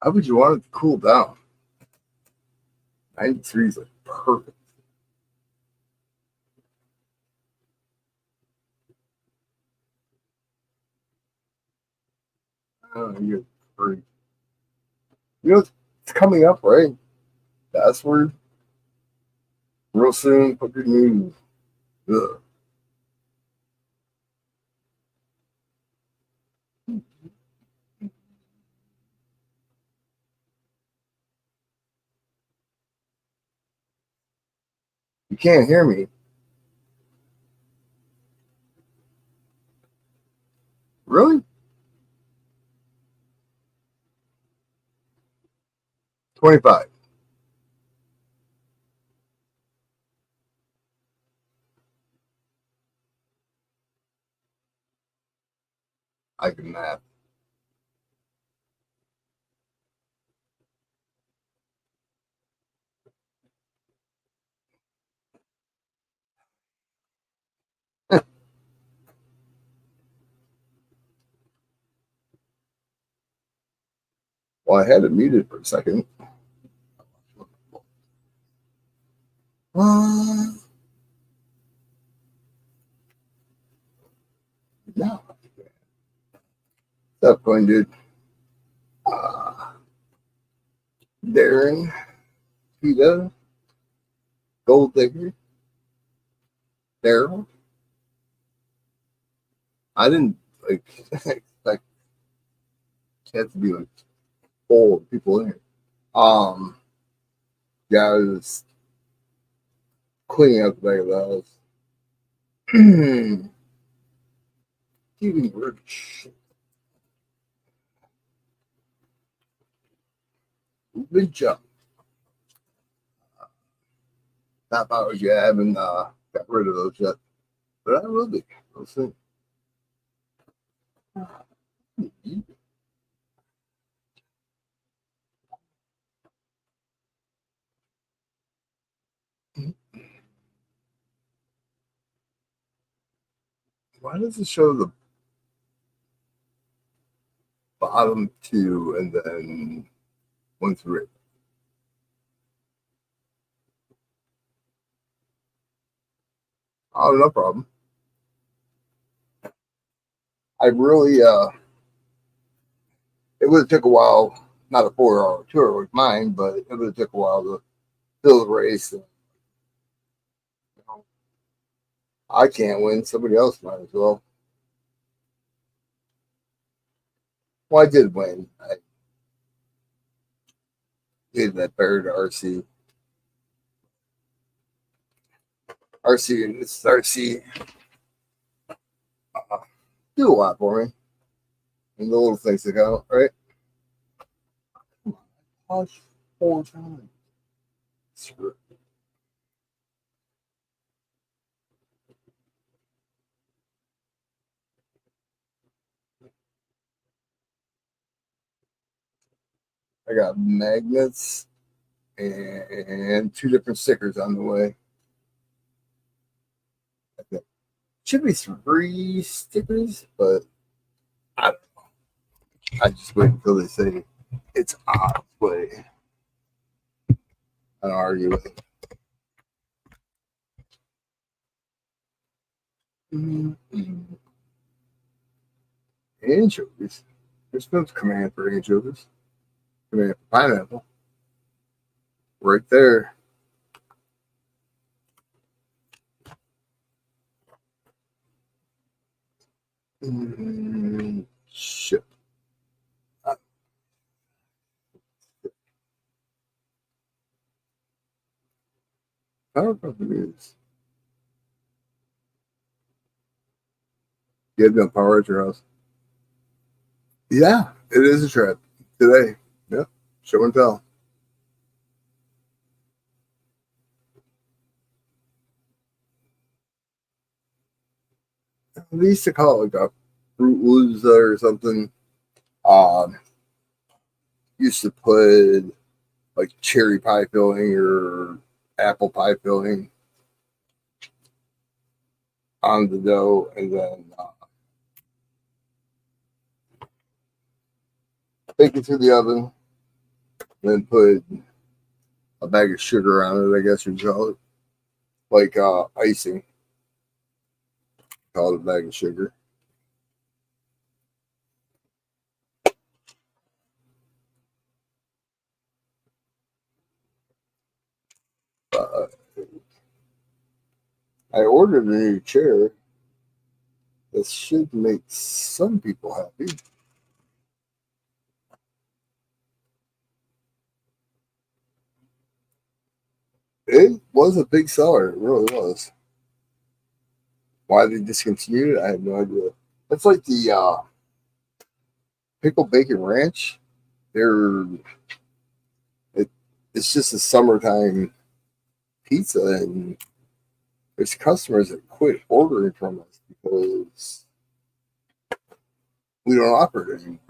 How would you want it to cool down? 93 is like perfect. You're pretty. You know, it's coming up, right? That's word. Real soon, put your new. Ugh. You can't hear me. Really? 25. I can math. Well, I had it muted for a second. Uh, no. What's up, going dude? Uh, Darren, Peter, Gold Digger, Daryl. I didn't like expect it to be like full of people in here. Um, yeah, I was cleaning up the back of the house. Even rich. Good job. Not powers you haven't got rid of those yet, but I will be. We'll see. Why does it show the bottom two and then 1 through 8? Oh, no problem. I really it would have took a while, not a 4 hour tour like mine, but it would have took a while to fill the race. And, you know, I can't win, somebody else might as well. Well, I did win. I gave that bear to RC. This RC uh, do a lot for me. And the little things that count, right? Gosh, 4 times. Screw it. I got magnets and 2 different stickers on the way. I think. Should be 3 stickers, but I don't know. I just wait until they say it's on its way. I don't argue with it. Mm-hmm. Anchovies. There's no command for anchovies. Command for pineapple. Right there. Shit. I don't know if it is. You have no power at your house. Yeah, it is a trap today. Yep. Show and tell. They used to call it like a fruit loser or something. Um, used to put like cherry pie filling or apple pie filling on the dough, and then bake it through the oven. then put a bag of sugar on it, I guess you'd call it. Like icing. Call it a bag of sugar. Uh, I ordered a new chair. This should make some people happy. It was a big seller. It really was. Why they discontinued it, I have no idea. It's like the pickle bacon ranch. They're it, it's just a summertime pizza, and there's customers that quit ordering from us because we don't offer it anymore.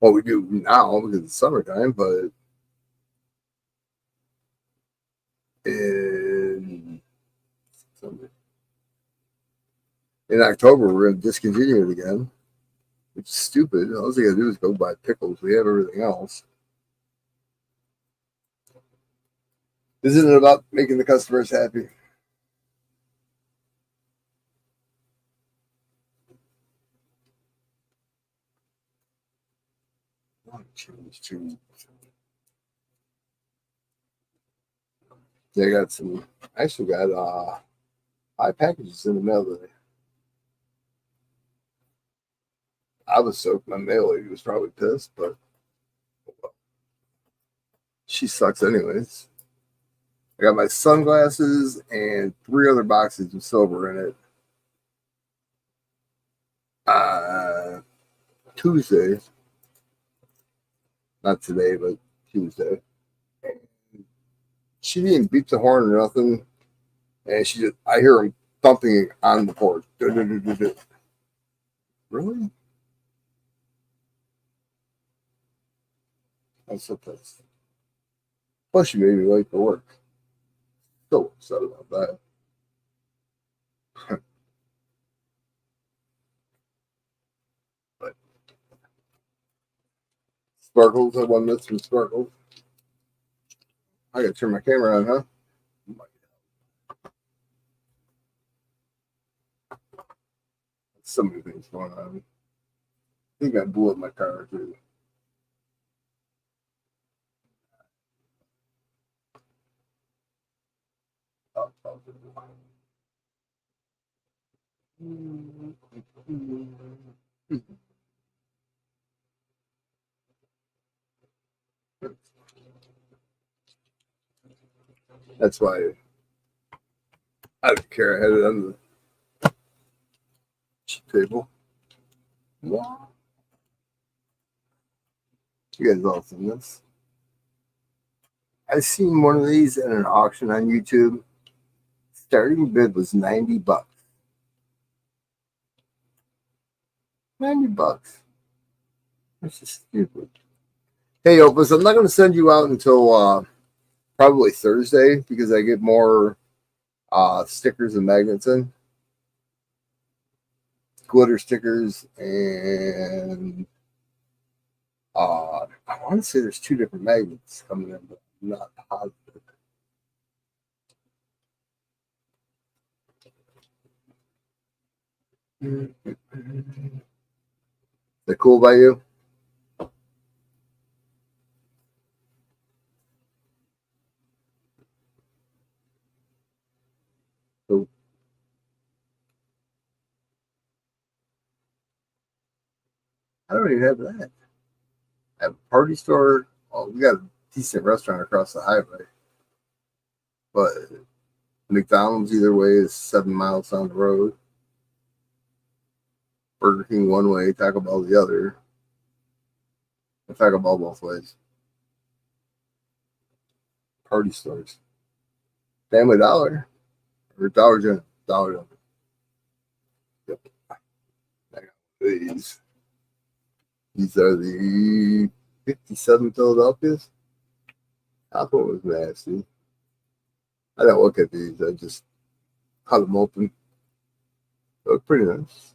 Well, we do now because it's summertime, but in in October we're going to discontinue it again, which is stupid. All they got to do is go buy pickles. We have everything else. Isn't it about making the customers happy? Change to. They got some. I actually got high packages in the mail today. I was soaked. My mail lady was probably pissed, but she sucks anyways. I got my sunglasses and 3 other boxes of silver in it. Uh, Tuesday, not today, but Tuesday. She didn't beep the horn or nothing, and she just I hear him thumping on the porch. Really? I'm so pissed. Plus, she made me late for work. So upset about that. But sparkles, I want this from sparkles. I gotta turn my camera on, huh? So many things going on. I think I blew up my car too. That's why I don't care. I had it on the table. Yeah. You guys all seen this? I seen one of these at an auction on YouTube. Starting bid was $90. $90. That's just stupid. Hey, Opus, I'm not going to send you out until probably Thursday because I get more stickers and magnets in. Glitter stickers and I want to say there's 2 different magnets coming in, but I'm not positive. They're cool by you? So, I don't even have that. I have a party store. Oh, we got a decent restaurant across the highway. But McDonald's either way is 7 miles down the road. Burger King one way, Taco Bell the other. And Taco Bell both ways. Party stores. Family Dollar. Or Dollar General. Dollar General. Yep. I got these. These are the 57 Philadelphias. Top one was nasty. I don't look at these. I just cut them open. They look pretty nice.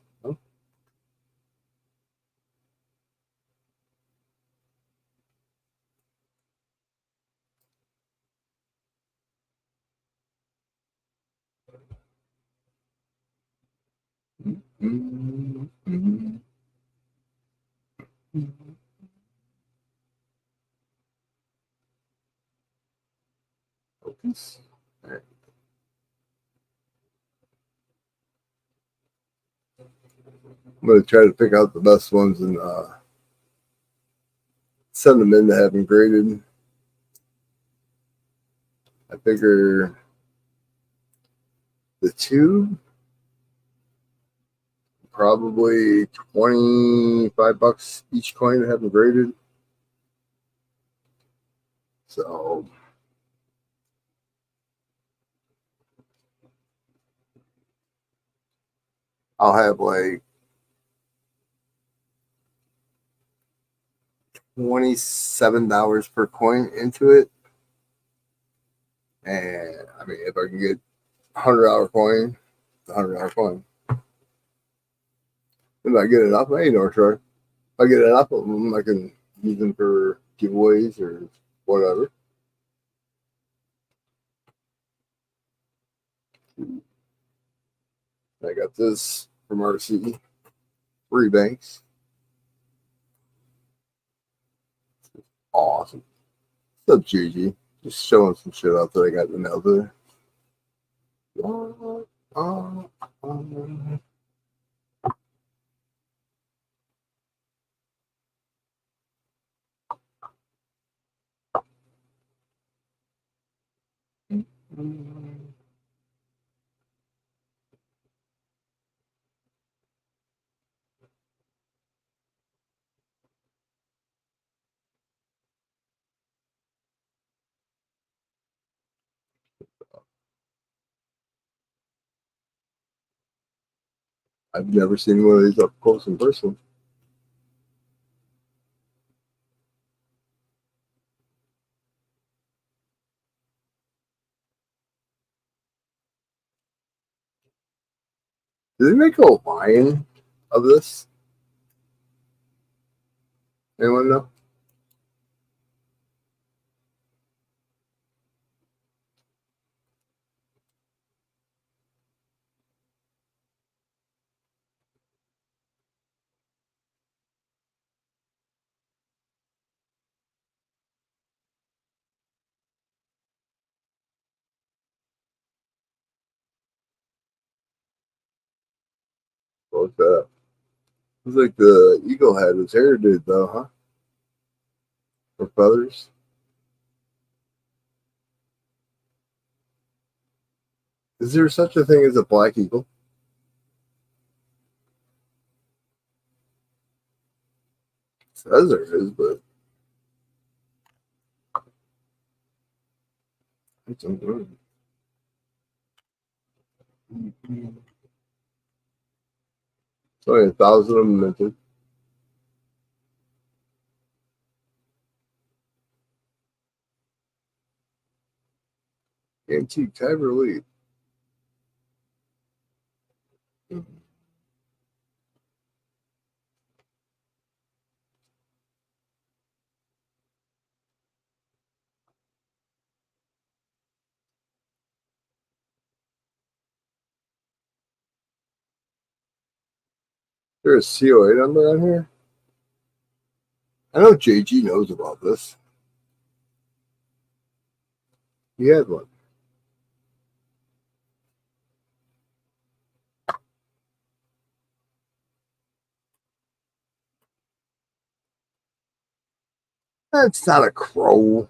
Focus. All right. I'm gonna try to pick out the best ones and send them in to have them graded. I figure the two probably $25 each coin to have them graded. So I'll have like $27 per coin into it. And I mean, if I can get $100 coin, it's $100 coin. If I get enough, I ain't no sure. If I get enough of them, I can use them for giveaways or whatever. I got this from RC, 3 banks. Awesome. What's up, Gigi? Just showing some shit out that I got in the mail today. I've never seen one of these up close in person. Did they make a line of this? Anyone know? What's that? Looks like the eagle had his hair did though, huh? Or feathers. Is there such a thing as a black eagle? Says there is, but it's unknown. It's only 1,000 of them minted. Antique Tiber Elite. There's a COA number on here. I know JG knows about this. He had one. That's not a crow.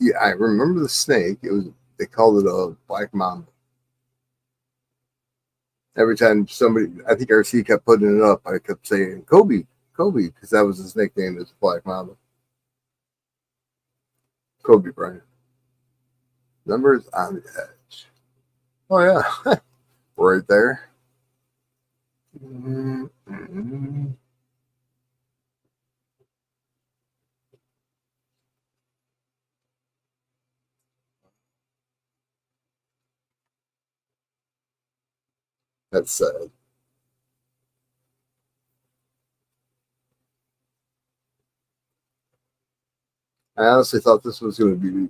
Yeah, I remember the snake. It was they called it a black mamba. Every time somebody, I think RC kept putting it up, I kept saying Kobe, Kobe, because that was his nickname as Black Mamba. Kobe Bryant. Numbers on the edge. Oh yeah, right there. That's sad. I honestly thought this was going to be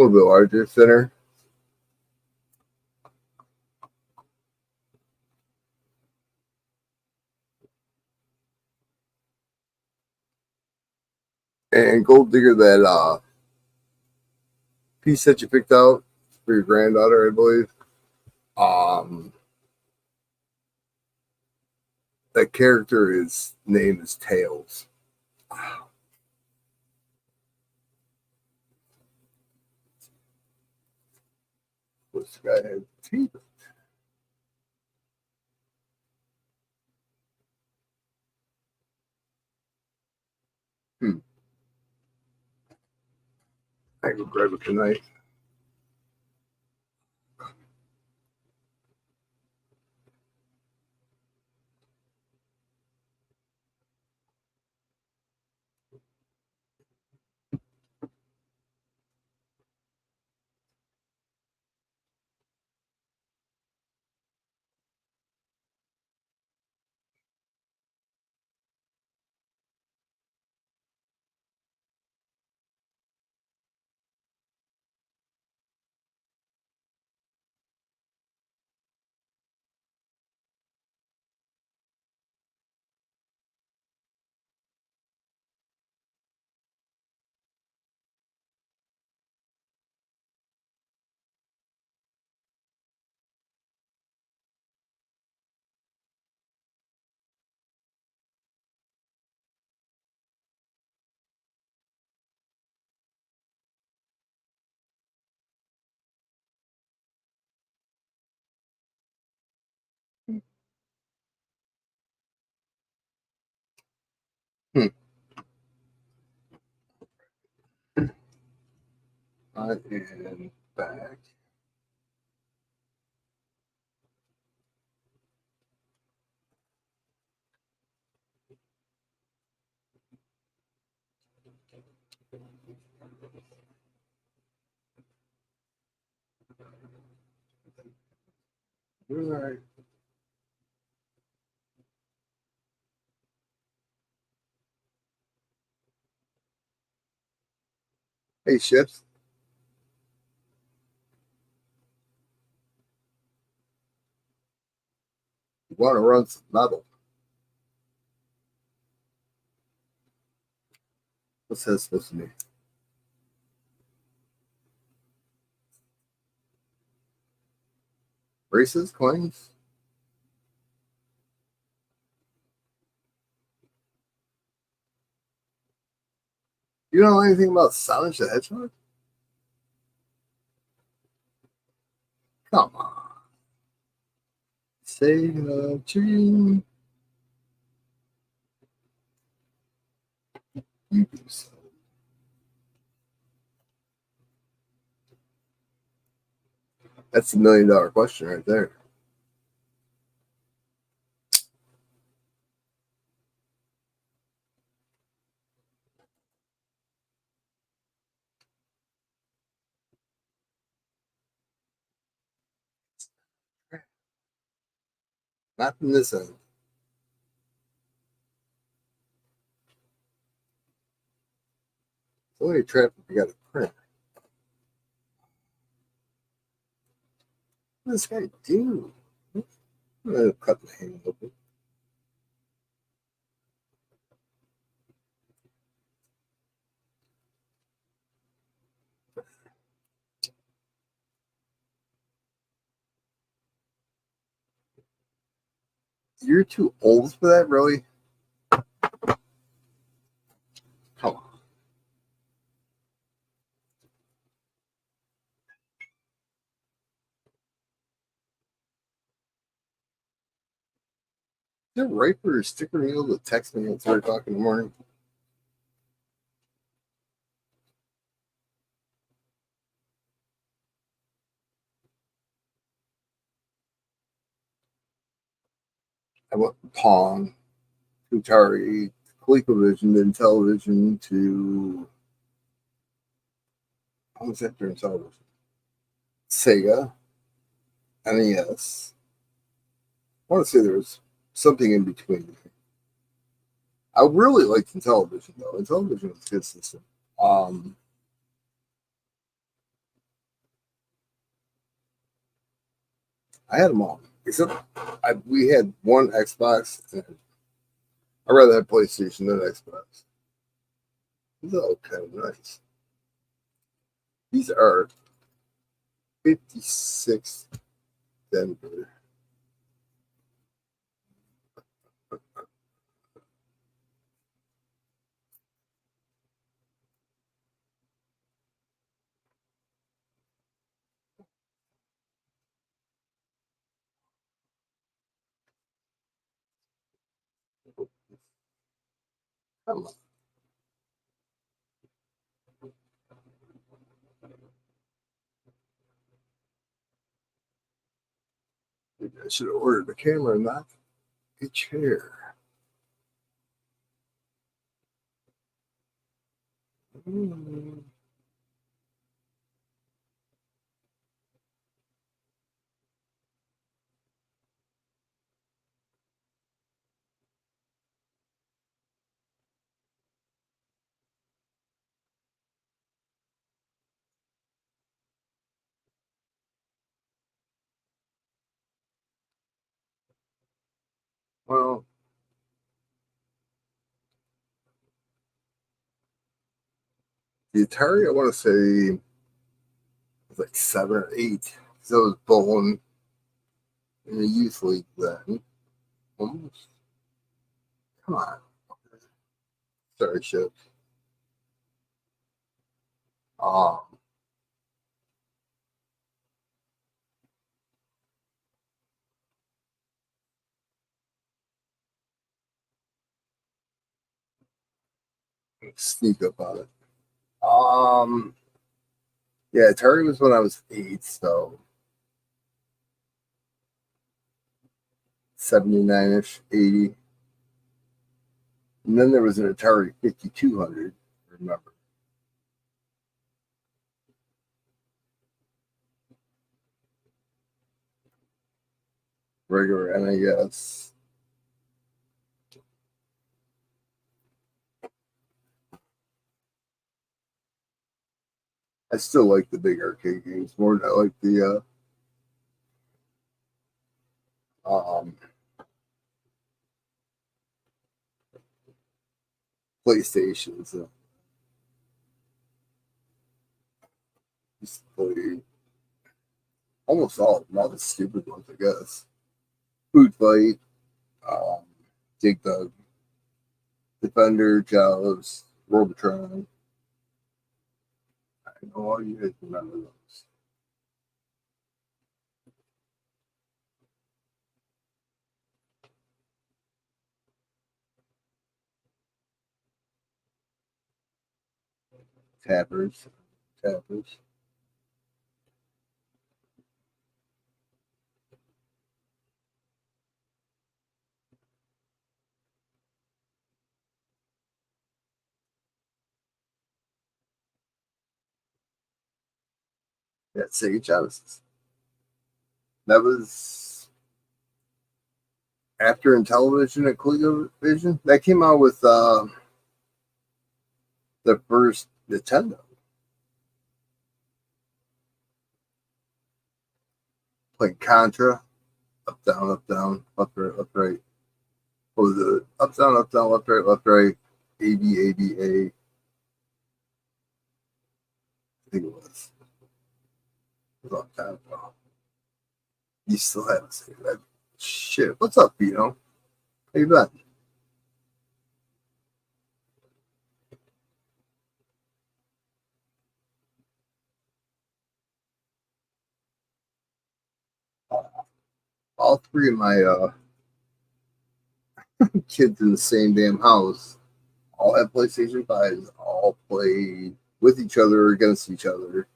little bit larger, thinner. And Gold Digger, that piece that you picked out for your granddaughter, I believe. That character is name is Tails. This guy had teeth. I can grab it tonight. Hmm. I am back. All right. Hey, Shifts. You want to run some metal? What's that supposed to mean? Races, coins? You don't know anything about Sonic the Hedgehog? Come on. Say a dream. You do so. That's $1 million question right there. Not from this end. It's only a trap if you got a print. What does this guy do? I'm gonna cut my hand open. You're too old for that, really? Come on. Is it right for a sticker meal to text me at 3 o'clock in the morning? I went from Pong to Atari, ColecoVision, then television to. What was that during television? Sega, NES. I want to say there was something in between. I really liked in television, though. In television was a good system. Um, I had them all. Except we had one Xbox, and I'd rather have PlayStation than Xbox. These are all kind of nice. These are 56 Denver. Come on. Maybe I should have ordered a camera, not a chair. Mm. Well, the Atari, I want to say, was like 7 or 8. Because I was bowling in a youth league then. Almost. Come on. Sorry, shit. Um, sneak up on it. Yeah, Atari was when I was 8, so 79ish, 80. And then there was an Atari 5200, remember. Regular NES. I still like the big arcade games more than I like the um, PlayStations. Used to play almost all the stupid ones, I guess. Food Fight, um, Dig Dug, Defender, Jaws, Robotron. I know all you guys remember those. Tappers, Tappers. Yeah, Sega Genesis. That was after Intellivision and ColecoVision. That came out with the first Nintendo. Playing Contra, up, right, up, right. What was it? Up, down, left, right. A, B, A, B, A. I think it was. It was a long time ago. You still haven't seen that. Shit. What's up, Pino? How you been? All three of my kids in the same damn house all have PlayStation 5s, all play with each other, against each other,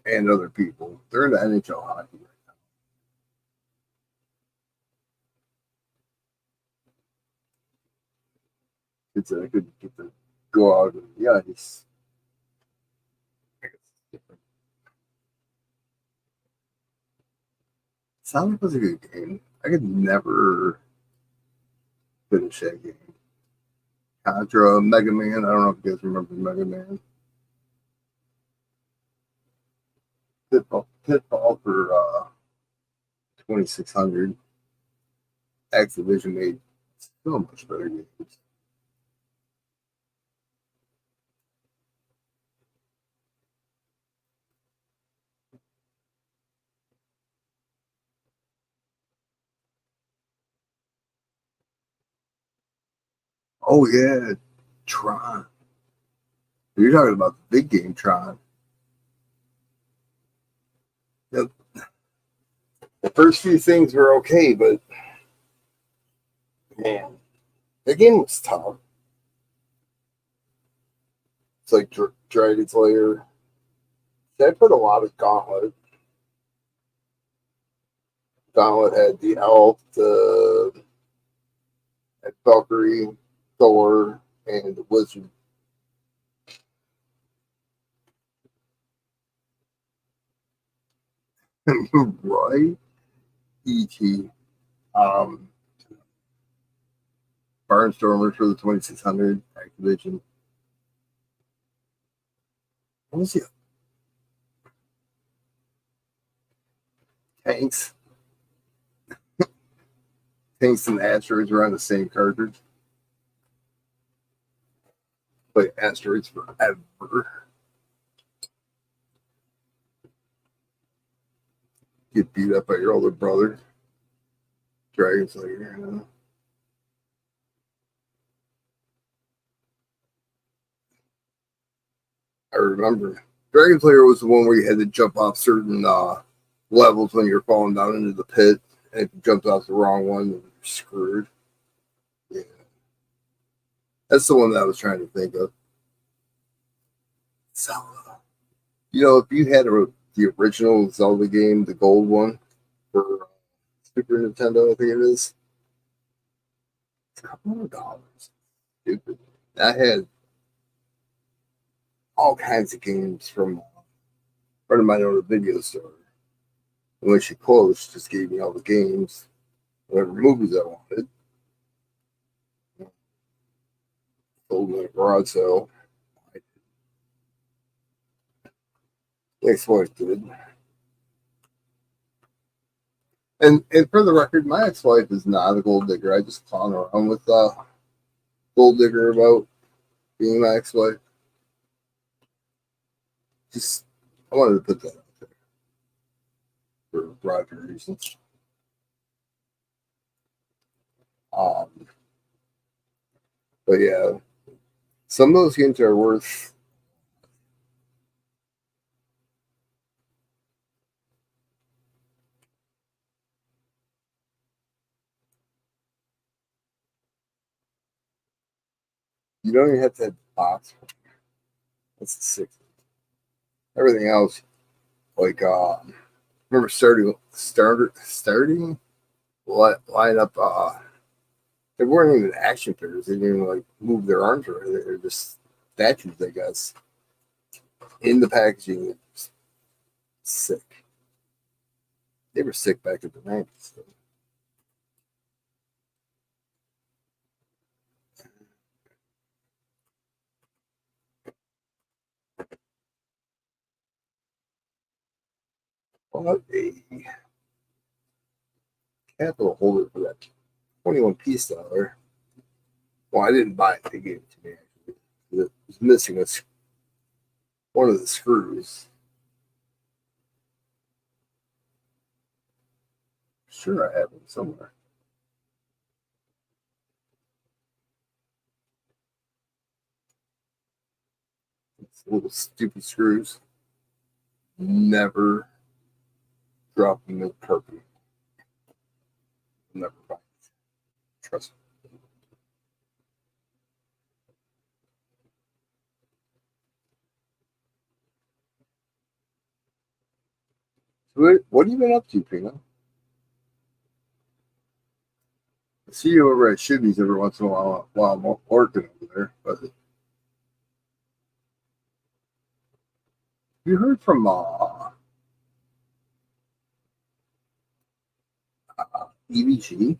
and other people. They're into NHL hockey. It's a good get to go out and yeah, it's Sonic was a good game. I could never finish that game. Contra, Mega Man. I don't know if you guys remember Mega Man. Pitfall for 2600. Activision made so much better games. Oh yeah, Tron. You're talking about the big game Tron. The, the first few things were okay, but man, the game was tough. It's like Dragon's Lair. They put a lot of Gauntlet. Gauntlet had the Elf, the Valkyrie, Thor, and the Wizard. Right? E.T. Um, Barnstormers for the 2600 Activision. What was it? Tanks. Tanks and Asteroids were on the same cartridge. Play Asteroids forever. Get beat up by your older brother. Dragon's Lair. I remember. Dragon's Lair was the one where you had to jump off certain levels when you're falling down into the pit. And if you jumped off the wrong one, you're screwed. Yeah. That's the one that I was trying to think of. Zelda. You know, if you had the original Zelda game, the gold one for Super Nintendo, I think it is, it's a couple of dollars. Stupid. I had all kinds of games from a friend of mine owned a video store. And when she closed, she just gave me all the games, whatever movies I wanted. Sold them at a garage sale. Ex-wife did. And for the record, my ex-wife is not a gold digger. I just clown around with gold digger about being my ex-wife. Just I wanted to put that out there for Roger reasons. Um, but yeah, some of those games are worth. You don't even have to have the box. That's the six. Everything else, like remember starting line up. They weren't even action figures. They didn't even like move their arms or anything. They're just statues, I guess. In the packaging, it's sick. They were sick back in the 90s. So. Bought a capital holder for that 21 piece dollar. Well, I didn't buy it. They gave it to me. Actually. It was missing one of the screws. Sure, I have it somewhere. It's little stupid screws. Never drop them in the carpet. Never buy it. Trust me. So what have you been up to, Pino? I see you over at Shibby's every once in a while I'm working over there. But you heard from EBG?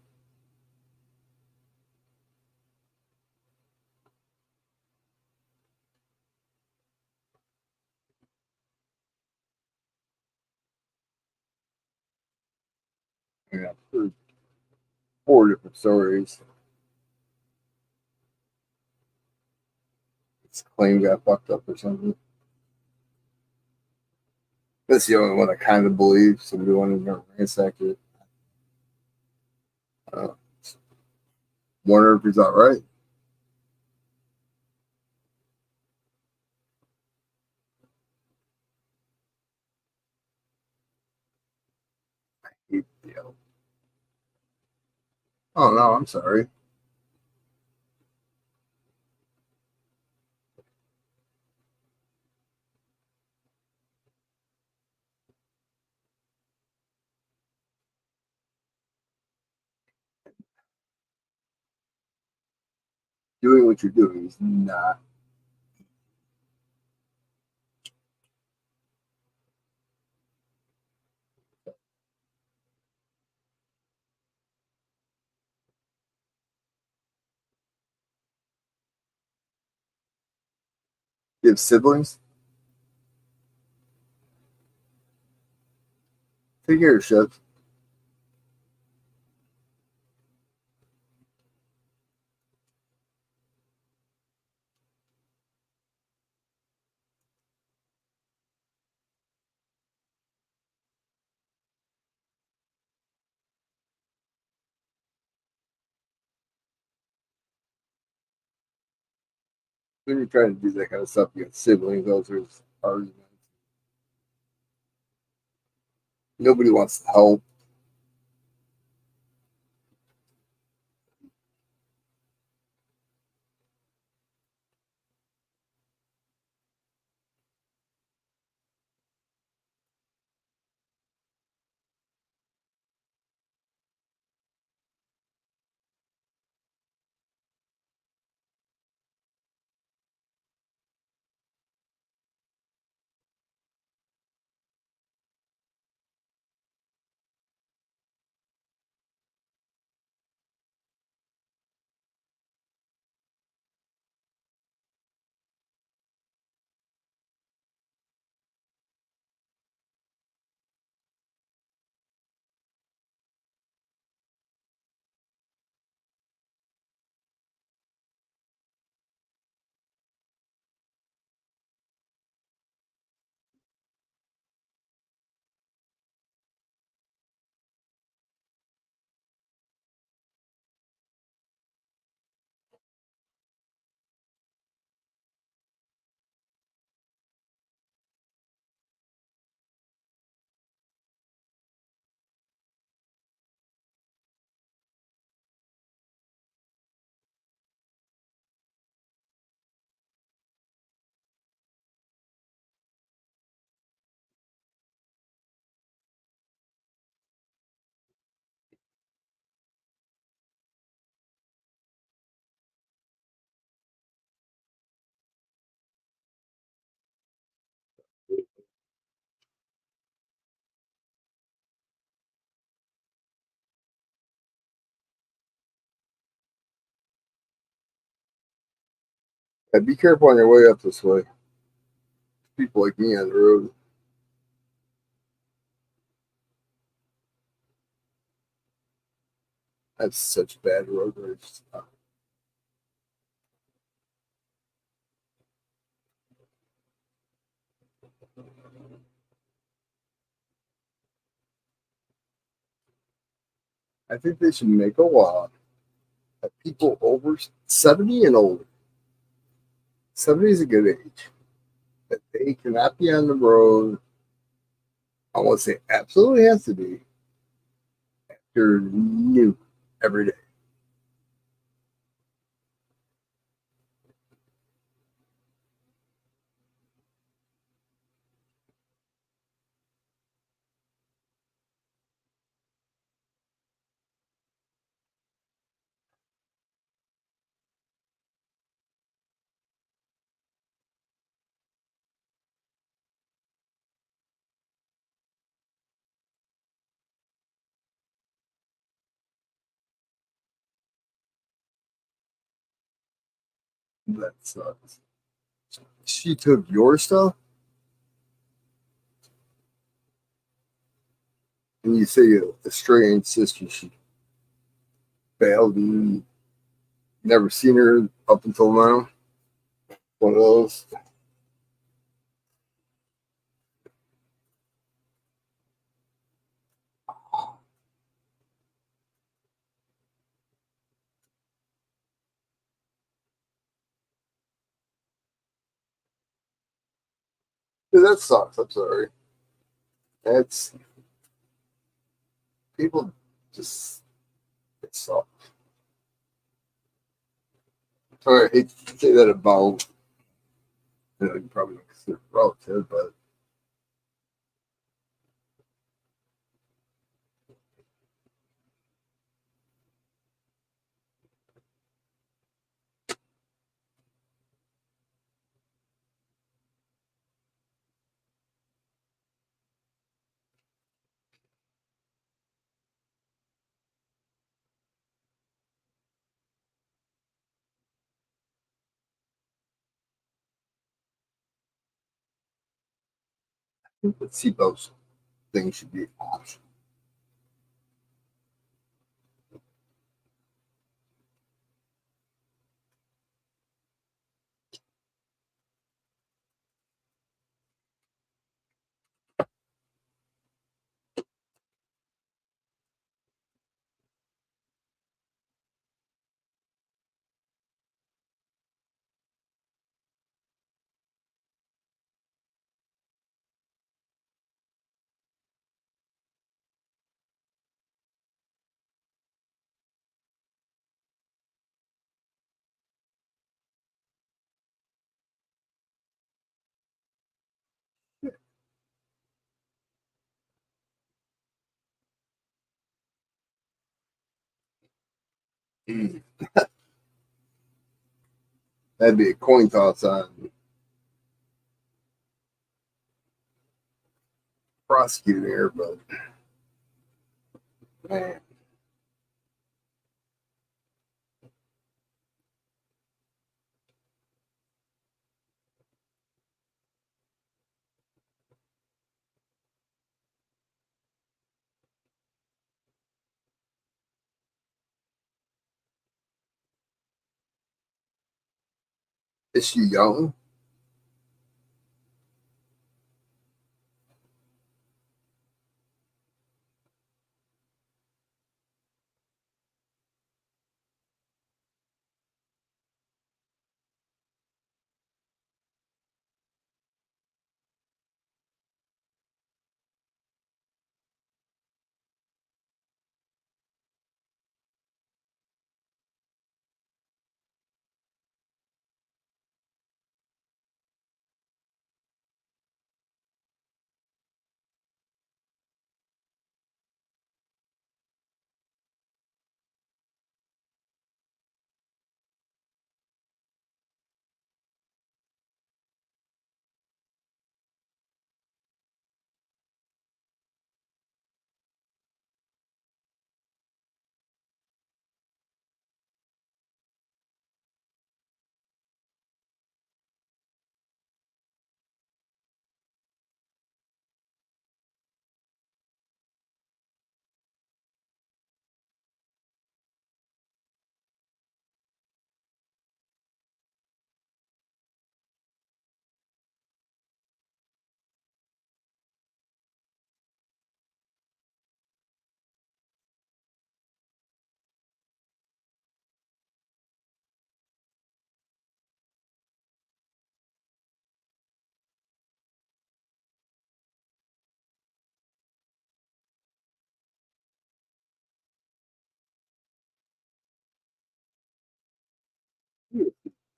I mean, I've heard 4 different stories. Its claim got fucked up or something. That's the only one I kind of believe. Somebody wanted to ransack it. Uh, wonder if he's all right. Oh no, I'm sorry. Doing what you're doing is not. You have siblings? Take care of shit. When you're trying to do that kind of stuff, you got siblings, those are arguments. Nobody wants to help. And be careful on your way up this way. People like me on the road. That's such bad road rage. I think they should make a law that people over 70 and older, 70 is a good age, that they cannot be on the road. I won't say absolutely has to be. You're new every day. That sucks. She took your stuff? And you say a strange sister, she failed and never seen her up until now. One of those. Dude, that sucks. I'm sorry. That's people just it sucks. Sorry, I hate to say that about you probably don't consider it relative, but I think the seatbelt thing should be optional. Mm. That'd be a coin toss on prosecutor here, but man, is she young?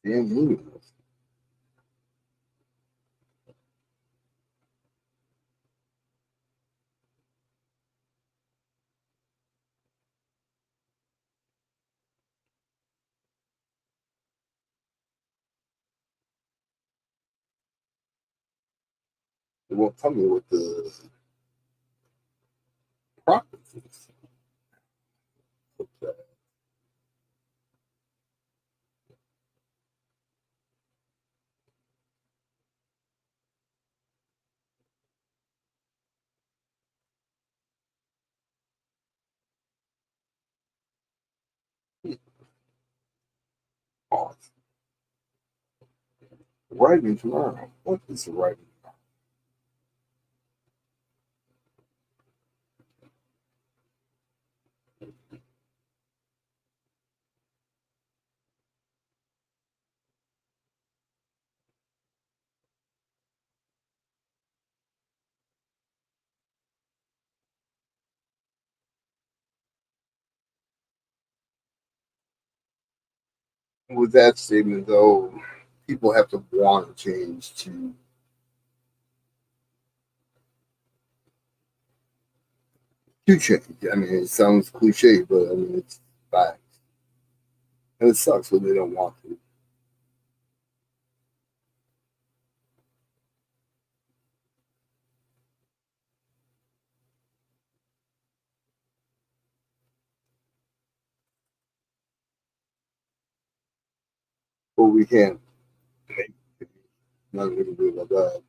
Damn meaningless. They won't tell me what the profits is. Arriving tomorrow. What is arriving? With that statement, though, people have to want to change to change. I mean, it sounds cliche, but I mean it's fact, and it sucks when they don't want to. But we can't. Nothing we can do about that.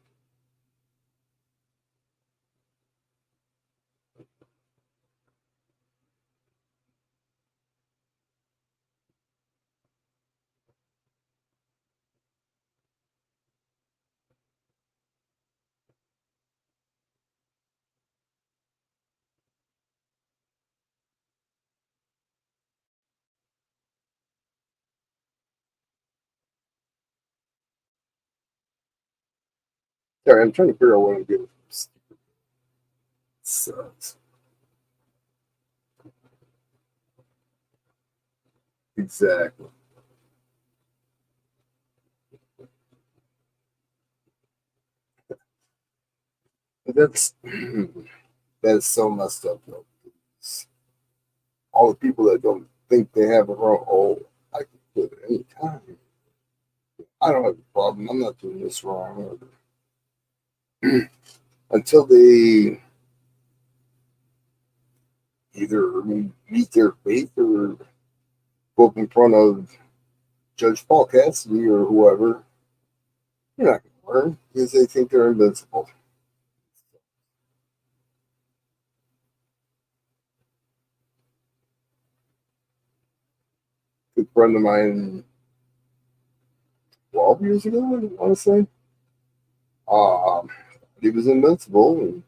Sorry, I'm trying to figure out what I'm doing. Sucks. Exactly. But that's that is so messed up though. It's all the people that don't think they have a wrong. Oh, I can quit at any time. I don't have a problem. I'm not doing this wrong. Until they either meet their fate or go up in front of Judge Paul Cassidy or whoever, you're not going to learn because they think they're invincible. A good friend of mine, 12 years ago, I want to say, um, he was invincible and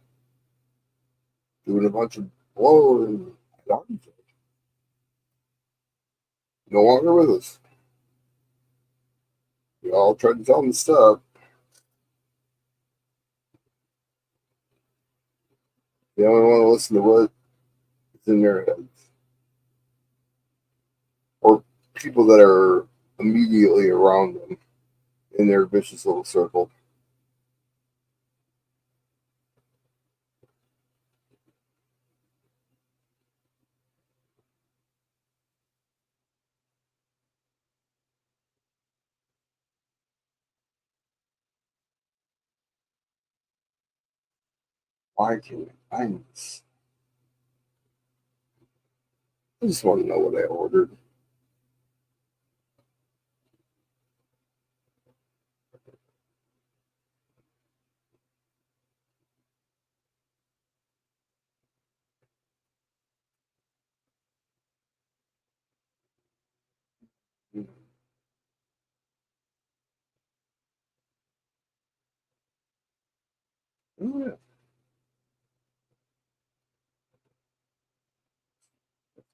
doing a bunch of blow and no longer with us. We all tried to tell him to stop. They only want to listen to what's in their heads or people that are immediately around them in their vicious little circle. Why can't I find this? I just want to know what I ordered. Oh, yeah,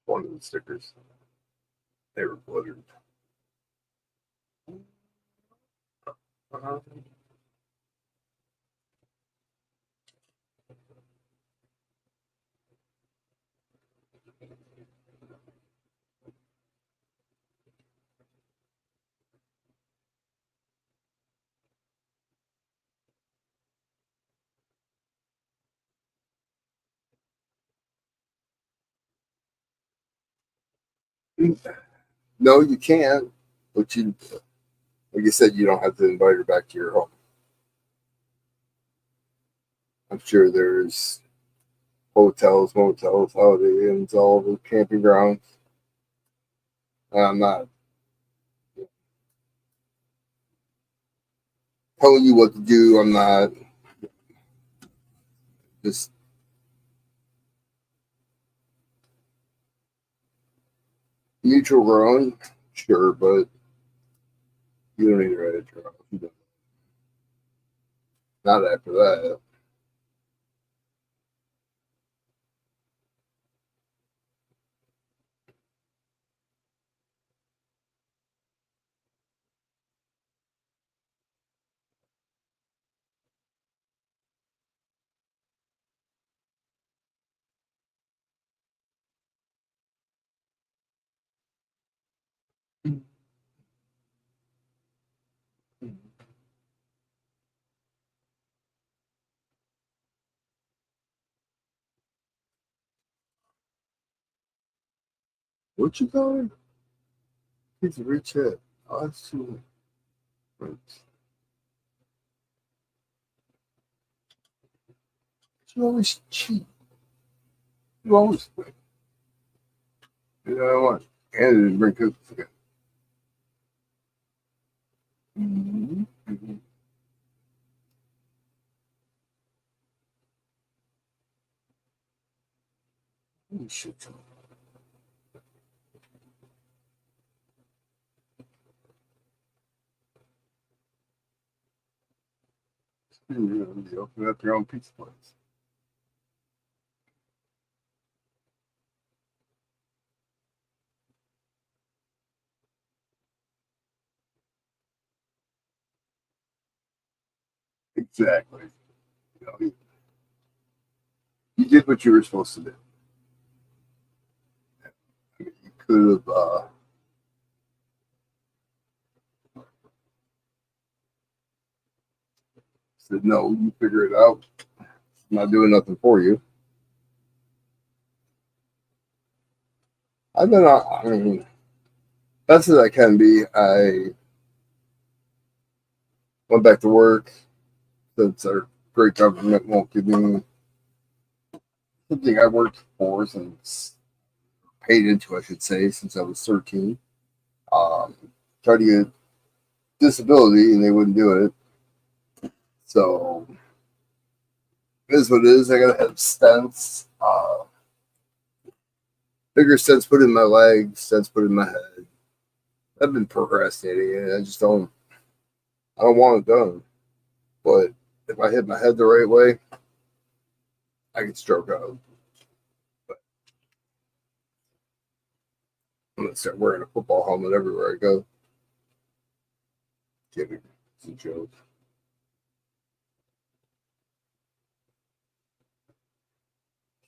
one of the stickers. They were glittered. Uh-huh. No, you can't. But you, like you said, you don't have to invite her back to your home. I'm sure there's hotels, motels, holiday inns, all over camping grounds. I'm not telling you what to do. I'm not just mutual ground. Sure, but you don't need to write it down. Not after that. What you calling? He's a rich head. Oh, that's too much. You always cheat. You always win. You know what? And didn't bring cookies again. Mm-hmm. Mm-hmm. Holy shit. You open up your own pizza place. Exactly. You did what you were supposed to do. I mean, you could have said, no, you figure it out. I'm not doing nothing for you. I've been, I mean, best as I can be. I went back to work since our great government won't give me something I worked for since paid into, I should say, since I was 13. Um, Tried to get disability and they wouldn't do it. So it is what it is. I gotta have stents, bigger stents put in my legs, stents put in my head. I've been procrastinating and I just I don't want it done. But if I hit my head the right way, I can stroke out. But I'm gonna start wearing a football helmet everywhere I go. Kidding. It's a joke.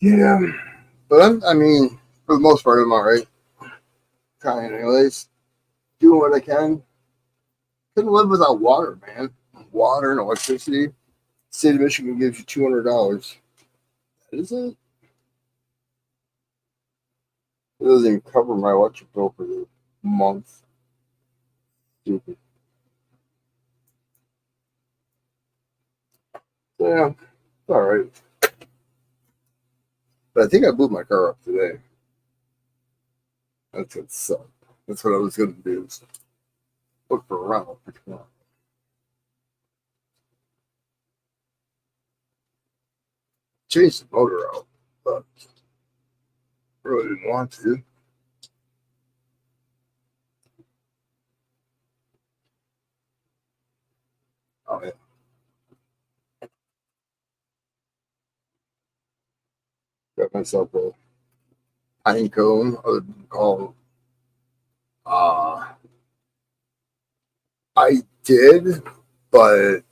Yeah. But I mean, for the most part, I'm all right. Trying anyways. Doing what I can. Couldn't live without water, man. Water and electricity. State of Michigan gives you $200. Is it? It doesn't even cover my electric bill for the month. Stupid. So, yeah, it's all right. But I think I blew my car up today. That's what sucked. That's what I was going to do. Is look for a rental for tomorrow. Change the motor out, but really didn't want to. Oh, yeah. Got myself a pine cone, other than called. Uh, I did, but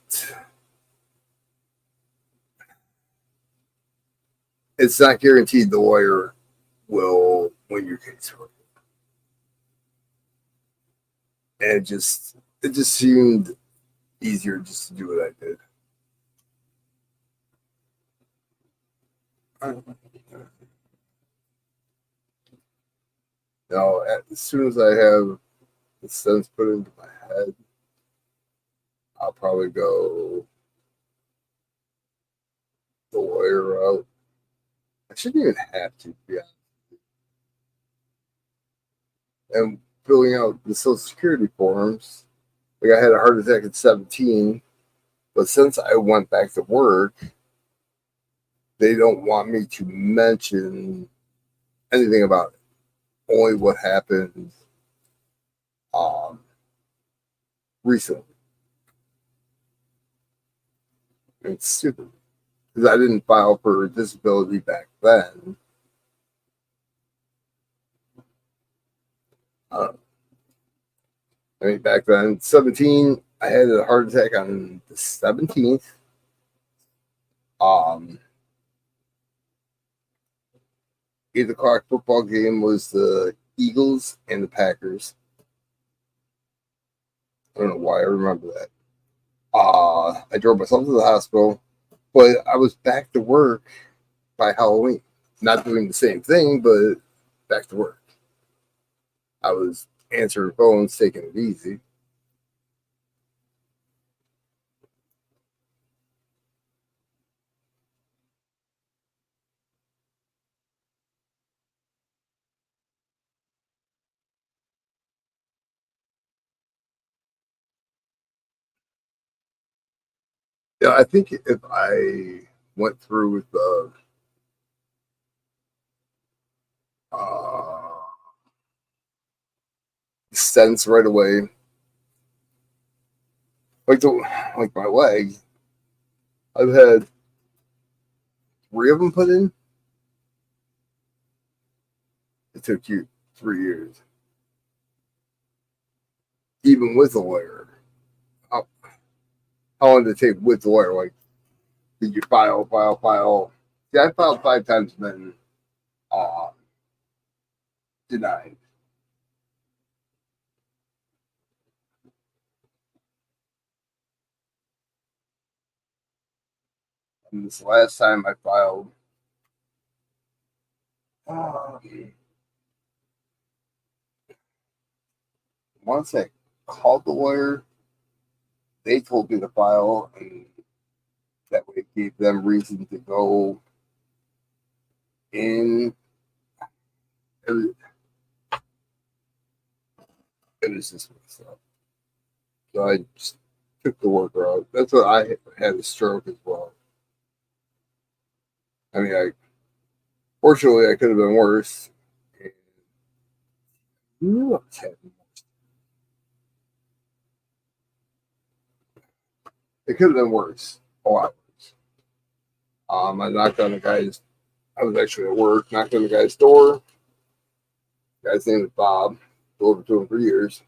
it's not guaranteed the lawyer will win your case for you. And it just seemed easier just to do what I did. Now, as soon as I have the sense put into my head, I'll probably go the lawyer route. I shouldn't even have to be honest. And filling out the Social Security forms. Like I had a heart attack at 17, but since I went back to work, they don't want me to mention anything about it. Only what happened um, recently. It's stupid because I didn't file for disability back then. Uh, I mean, back then, 17, I had a heart attack on the 17th. 8 o'clock football game was the Eagles and the Packers. I don't know why I remember that. I drove myself to the hospital, but I was back to work by Halloween. Not doing the same thing, but back to work. I was answering phones, taking it easy. Yeah, I think if I went through with the uh, stents right away, like the like my leg, I've had 3 of them put in. It took you 3 years, even with a lawyer. How, how long did it take with the lawyer? Like, did you file? Yeah, I filed 5 times, and then uh, denied. And this last time I filed, once I called the lawyer, they told me to file, and that way it gave them reason to go in. It was, it was just messed up. So I just took the worker out. That's what I had a stroke as well. I mean, fortunately I could have been worse. And I knew I was having. It could have been worse. A lot worse. I knocked on the guy's. I was actually at work. Knocked on the guy's door. The guy's name is Bob. Over to him for years.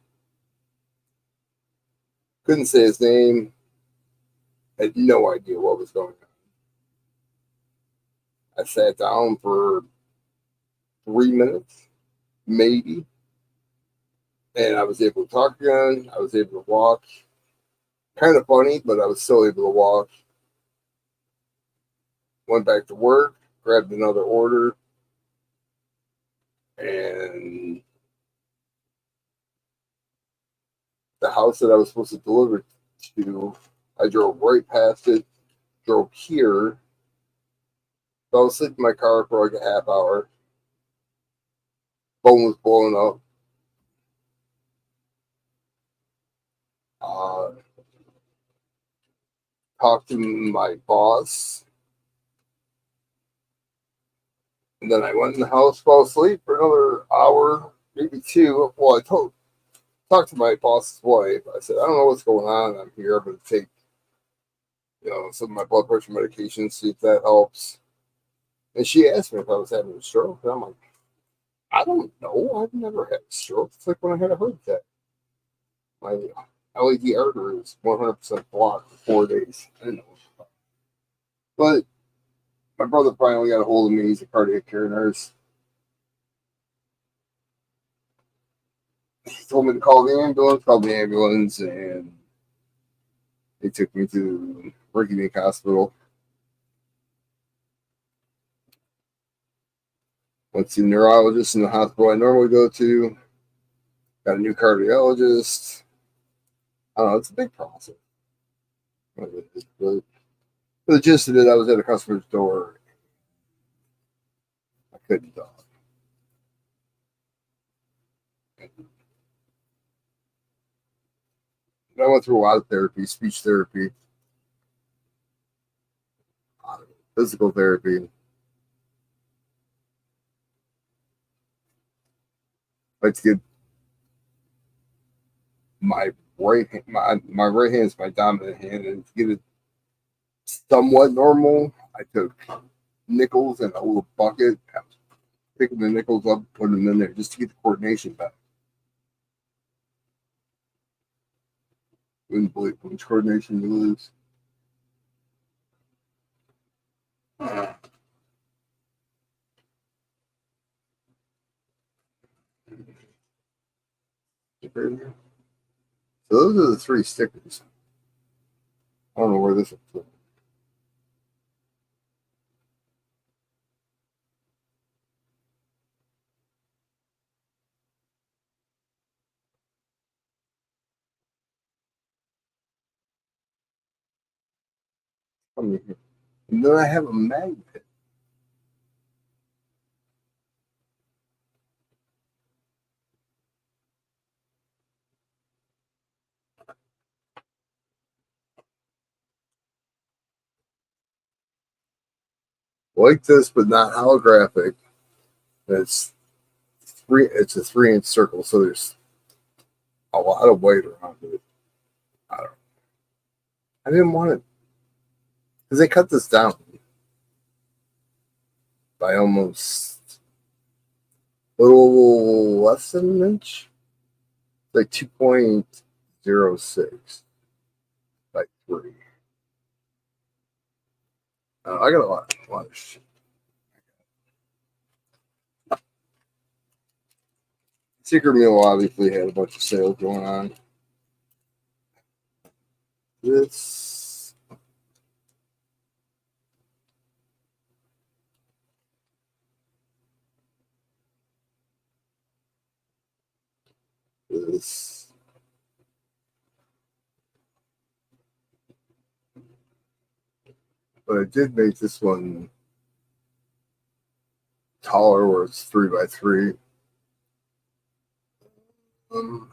Couldn't say his name. Had no idea what was going on. I sat down for 3 minutes, maybe, and I was able to talk again. I was able to walk. Kind of funny, but I was still able to walk. Went back to work, grabbed another order, and the house that I was supposed to deliver to, I drove right past it, drove here, fell asleep in my car for like a half hour. Phone was blowing up. Uh, Talked to my boss, and then I went in the house, fell asleep for another hour, maybe two. Well, talked to my boss's wife. I said, I don't know what's going on. I'm here. I'm going to take, some of my blood pressure medication, see if that helps. And she asked me if I was having a stroke. And I'm like, I don't know. I've never had a stroke. It's like when I had a heart attack. My LED artery is 100% blocked for 4 days. I didn't know. But my brother finally got a hold of me. He's a cardiac care nurse. He told me to call the ambulance, and they took me to Ricky Hospital. Went to the neurologist in the hospital I normally go to. Got a new cardiologist. I don't know, it's a big process. But for the gist of it, I was at a customer's door. I couldn't talk. I went through a lot of therapy, speech therapy, physical therapy. I like to get my right hand, my right hand is my dominant hand, and to get it somewhat normal. I took nickels in a little bucket. I was picking the nickels up, putting them in there just to get the coordination back. Wouldn't believe how much coordination you lose. So those are the three stickers. I don't know where this is. And then I have a magnet. Like this, but not holographic. It's three. It's a 3-inch circle, so there's a lot of weight around it. I don't. I didn't want it because they cut this down by almost a little less than an inch, like 2.06 by 3. I got a lot of shit. Secret Meal obviously had a bunch of sales going on. This this but I did make this one taller where it's 3 by 3. Um,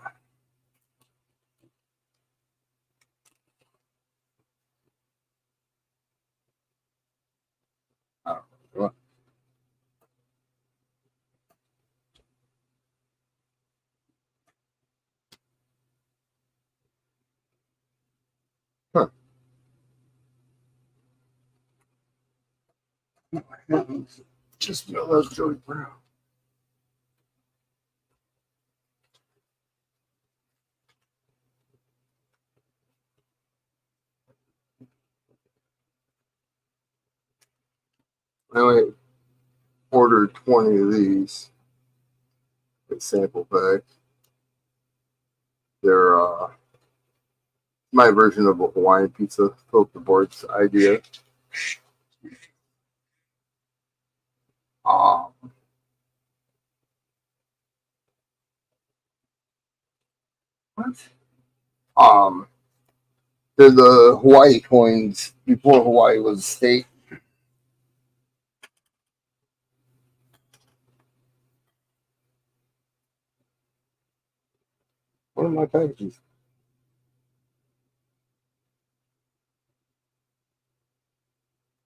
I don't know. Huh. Just know that's Joey Brown. I only ordered 20 of these. A sample pack. They're my version of a Hawaiian pizza, poke the boards idea. Um, what? Um, they're the Hawaii coins before Hawaii was a state. What are my packages?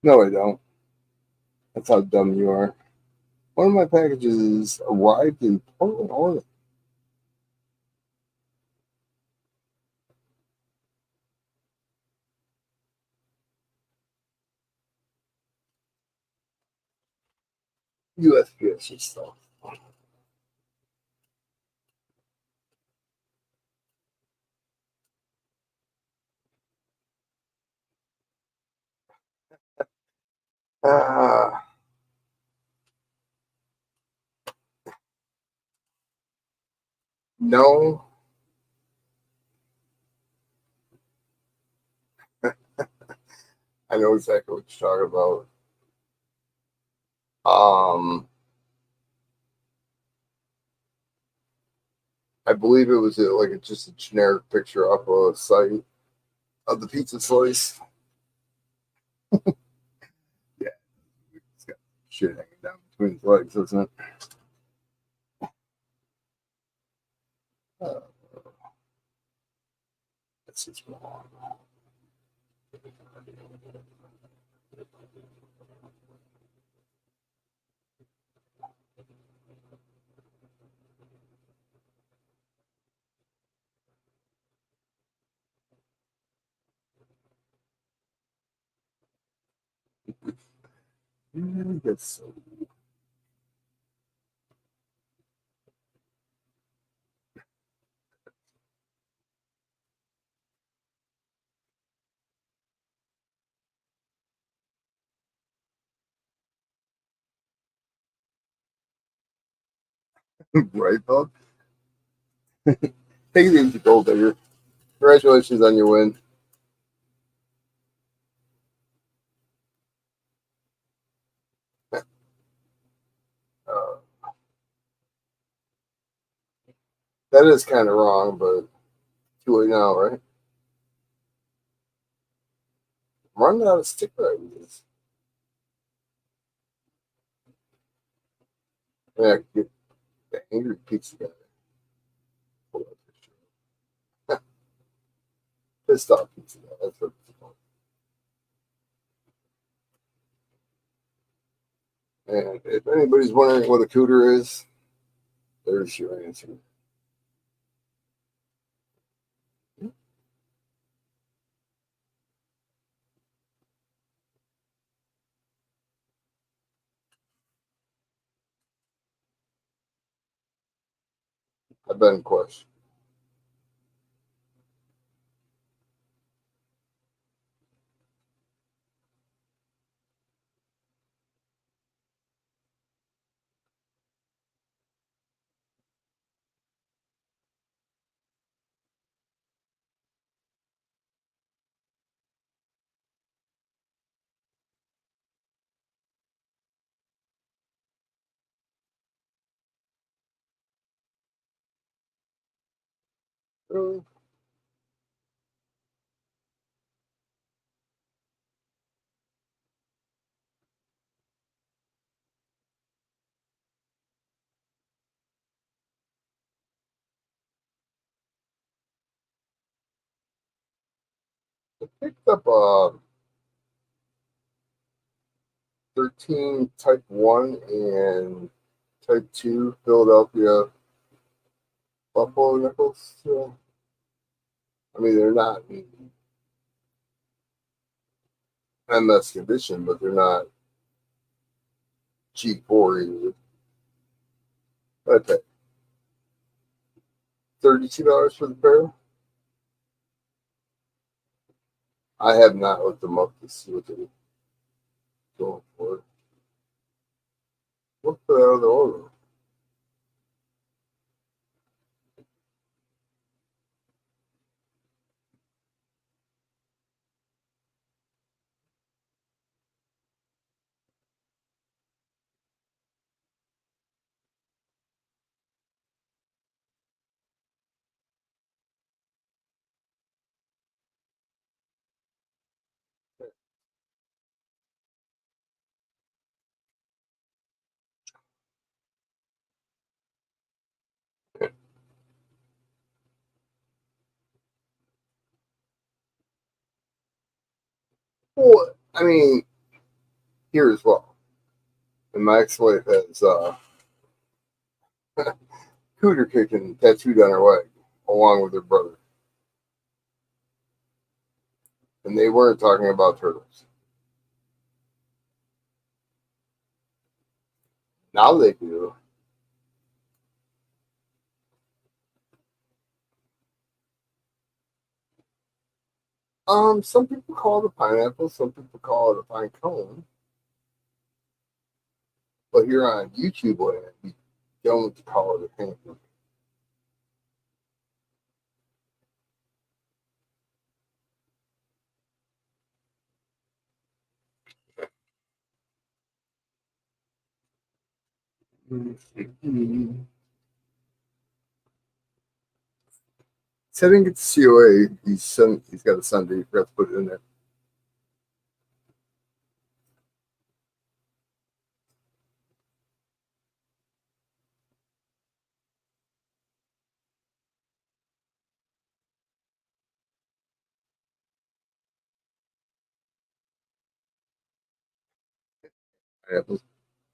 No, I don't. That's how dumb you are. One of my packages arrived in Portland, Oregon. USPS stuff. Uh, no, I know exactly what you're talking about. I believe it was just a generic picture of a site of the pizza slice. Yeah, it's got shit hanging down between his legs, doesn't it? Uh, this is wrong. That's so right, Bob. Take it easy, Gold Digger. Congratulations on your win. Uh, that is kind of wrong, but too late now, right? I'm running out of sticker ideas. Yeah, I could get the angry pizza guy. Pull up a picture. Pissed off pizza guy. That's what it's called. And if anybody's wondering what a cooter is, there's your answer. I've been questioned. Really? I picked up a 13 Type 1 and Type 2 Philadelphia Buffalo nickels. I mean, they're not in MS condition, but they're not G4 either. I paid $32 for the pair. I have not looked them up to see what they're going for. Look for that other order. Well, I mean, here as well. And my ex-wife has cooter kicking tattooed on her leg, along with her brother. And they weren't talking about turtles. Now they do. Some people call it a pineapple, some people call it a pine cone. But here on YouTube land, we don't call it a pancake. So I didn't get the COA. He's got a Sunday. He forgot to put it in there. Pineapples,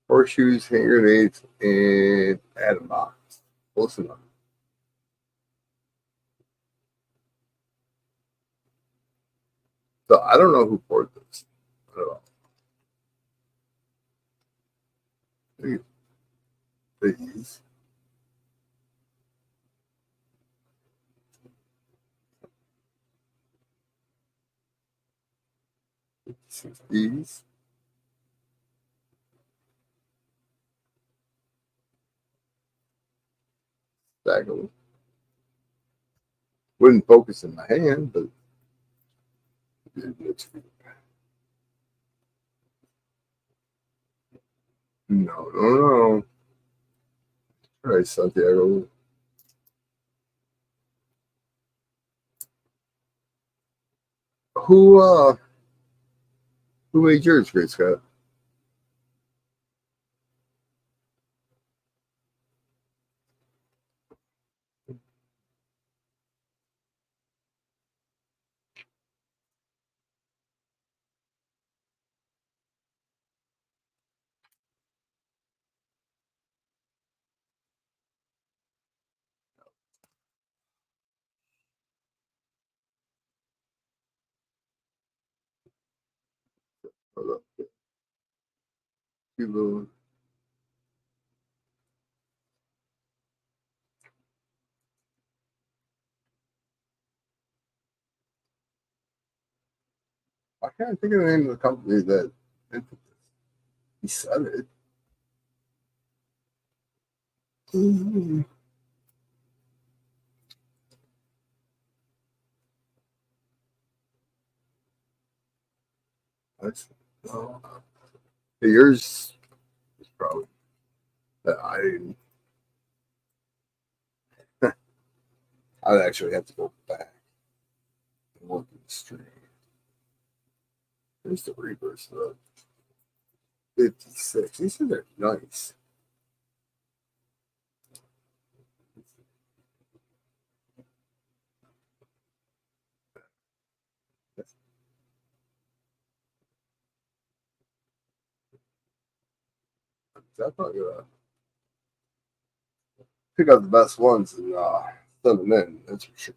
horseshoes, hand grenades, and atom box. Close enough. So I don't know who poured this at all. These. These. Stack them. Wouldn't focus in my hand, but it looks good. No, no, no. All right, Santiago. Who uh who made yours, Great Scott? Hold up. People, I can't think of the name of the company that he said it. Mhm. That's no. Yours is probably that I didn't. I'd actually have to go back and look at the stream. There's the reverse of 56. These are nice. I'm probably gonna pick out the best ones and send them in. That's for sure.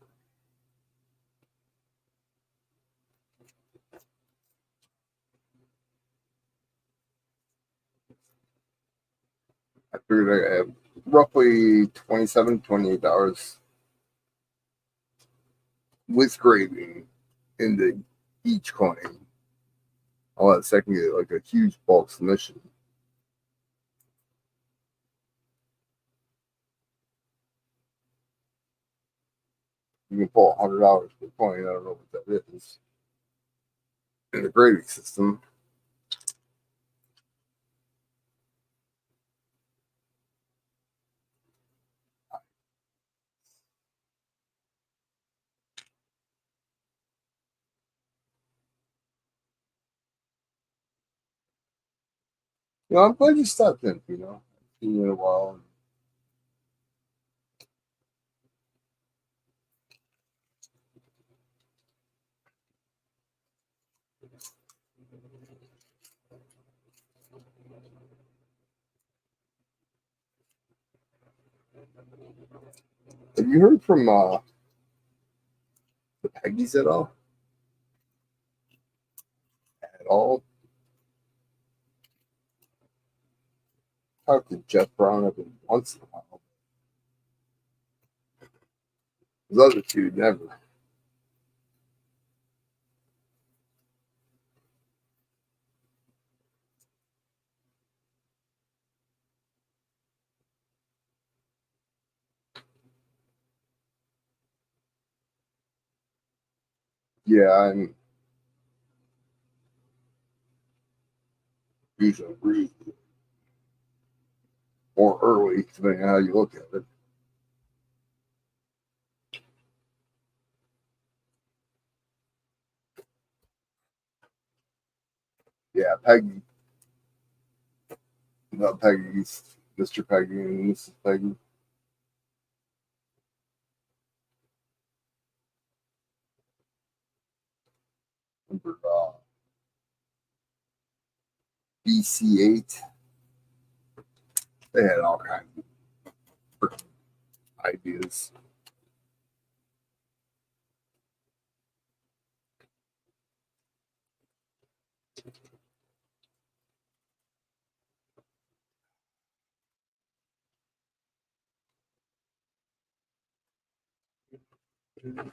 I figured I have roughly 27, $28 with grading into each coin. All that second get like a huge bulk submission. You can pull $100 per coin. I don't know what that is in the grading system. I'm glad you stopped in. Seen you in a while. Have you heard from the Peggies at all? At all? Talked to Jeff Brown every once in a while. Those other two never. Yeah, I'm usually rude or early, depending on how you look at it. Yeah, Peggy, not Peggy's, Mr. Peggy and Mrs. Peggy. Remember BC8? They had all kinds of ideas. I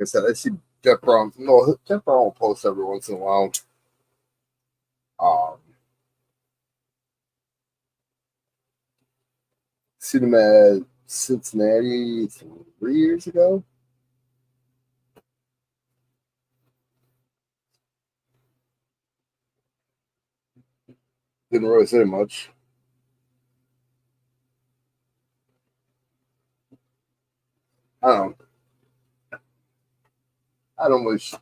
said, I see Jeff Brown. No, Jeff Brown will post every once in a while. Um, seen him at Cincinnati 3 years ago. Didn't really say much. I don't. I don't wish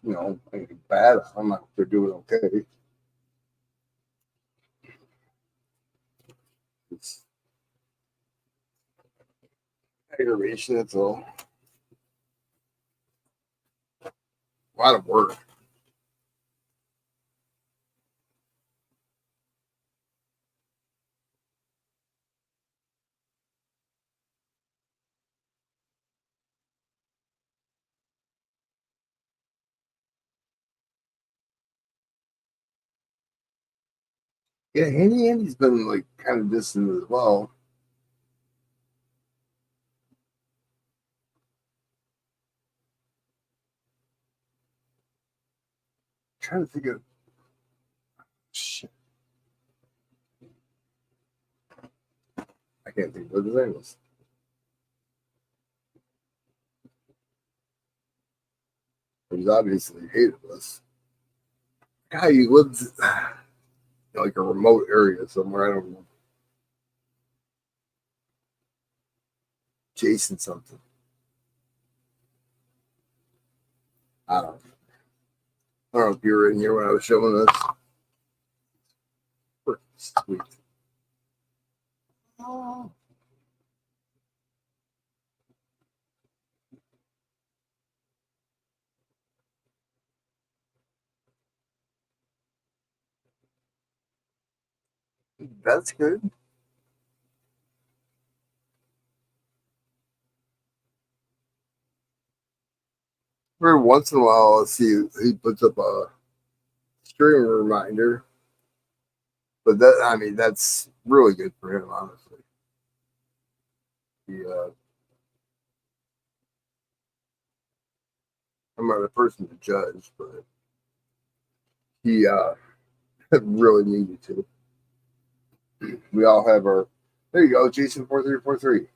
anything bad. I'm not. They're doing okay. It's aggravation. That's all. A lot of work. Yeah, Andy's been like kind of distant as well. Trying to think of shit. I can't think of what his name was. He's obviously hated us. Guy, he lives in like a remote area somewhere. I don't know. Jason something. I don't know. I don't know if you were in here when I was showing this. Sweet. Oh, that's good. Every once in a while, I'll see he puts up a stream reminder, but that's really good for him, honestly. He, I'm not a person to judge, but he really needed to. We all have our. There you go, Jason 4343.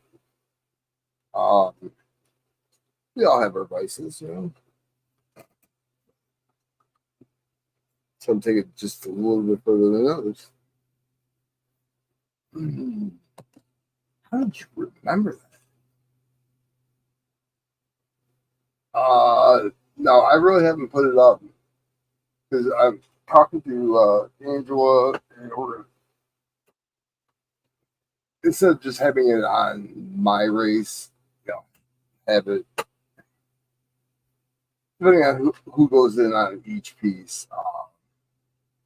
Um, we all have our vices. Some take it just a little bit further than others. How did you remember that? No, I really haven't put it up because I'm talking to Angela, and instead of just having it on my race, have it depending on who goes in on each piece.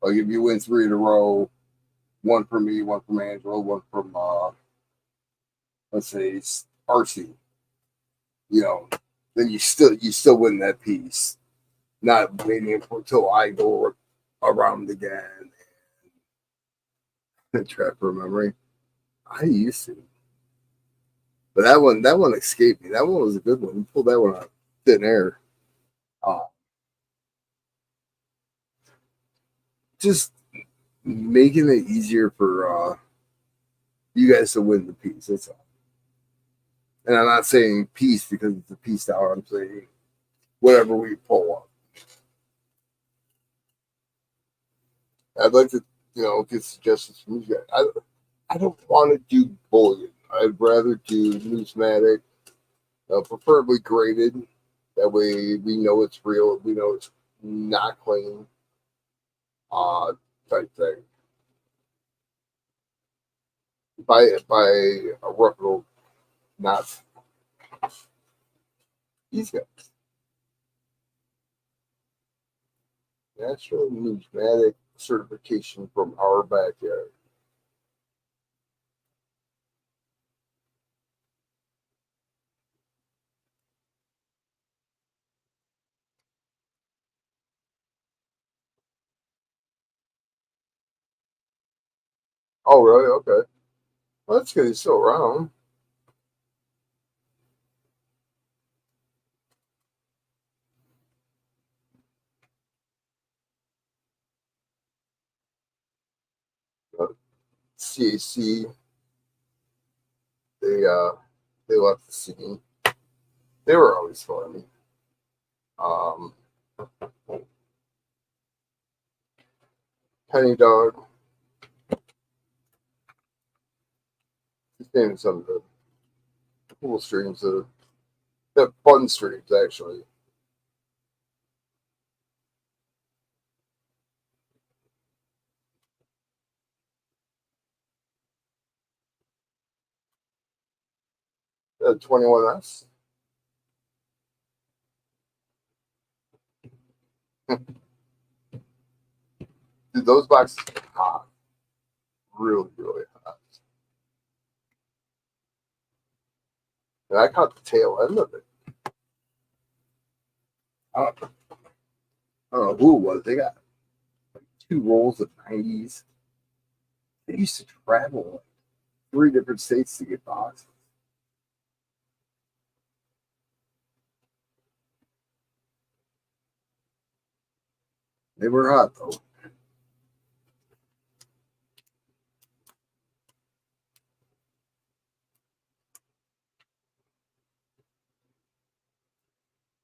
Like if you win three in a row, one from me, one from Angela, one from let's say RC, you know, then you still win that piece. Not waiting until I go around again and trap for memory. I used to, but that one escaped me. That one was a good one. You pulled that one out thin air. Uh, just making it easier for you guys to win the piece. That's all. And I'm not saying peace because it's a peace tower. I'm saying whatever we pull up. I'd like to, get suggestions from you guys. I don't want to do bullion. I'd rather do numismatic, preferably graded. That way we know it's real. We know it's not clean. Type thing. By a reputable, not these guys. National numismatic certification from our backyard. Oh, really? Okay. Well, that's good. He's still around. But CAC, they uh, they left the scene. They were always funny. Um, Penny Dog, his name is some of the cool streams, the fun streams actually. The 21S. Dude, those boxes are hot, really, really hot. And I caught the tail end of it. I don't, I don't know who it was. They got two rolls of 90s. They used to travel like three different states to get boxes. They were hot though.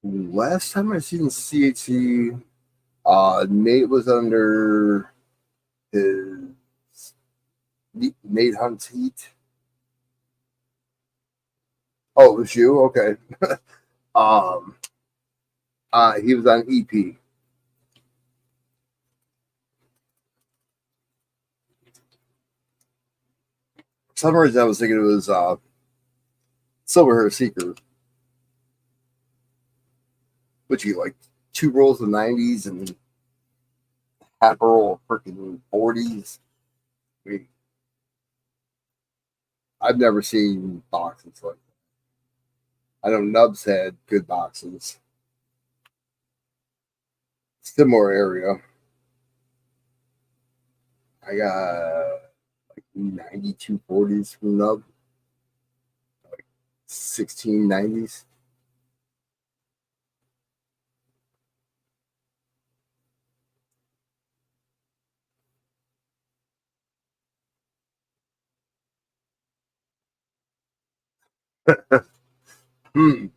Last time I seen CHC, Nate was under his Nate Hunt's heat. Oh, it was you? Okay. um, he was on EP. For some reason, I was thinking it was Silver Hair Seeker, which he like two rolls of 90s and half a roll of freaking 40s. I mean, I've never seen boxes like that. I know Nubs had good boxes. Similar area. I got like 92 40s from Nub, 16 90s. Hmm.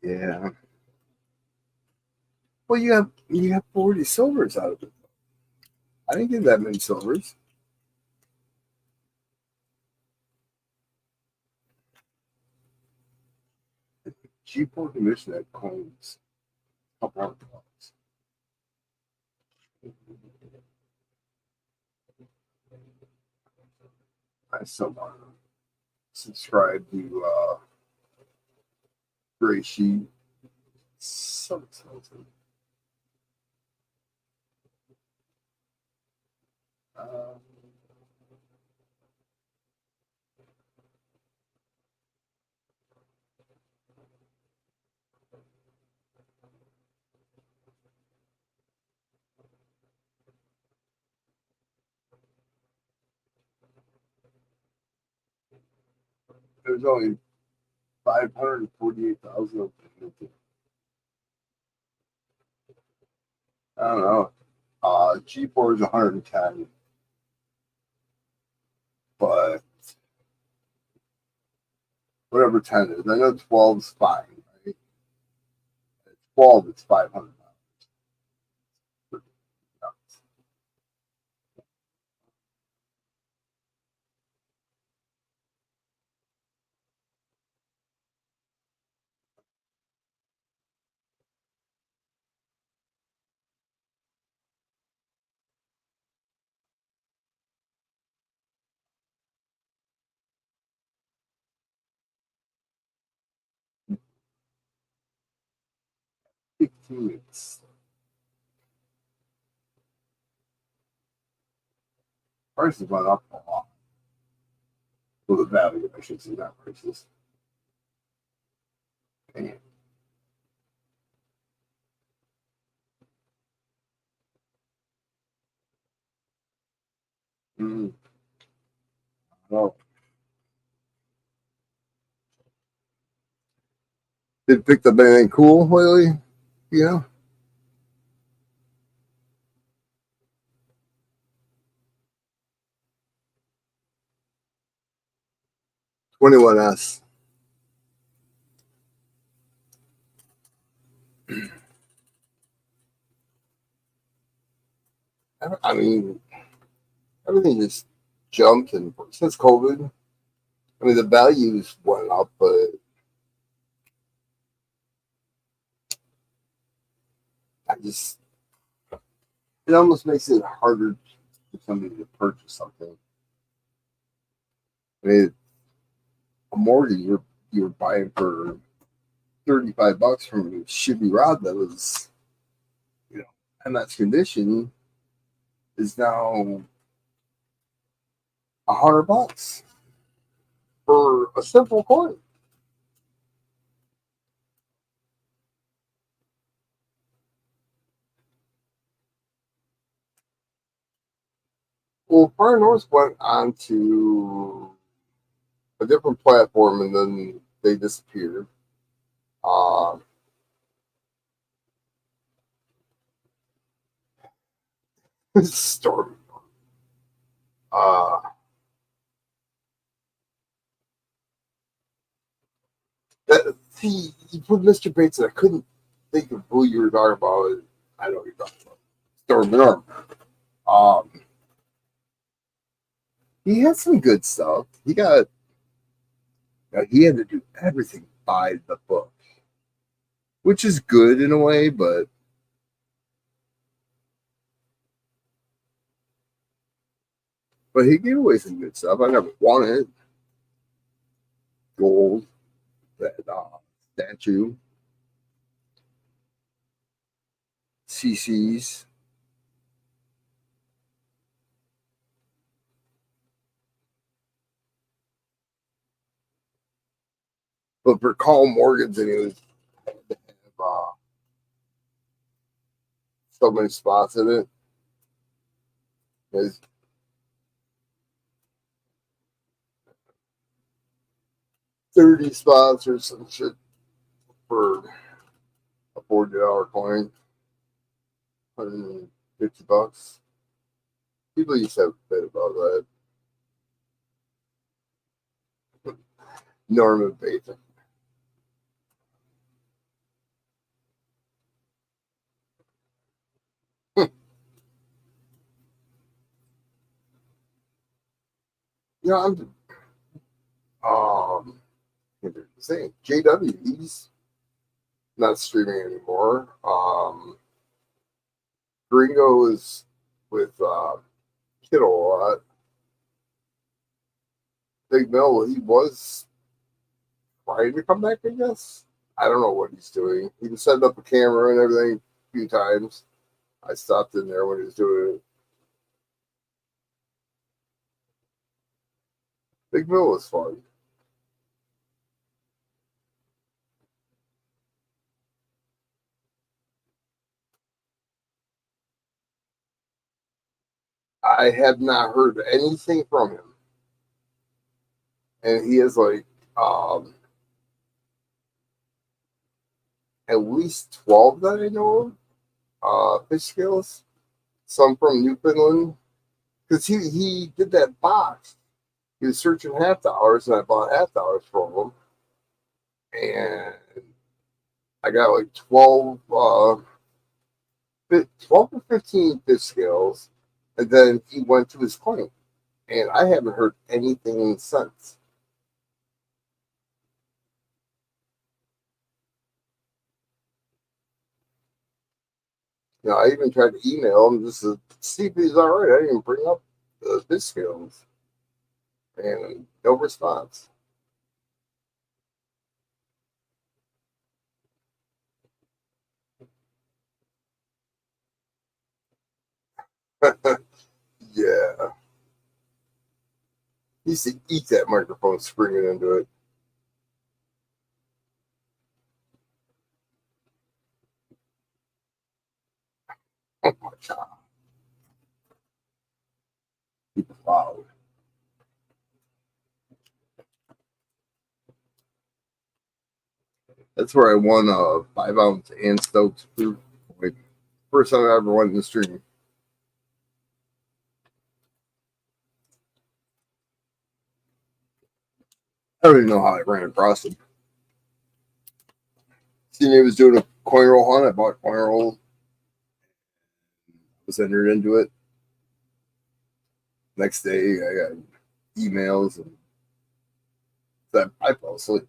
Yeah. Well, you have 40 silvers out of it. I didn't get that many silvers. G4 commission at coins. Couple hundred bucks. I still want to subscribe to Gray Sheet. So expensive. Uh, there's only 548,000. I don't know. G4 is 110, but whatever 10 is, I know 12 is fine, right? At 12, it's 500. 15 weeks. Prices went up a lot. Well, the value, I should say, not prices. And Mm, well, did picked up anything cool lately? Yeah. 21S. I mean, everything just jumped, and since COVID, I mean, the values went up, but I just, it almost makes it harder for somebody to purchase something. I mean, a mortgage you're buying for $35 from a shitty rod that was, you know, MS condition is now $100 for a simple coin. Well, Far North went on to a different platform and then they disappeared. Uh, Storm. Uh, you put Mr. Bates, and I couldn't think of who you were talking about. I know you're talking about Storm. He had some good stuff. He had to do everything by the book, which is good in a way, but he gave away some good stuff. I never wanted gold, that statue, CCs, but for Carl Morgan's, and he was had to have so many spots in it. There's 30 spots or some shit for a $40 coin, $150. People used to have a bit about that. Norman Bates. You know, saying JW, he's not streaming anymore. Gringo is with Kittle a lot. Big Mill, he was trying to come back, I guess. I don't know what he's doing. He was setting up a camera and everything a few times. I stopped in there when he was doing it. Big Mill was fun. I have not heard anything from him. And he has like um, at least 12 that I know of fish scales. Some from Newfoundland. Because he did that box. He was searching $half, and I bought $half from him. And I got like 12 or 15 fish scales. And then he went to his point. And I haven't heard anything since. I even tried to email him just to see if he's all right. I didn't even bring up the fish scales. And no response. Yeah. He used to eat that microphone screaming into it. Oh my God. Keep it loud. That's where I won a 5 ounce and Stokes fruit. Like, first time I ever won in the stream. I don't even know how I ran across him. Seen he was doing a coin roll hunt. I bought coin roll. Was entered into it. Next day, I got emails and that I fell asleep.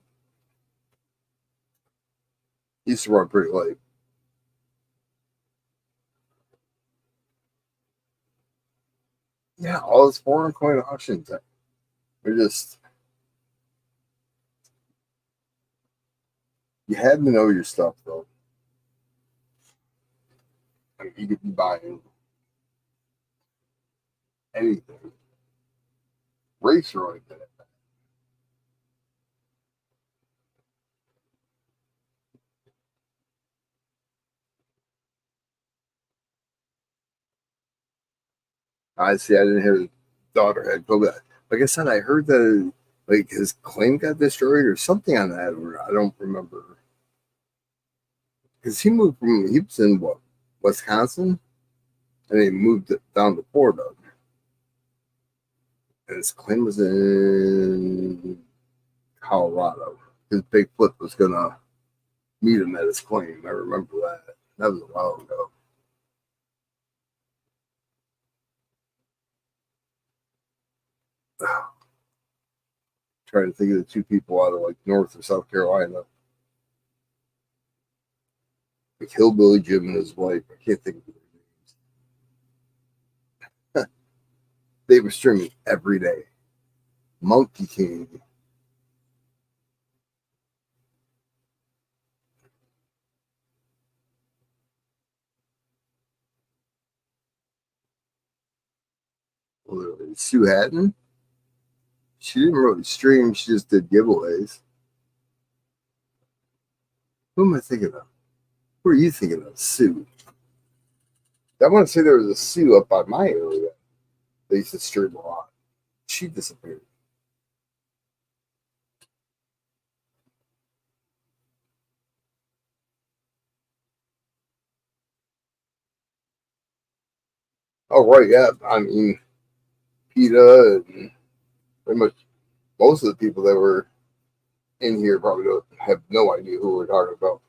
Used to run pretty late. Yeah, all those foreign coin auctions. They're just, you had to know your stuff, though. I mean, you could be buying anything. Racer like that. I see. I didn't hear his daughter had COVID. Like I said, I heard that like his claim got destroyed or something on that. Or I don't remember because he was in what, Wisconsin, and he moved it down to Florida. And his claim was in Colorado. His big flip was gonna meet him at his claim. I remember that. That was a while ago. Trying to think of the two people out of like North or South Carolina. Like Hillbilly Jim and his wife. I can't think of their names. They were streaming every day. Monkey King. Sue Hatton. She didn't really stream. She just did giveaways. Who am I thinking of? Who are you thinking of? Sue. I want to say there was a Sue up by my area. They used to stream a lot. She disappeared. Oh right, yeah. I mean, PETA and pretty much most of the people that were in here probably don't have no idea who we're talking about.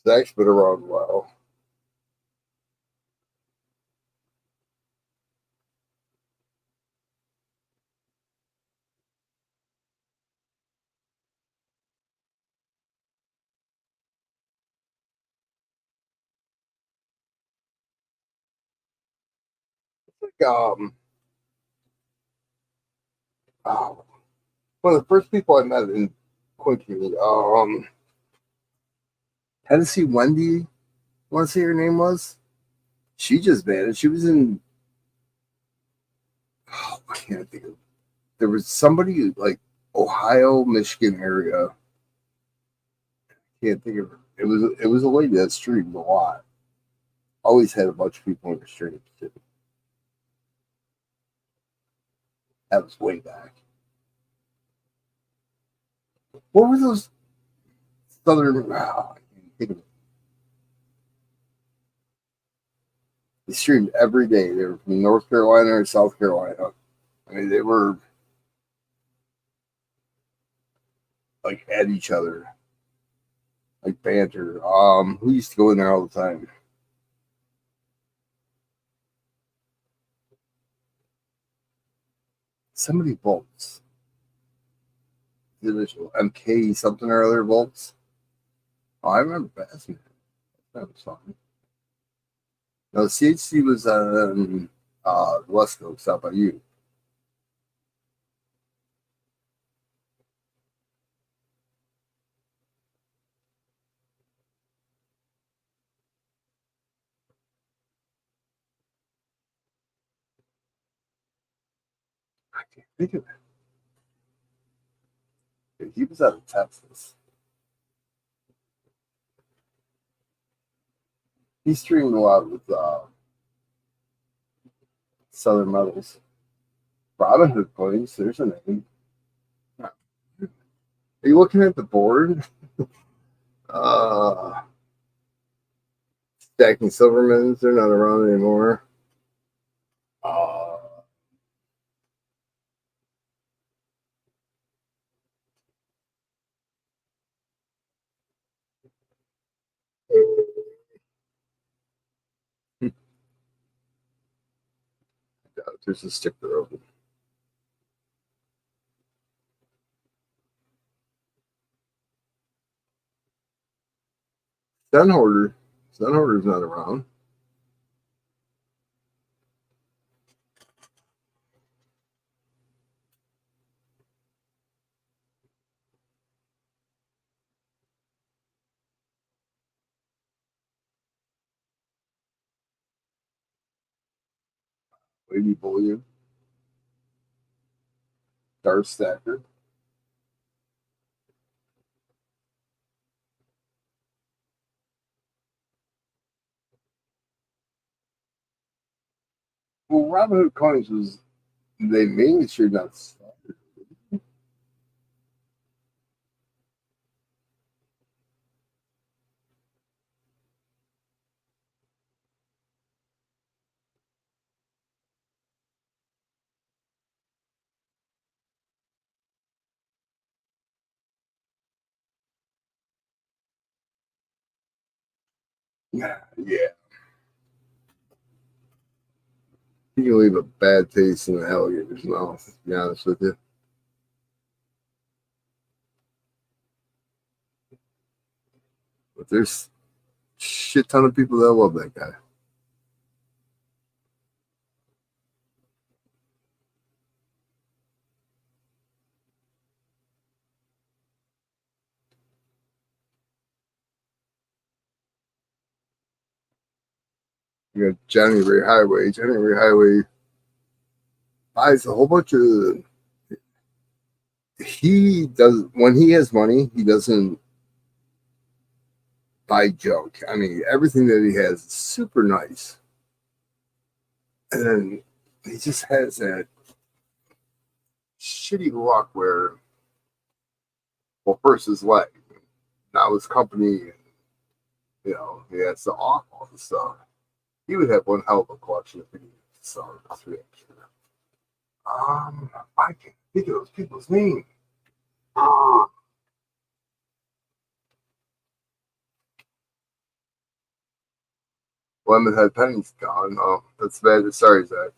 Zach's been around a while. Like, oh, one of the first people I met in Quincy, Tennessee Wendy, I want to say her name was. She just vanished. She was in, oh, I can't think of, there was somebody like Ohio, Michigan area. Can't think of her. It was a lady that streamed a lot. Always had a bunch of people in her streams too. That was way back. What were those southern? I can't think of it. They streamed every day. They were from North Carolina or South Carolina. I mean, they were like at each other, like banter. Who used to go in there all the time? Somebody Bolts. The initial MK something or other Bolts. Oh, I remember passing it. That was fun. No, CHC was on the West Coast, out by you. I can't think of it. He was out of Texas. He streamed a lot with Southern Metals. Robin Hood coins, there's a name. Are you looking at the board? Uh, Stacking Silvermans, they're not around anymore. Uh, there's a sticker open. Sunhoarder. Sunhoarder's not around. Lady Bullion. Dark Stacker. Well, Robin Hood coins was they mainly sure not. Yeah, you can leave a bad taste in the alligator's mouth. To be honest with you, but there's shit ton of people that love that guy. You got Johnny Ray Highway. Johnny Ray Highway buys a whole bunch of. He does when he has money. He doesn't buy junk. I mean, everything that he has is super nice, and then he just has that shitty luck where, well, first his leg, now his company, he has to off all the stuff. He would have one hell of a collection if he saw this reaction. I can't think of those people's names. Ah, Lemonhead Penny's gone. Oh, that's bad. Sorry, Zach.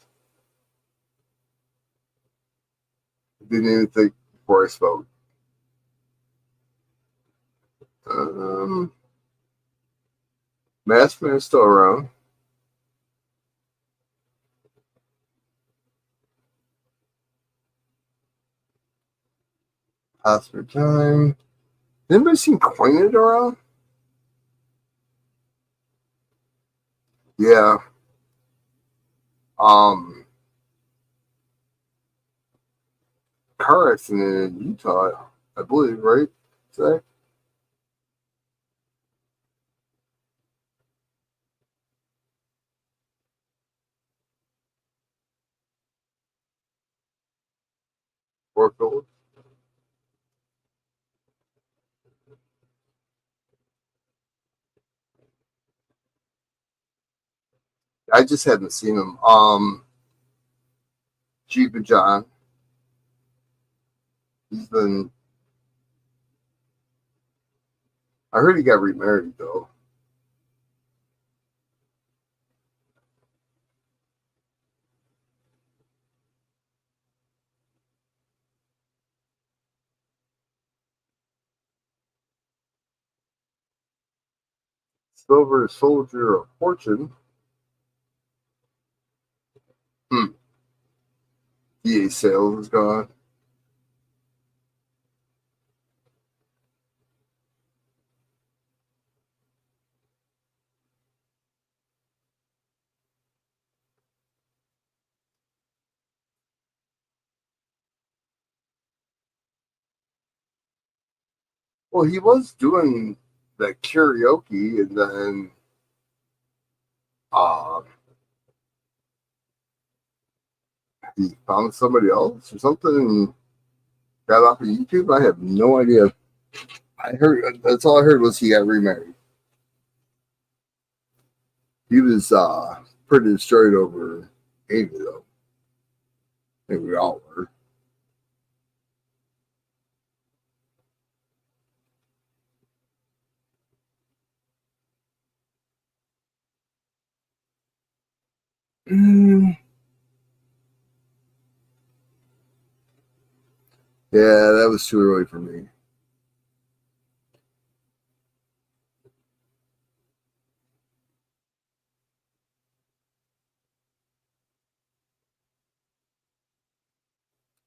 Didn't even think before I spoke. Um, Maskman is still around. Oscar Time. Anybody seen Coined around? Yeah. Um, Car accident in Utah, I believe, right? Zach? Forklift. I just haven't seen him. Jeep and John. He's been. I heard he got remarried though. Silver Soldier of Fortune. Hmm. EA sales is gone. Well, he was doing the karaoke, and then uh, He found somebody else or something and got off of YouTube. I have no idea. I heard that's all I heard was he got remarried. He was pretty destroyed over Amy though. I think we all were. Mm. Yeah, that was too early for me.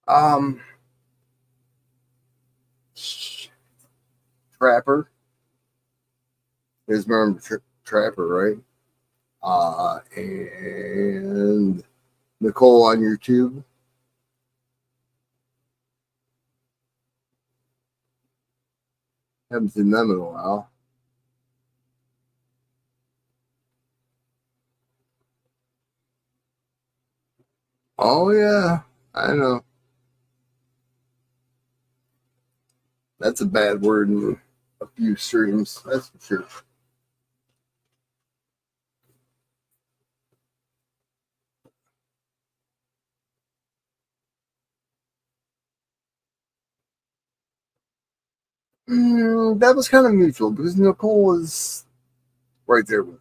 Um, Trapper is remember Trapper, right? And Nicole on YouTube. Haven't seen them in a while. Oh yeah, I know. That's a bad word in a few streams. That's for sure. That was kind of mutual because Nicole was right there with.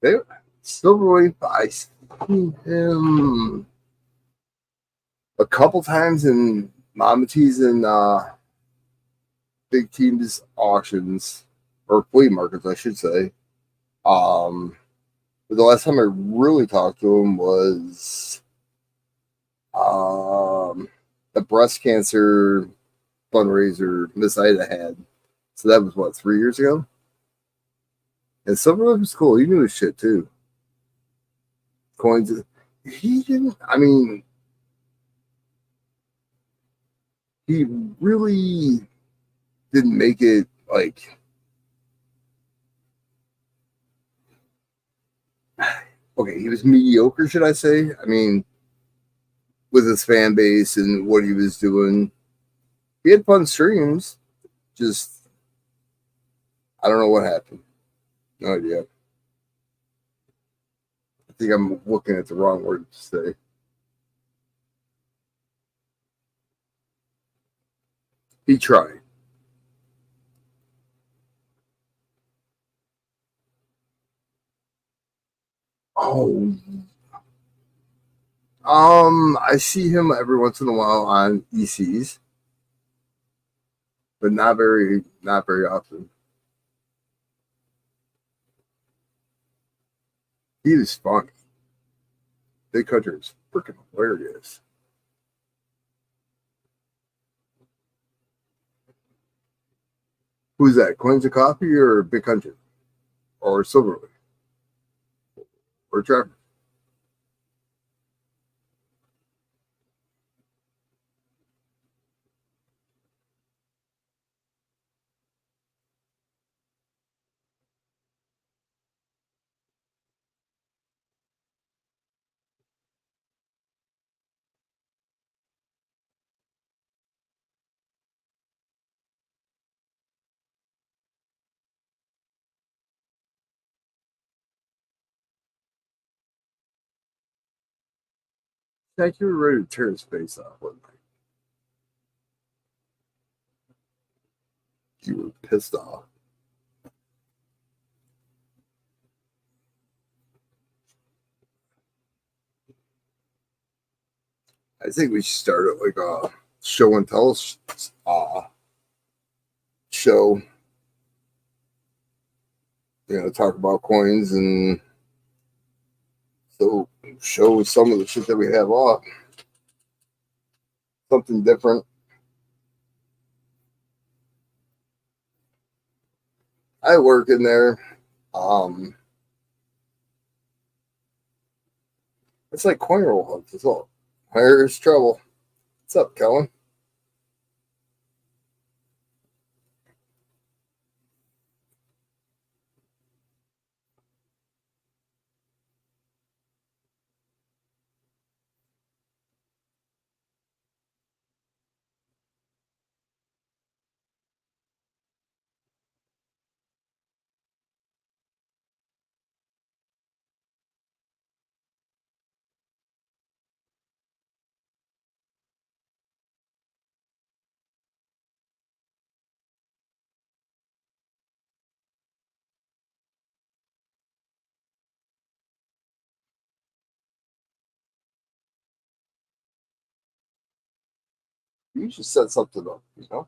They Silverwave. I seen him a couple times in Mama T's and big teams auctions or flea markets, I should say. But the last time I really talked to him was the breast cancer fundraiser Miss Ida had. So that was what, 3 years ago? And Silverwave was cool. He knew his shit too. Coins. He didn't. I mean, he really didn't make it like. Okay, he was mediocre, should I say? I mean, with his fan base and what he was doing, he had fun streams. Just, I don't know what happened. No idea. I think I'm looking at the wrong word to say. He tried. Oh, I see him every once in a while on ECs, but not very often. He is funny. Big Country is freaking hilarious. Who's that? Coins of Coffee or Big Country or Silverwood or Trevor? Like you were ready to tear his face off, wasn't you? You were pissed off. I think we should start it like a show and tell show. Talk about coins and so show some of the shit that we have off. Something different. I work in there. Um, it's like coin roll hunts as well. Here's trouble. What's up, Kellen? You should set something up, you know?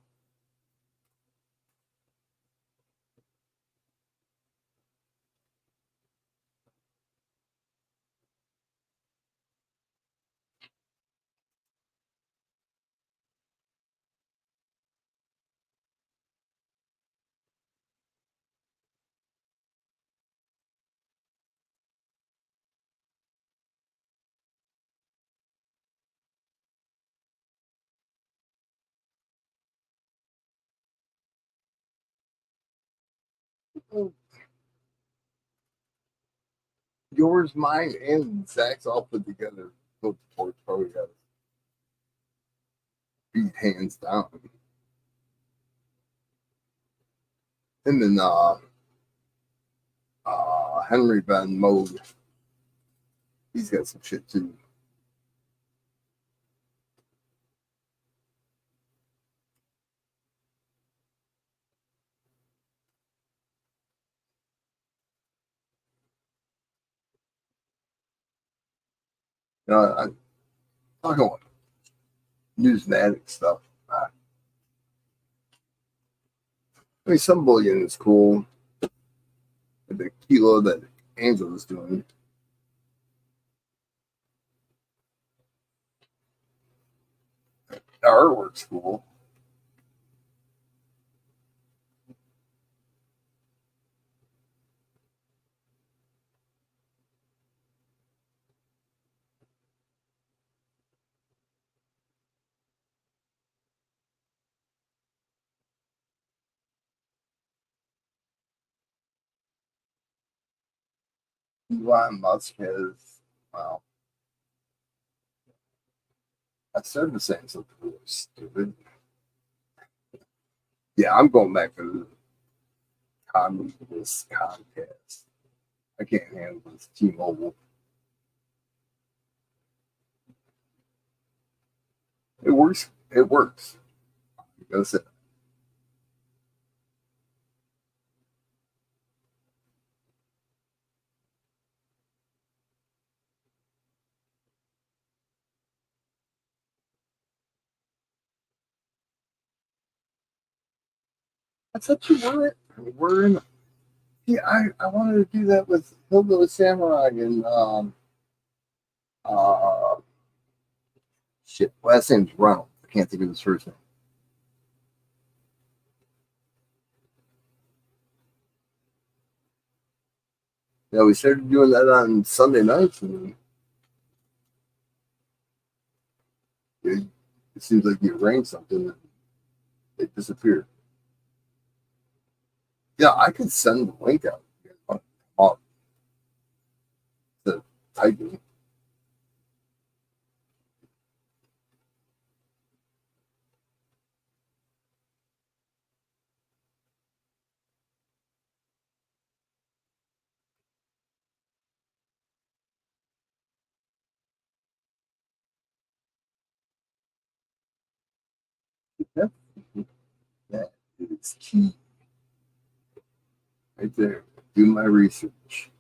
Yours, mine, and Zach's all put together. Both the boards probably got beat hands down. Him and Henry Van Mode, he's got some shit too. You know, I'm talking about newsmatic stuff. I mean, some bullying is cool. The kilo that Angela's doing. The artwork's cool. Elon Musk has, well, I started saying something really stupid. Yeah, I'm going back to this Comcast. I can't handle this T-Mobile. It works. It works. That's it. I thought you were in. Yeah, I wanted to do that with Hillbilly Samurai and uh shit. Last name's Ronald. I can't think of his first name. Yeah, we started doing that on Sunday nights, and it, it seems like you arranged something and it disappeared. Yeah, I could send the link out off the typing. Yeah, that is key right there. Do my research.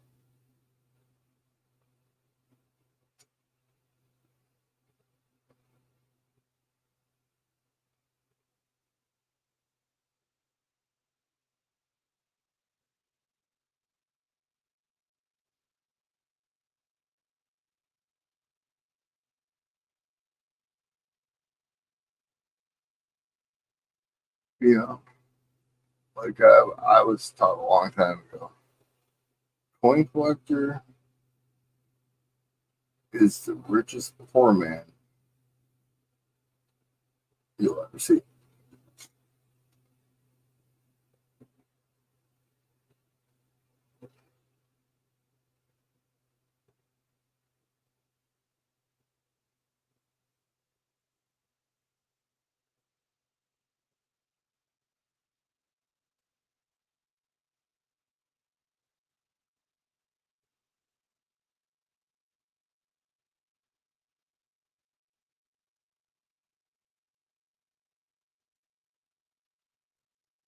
You know, like I was taught a long time ago. Coin collector is the richest poor man you'll ever see.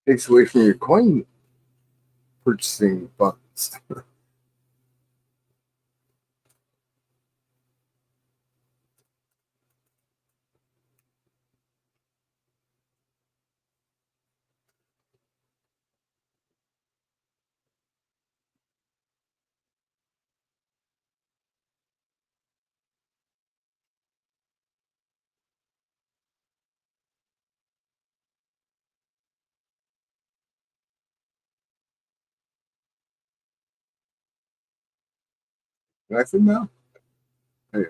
Takes away from your coin purchasing funds. Can I sit now? Hey,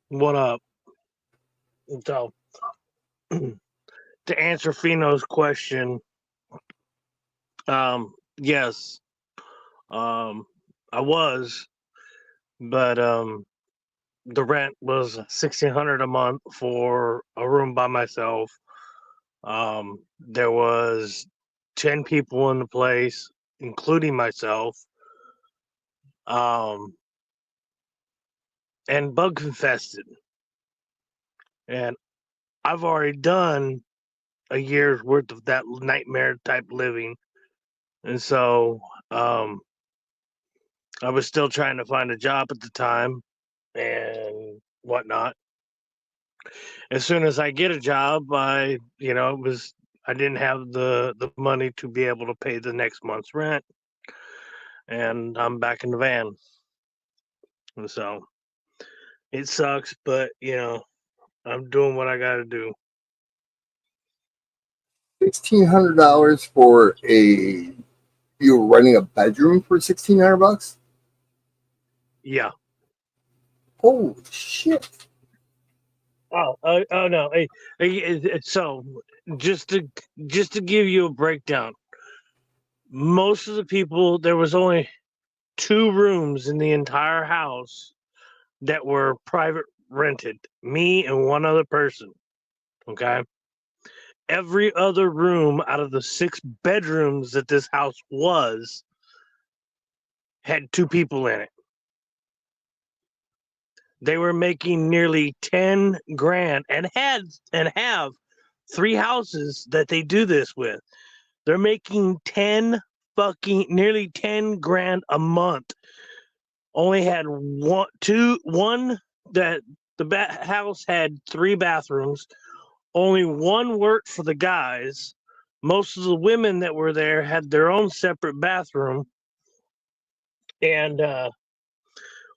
What up? So, to answer Fino's question, yes, I was, but the rent was $1,600 a month for a room by myself. There was 10 people in the place, including myself. Um, and bug infested. And I've already done a year's worth of that nightmare type living. And so I was still trying to find a job at the time and whatnot. As soon as I get a job, I didn't have the money to be able to pay the next month's rent, and I'm back in the van. And so it sucks, but I'm doing what I got to do. $1,600 for a you were renting a bedroom for $1,600? Yeah. Holy shit! Oh no. So just to give you a breakdown, most of the people, there was only 2 rooms in the entire house that were private rented. Me and one other person. Okay. Every other room out of the 6 bedrooms that this house was had 2 people in it. They were making nearly 10 grand and have 3 houses that they do this with. They're making nearly 10 grand a month. Only had one that the house had 3 bathrooms. Only one worked for the guys. Most of the women that were there had their own separate bathroom. And the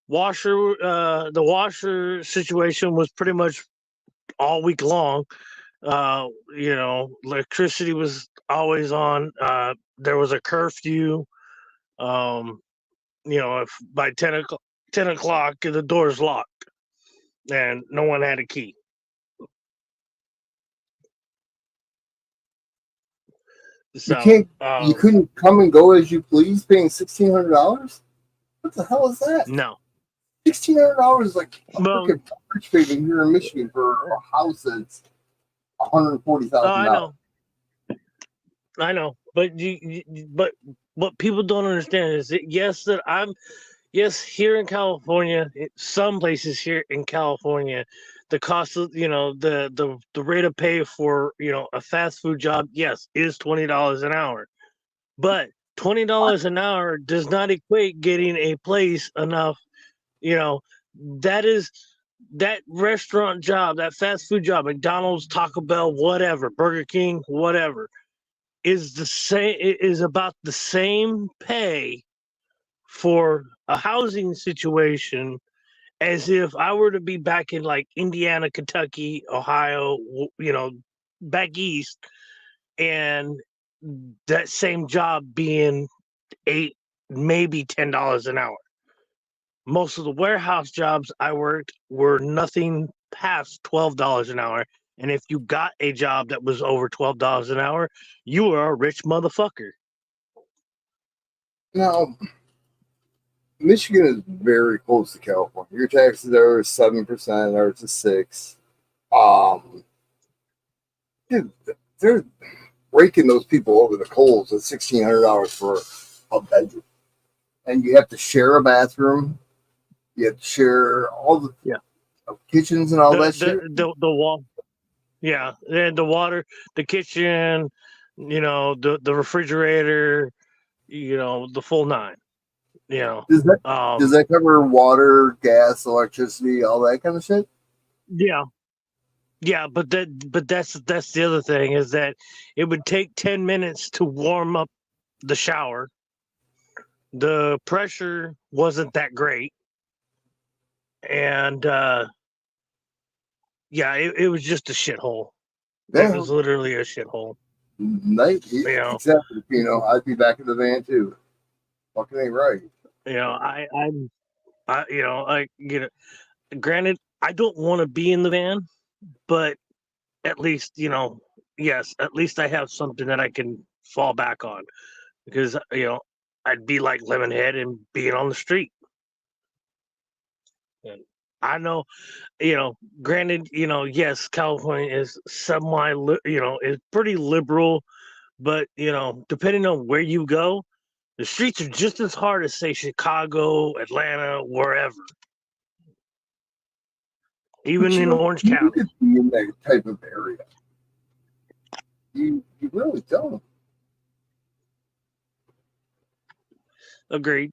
washer situation was pretty much all week long. Electricity was always on. There was a curfew. If by 10 o'clock the door's locked and no one had a key. You So can't. You couldn't come and go as you please, paying $1,600. What the hell is that? no. $1,600 is like a Well, freaking mortgage payment here in Michigan for a house that's $140,000. I know, but but what people don't understand is that here in California, some places here in California, the cost of the rate of pay for a fast food job, yes, is $20 an hour, but $20 an hour does not equate getting a place enough. You know that is that restaurant job, that fast food job, McDonald's, Taco Bell, whatever, Burger King, whatever, is about the same pay for a housing situation as if I were to be back in like Indiana, Kentucky, Ohio, back east, and that same job being 8, maybe $10 an hour. Most of the warehouse jobs I worked were nothing past $12 an hour. And if you got a job that was over $12 an hour, you were a rich motherfucker. Now, Michigan is very close to California. Your taxes are 7%, or it's a 6. Dude, they're raking those people over the coals at $1,600 for a bedroom, and you have to share a bathroom. You have to share all the kitchens and all that shit. The wall, yeah, and the water, the kitchen, the refrigerator, the full 9. Does that cover water, gas, electricity, all that kind of shit? Yeah. Yeah, but that's the other thing, is that it would take 10 minutes to warm up the shower. The pressure wasn't that great. And it was just a shithole. Yeah. It was literally a shithole. Exactly. I'd be back in the van too. Fucking ain't right. You know, you know, granted, I don't want to be in the van, but at least, you know, yes, at least I have something that I can fall back on because, you know, I'd be like Lemonhead and being on the street. And I know, you know, granted, you know, yes, California is you know, is pretty liberal, but, you know, depending on where you go, the streets are just as hard as, say, Chicago, Atlanta, wherever, But even you in don't Orange need County. to be in that type of area. You really don't. Agreed.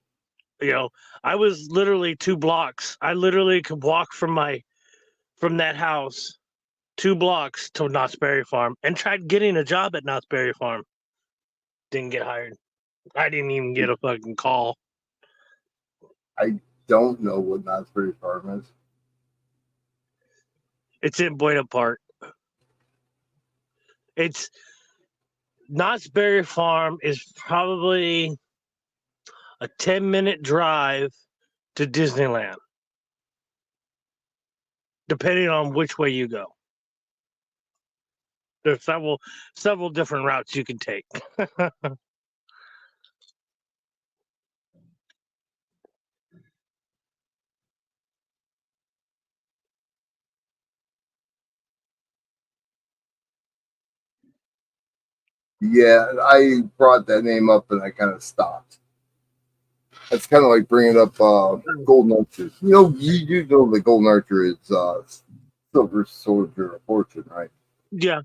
You know, I was literally 2 blocks. I literally could walk from that house 2 blocks to Knott's Berry Farm and tried getting a job at Knott's Berry Farm. Didn't get hired. I didn't even get a fucking call. I don't know what Knott's Berry Farm is. It's in Buena Park. It's Knott's Berry Farm is probably a 10-minute drive to Disneyland, depending on which way you go. There's several different routes you can take. 'Yeah, I brought that name up and I kind of stopped. That's kind of like bringing up Golden Archer. You know, you know the Golden Archer is Silver Soldier of Fortune, right? Yeah.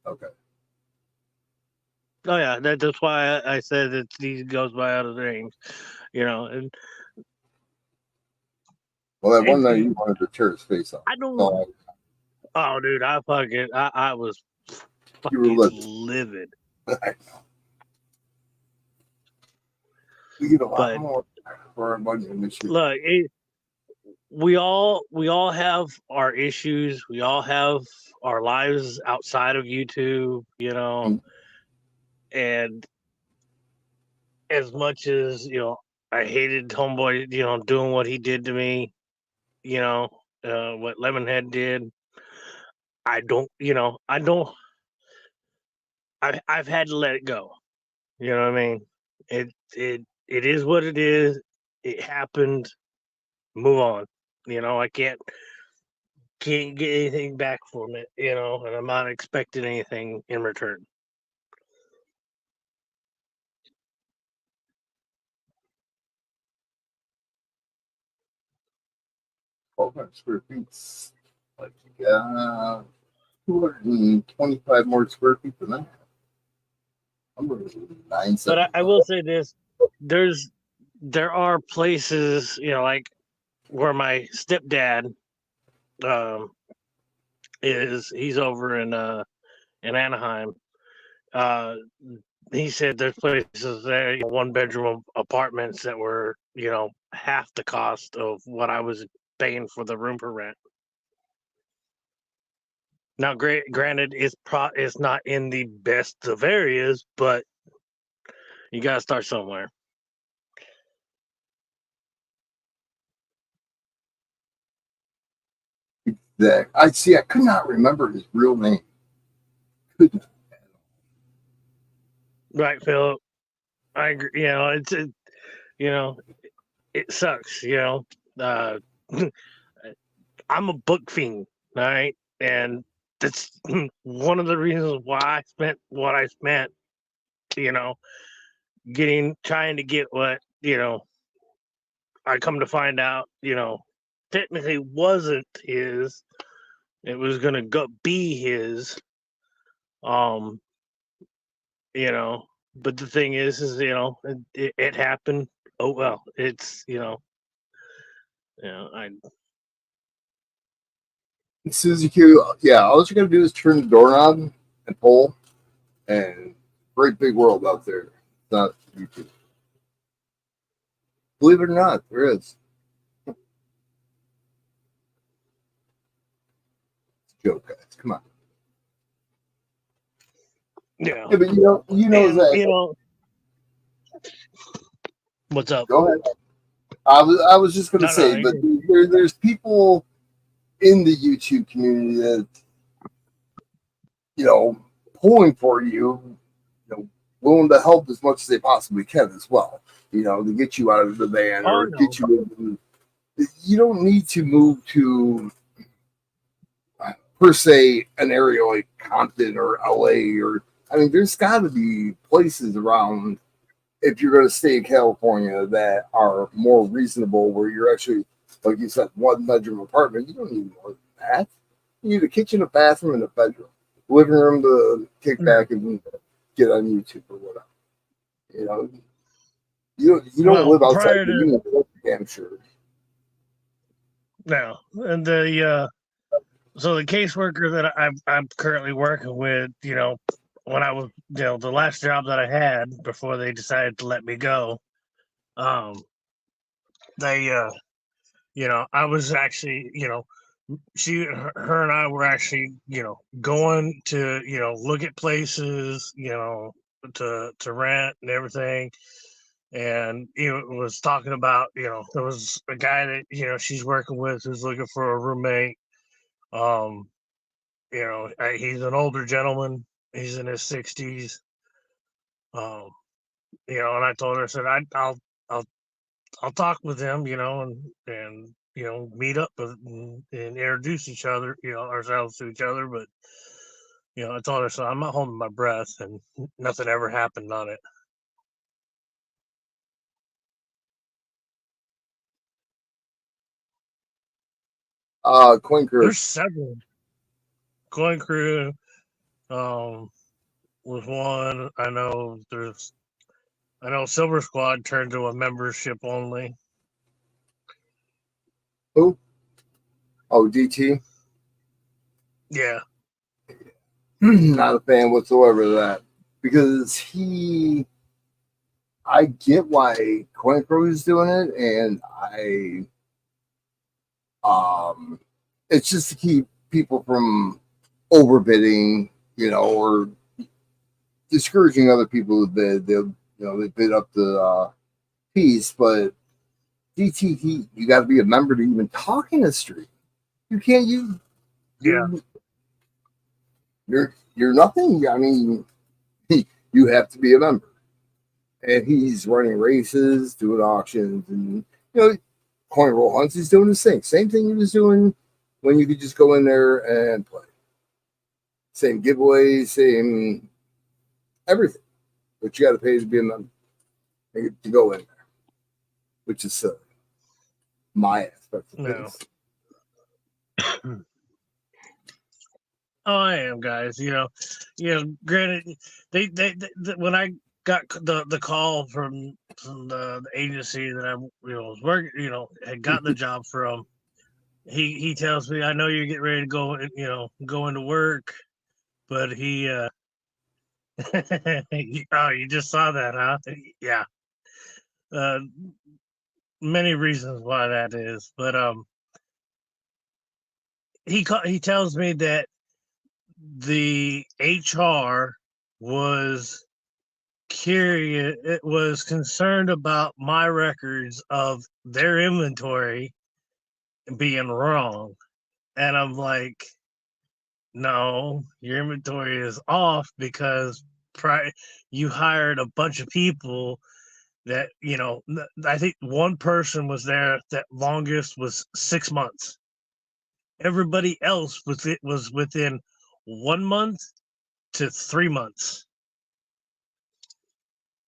Okay. Oh yeah. That's why I said that he goes by other names. You know, and Well, that one night it, you wanted to tear his face off. I don't. Oh, Oh, dude, I was you were fucking livid. livid. We get a lot But more for our money in this year. look, we all have our issues. We all have our lives outside of YouTube. You know, and as much as you know, I hated Homeboy. You know, doing what he did to me. You know, what Lemonhead did. I don't. You know, I don't. I've had to let it go. You know what I mean? It is what it is. It happened. Move on. You know, I can't get anything back from it, you know, and I'm not expecting anything in return. Square feet. Like, 225 more square feet than that. I'm going to But 975. I will say this: there are places, you know, like where my stepdad um, he's over in Anaheim. Uh, he said there's places there, you know, 1 bedroom apartments that were, you know, half the cost of what I was paying for the room for rent. Now, granted, it's not in the best of areas, but you got to start somewhere. That I see. I could not remember his real name. Could not. Right, Philip? I agree. You know, you know, it sucks. You know, uh, I'm a book fiend, all right, and that's one of the reasons why I spent what I spent. You know, trying to get what you know. I come to find out, you know, technically wasn't his. It was gonna be his. Um, you know, but the thing is you know, it happened. Oh well, it's you know, I Susie Q. Yeah, all you're gonna do is turn the doorknob and pull, and great big world out there. It's not YouTube. Believe it or not, there is. It's a joke, guys. Come on. yeah, Yeah, but you know and that. you know, What's up? Go ahead. I was just gonna No, no, say, but there's people in the YouTube community that, you know, pulling for you, you know, willing to help as much as they possibly can as well. You know, to get you out of the van oh or no, get you in. You don't need to move to per se an area like Compton or LA or I mean, there's got to be places around if you're going to stay in California that are more reasonable where you're actually, like you said, 1 bedroom apartment. You don't need more than that. You need a kitchen, a bathroom, and a bedroom, living room to kick back and get on YouTube or whatever. You know, you don't well, live outside prior the to unit, that's for damn sure. now, and so the caseworker that I'm currently working with, when I was, the last job that I had before they decided to let me go, um, they, I was actually, her and I were actually, going to, look at places, to rent and everything. And was talking about, there was a guy that, she's working with who's looking for a roommate. Um, he's an older gentleman. He's in his 60s. Um, and I told her, I said, I'll, I'll talk with him, and meet up and introduce each other, ourselves to each other. But I told her, so I'm not holding my breath, and nothing ever happened on it. Coin Crew. There's several. Going Crew was one. I know Silver Squad turned to a membership only. Who? Oh, DT. Yeah. Not a fan whatsoever of that because I get why Coin Crew is doing it, and it's just to keep people from overbidding, or discouraging other people to bid. They bid up the piece, but DTT, you got to be a member to even talk in the street. You can't. Yeah. You're nothing. I mean, you have to be a member. And he's running races, doing auctions, and coin roll hunts. He's doing the same thing he was doing when you could just go in there and play. Same giveaways, same everything, but you got to pay to be a member to go in there, which is my aspect of No. things. Oh, I am, guys. Granted, they when I got the call from the agency that I was working, had gotten the job from, he tells me, I know you're getting ready to go, go into work, but he oh, you just saw that, huh? Yeah. Uh, many reasons why that is, but he tells me that the HR was curious, it was concerned about my records of their inventory being wrong. And I'm like, no, your inventory is off because you hired a bunch of people that, I think one person was there that longest was 6 months. Everybody else was within 1 month to 3 months.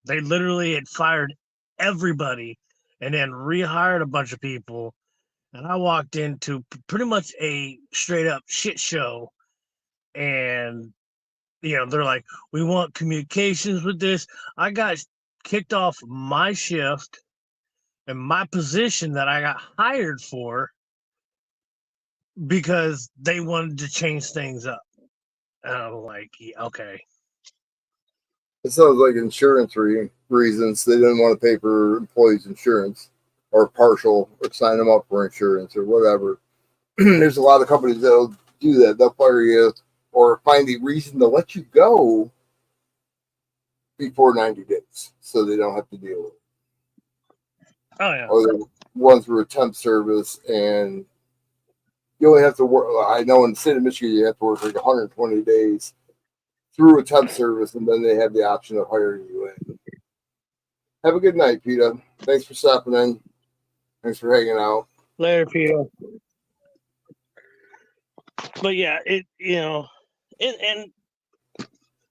They literally had fired everybody and then rehired a bunch of people. And I walked into pretty much a straight up shit show. And, they're like, we want communications with this. I got kicked off my shift and my position that I got hired for because they wanted to change things up. And I'm like, yeah, okay. It sounds like insurance reasons they didn't want to pay for employees' insurance or partial or sign them up for insurance or whatever. There's a lot of companies that'll do that. They'll fire you or find a reason to let you go before 90 days so they don't have to deal with it. Oh yeah. or they run through a temp service, and you only have to work. I know in the state of Michigan, you have to work like 120 days through a temp service, and then they have the option of hiring you in. Have a good night, Peter. Thanks for stopping in. Thanks for hanging out. Later, Peter. But yeah, and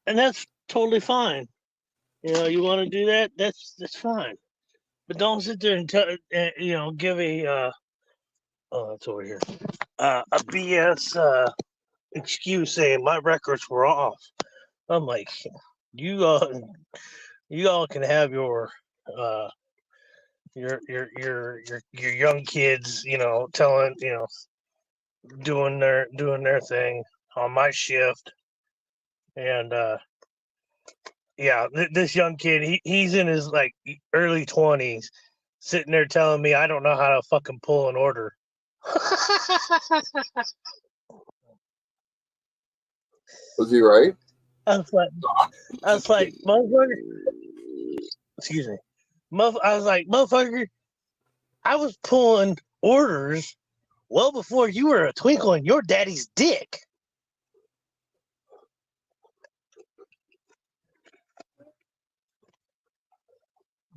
that's totally fine. You want to do that? That's fine. But don't sit there and give a oh, it's over here. A BS excuse saying my records were off. I'm like, you all can have uh your young kids, telling doing their thing on my shift, and yeah, this young kid, he's in his like early 20s, sitting there telling me I don't know how to fucking pull an order. Was he right? I was like, motherfucker. Excuse me, I was like, motherfucker. I was pulling orders well before you were a twinkle in your daddy's dick.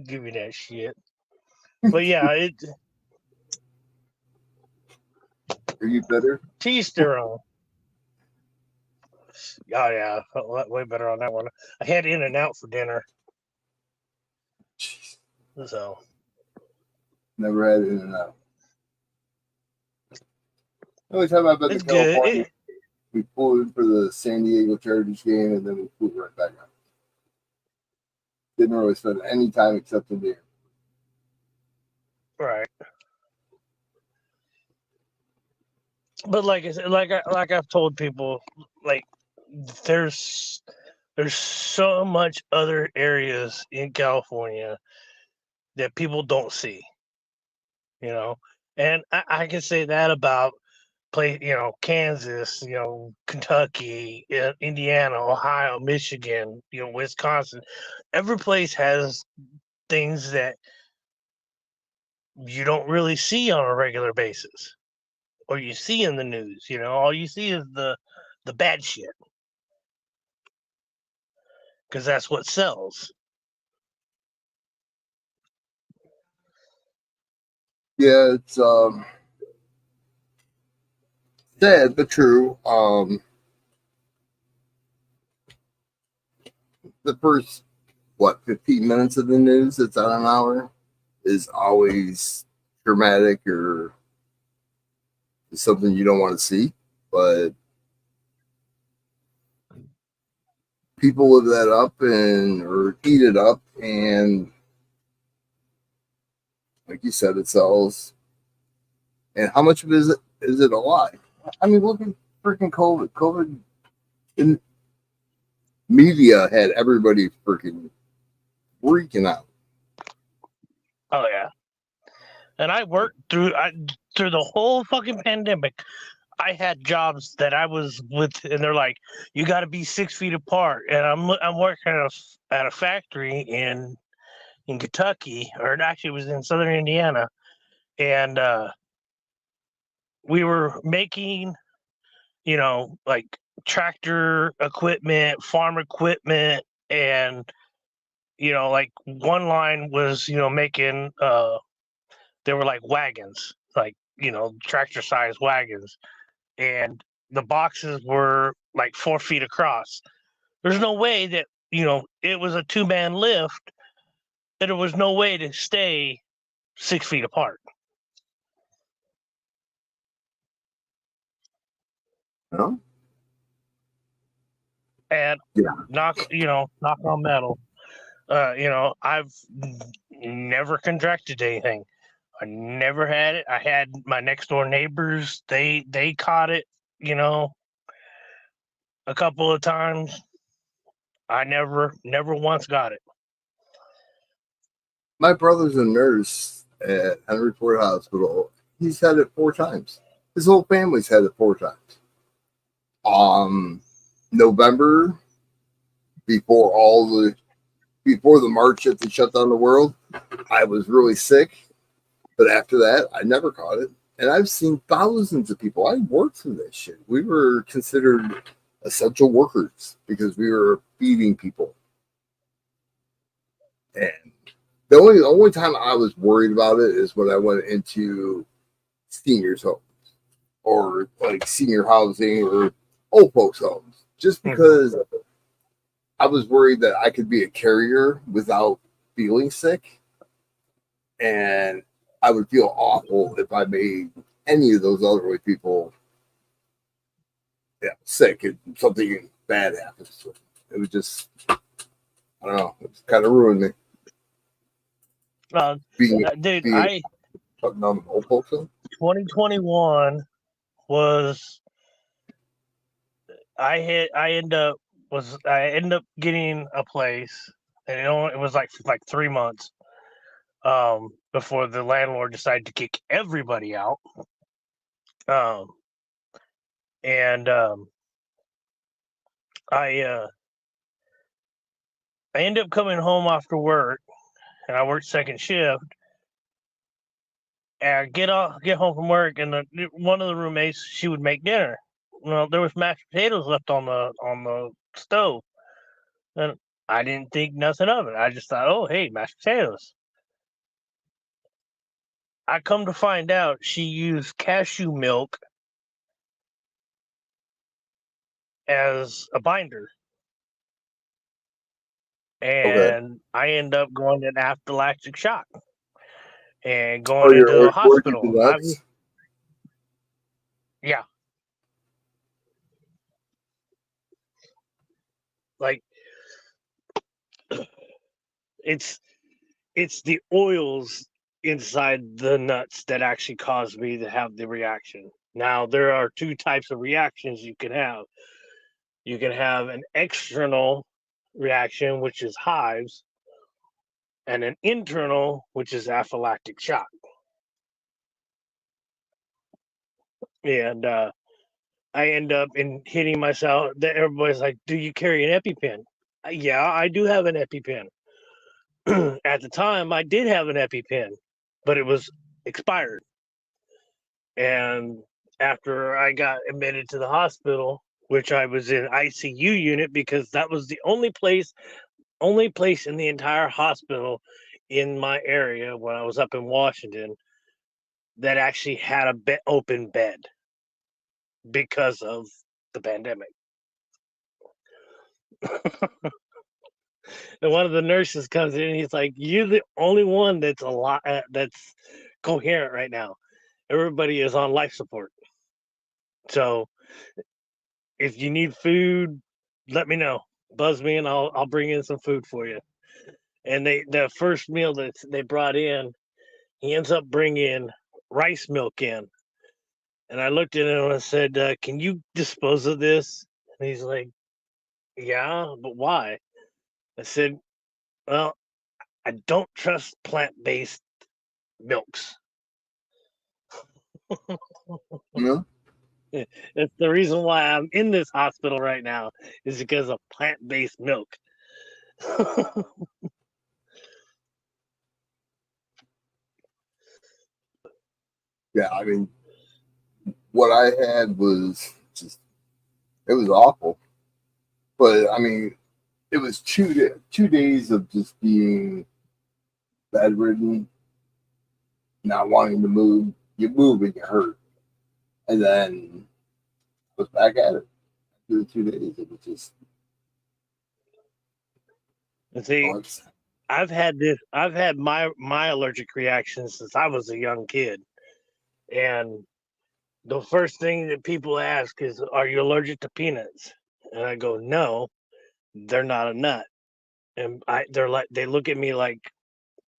Give me that shit. But yeah, Are you better? teach their own. Oh yeah, felt way better on that one. I had In-N-Out for dinner, Jeez. so Never had In-N-Out. The only time I've been it's to good. California, we flew in for the San Diego Chargers game, and then we flew right back out. Didn't really spend any time except in there. Right. But like I said, like I've told people, like there's so much other areas in California that people don't see, and I can say that about Kansas, Kentucky, Indiana, Ohio, Michigan, Wisconsin. Every place has things that you don't really see on a regular basis, or you see in the news. All you see is the bad shit, because that's what sells. Yeah, it's sad but true. The first 15 minutes of the news that's on an hour is always dramatic or something you don't want to see, but people live that up or eat it up, and like you said, it sells. And how much of it is it a lie? I mean, look at freaking COVID. COVID in media had everybody freaking freaking out. Oh yeah, and I worked through the whole fucking pandemic. I had jobs that I was with, and they're like, "You got to be 6 feet apart." And I'm working at a factory in Kentucky, or actually it was in southern Indiana, and we were making, like tractor equipment, farm equipment, and like one line was, making they were like wagons, like tractor size wagons, and the boxes were like 4 feet across. There's no way that it was a 2-man lift, that there was no way to stay 6 feet apart. No? And Yeah. knock on metal. I've never contracted anything. I never had it. I had my next door neighbors. They caught it, a couple of times. I never once got it. My brother's a nurse at Henry Ford Hospital. He's had it 4 times. His whole family's had it 4 times. November, before the March that they shut down the world, I was really sick. But after that, I never caught it. And I've seen thousands of people. I worked through this shit. We were considered essential workers because we were feeding people. And the only time I was worried about it is when I went into seniors homes or like senior housing or old folks homes, just because I was worried that I could be a carrier without feeling sick, and I would feel awful if I made any of those elderly people sick and something bad happens to them. It was just, I don't know, it kind of ruined me. Being Dude, putting on old folks home. 2021 was I ended up getting a place, and it was like 3 months before the landlord decided to kick everybody out. And I ended up coming home after work, and I worked second shift. And I get home from work, and one of the roommates, she would make dinner. Well, there was mashed potatoes left on the stove, and I didn't think nothing of it. I just thought, oh, hey, mashed potatoes. I come to find out she used cashew milk as a binder. Okay. And I end up going to anaphylactic shock and Oh, going into the you're allergic to hospital. nuts? Yeah. Like it's the oils inside the nuts that actually caused me to have the reaction. Now there are two types of reactions you can have. You can have an external reaction, which is hives, and an internal, which is anaphylactic shock. And I end up in hitting myself. That everybody's like, "Do you carry an EpiPen?" Yeah, I do have an EpiPen. At the time, I did have an EpiPen, but it was expired. And after I got admitted to the hospital, which I was in ICU unit because that was the only place in the entire hospital in my area when I was up in Washington that actually had a open bed because of the pandemic. And one of the nurses comes in and he's like, "You're the only one that's that's coherent right now. Everybody is on life support. So if you need food, let me know. Buzz me and I'll bring in some food for you." And the first meal that they brought in, he ends up bringing rice milk in. And I looked at him and I said, "Can you dispose of this?" And he's like, "Yeah, but why?" I said, "Well, I don't trust plant-based milks." No. That's the reason why I'm in this hospital right now, is because of plant-based milk. Yeah, I mean, what I had was just, it was awful. But I mean, it was 2 days of just being bedridden, not wanting to move. You move and you hurt. And then I was back at it. After the 2 days, it was just, And see, oh, I've had my allergic reaction since I was a young kid. And the first thing that people ask is, "Are you allergic to peanuts?" And I go, "No, they're not a nut." And they look at me like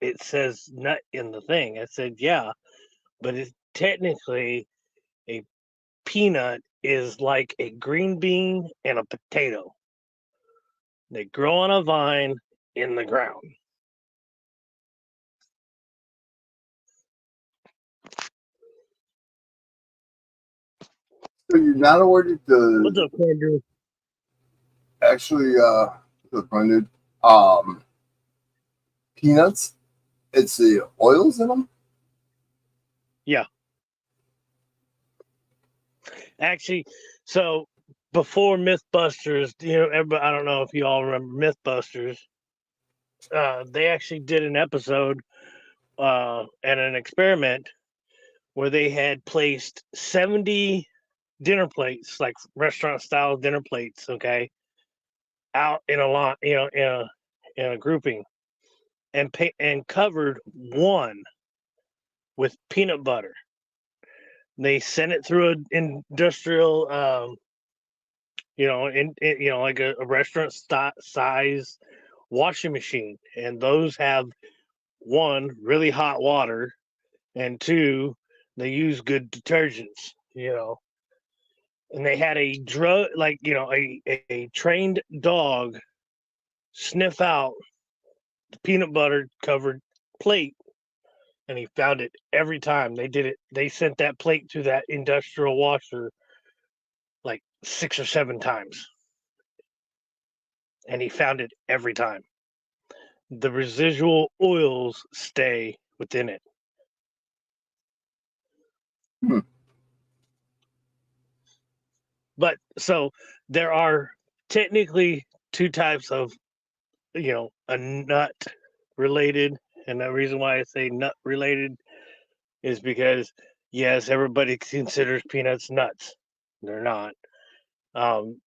it says nut in the thing. I said, "Yeah, but it's technically a peanut is like a green bean and a potato. They grow on a vine in the ground." so you're not allergic What's to up, Andrew? actually, dude, peanuts. It's the oils in them. Yeah. Actually, so before Mythbusters, everybody, I don't know if you all remember Mythbusters. They actually did an episode and an experiment where they had placed 70 dinner plates, like restaurant style dinner plates, okay, out in a lot, in a grouping, and covered one with peanut butter. They sent it through an industrial, like a restaurant size washing machine, and those have one really hot water, and two, they use good detergents. And they had a drug, like a trained dog sniff out the peanut butter covered plate, and he found it every time they did it. They sent that plate to that industrial washer like 6 or 7 times, and he found it every time. The residual oils stay within it. Hmm. But so there are technically two types of, a nut related. And the reason why I say nut related is because, yes, everybody considers peanuts nuts. They're not. Um,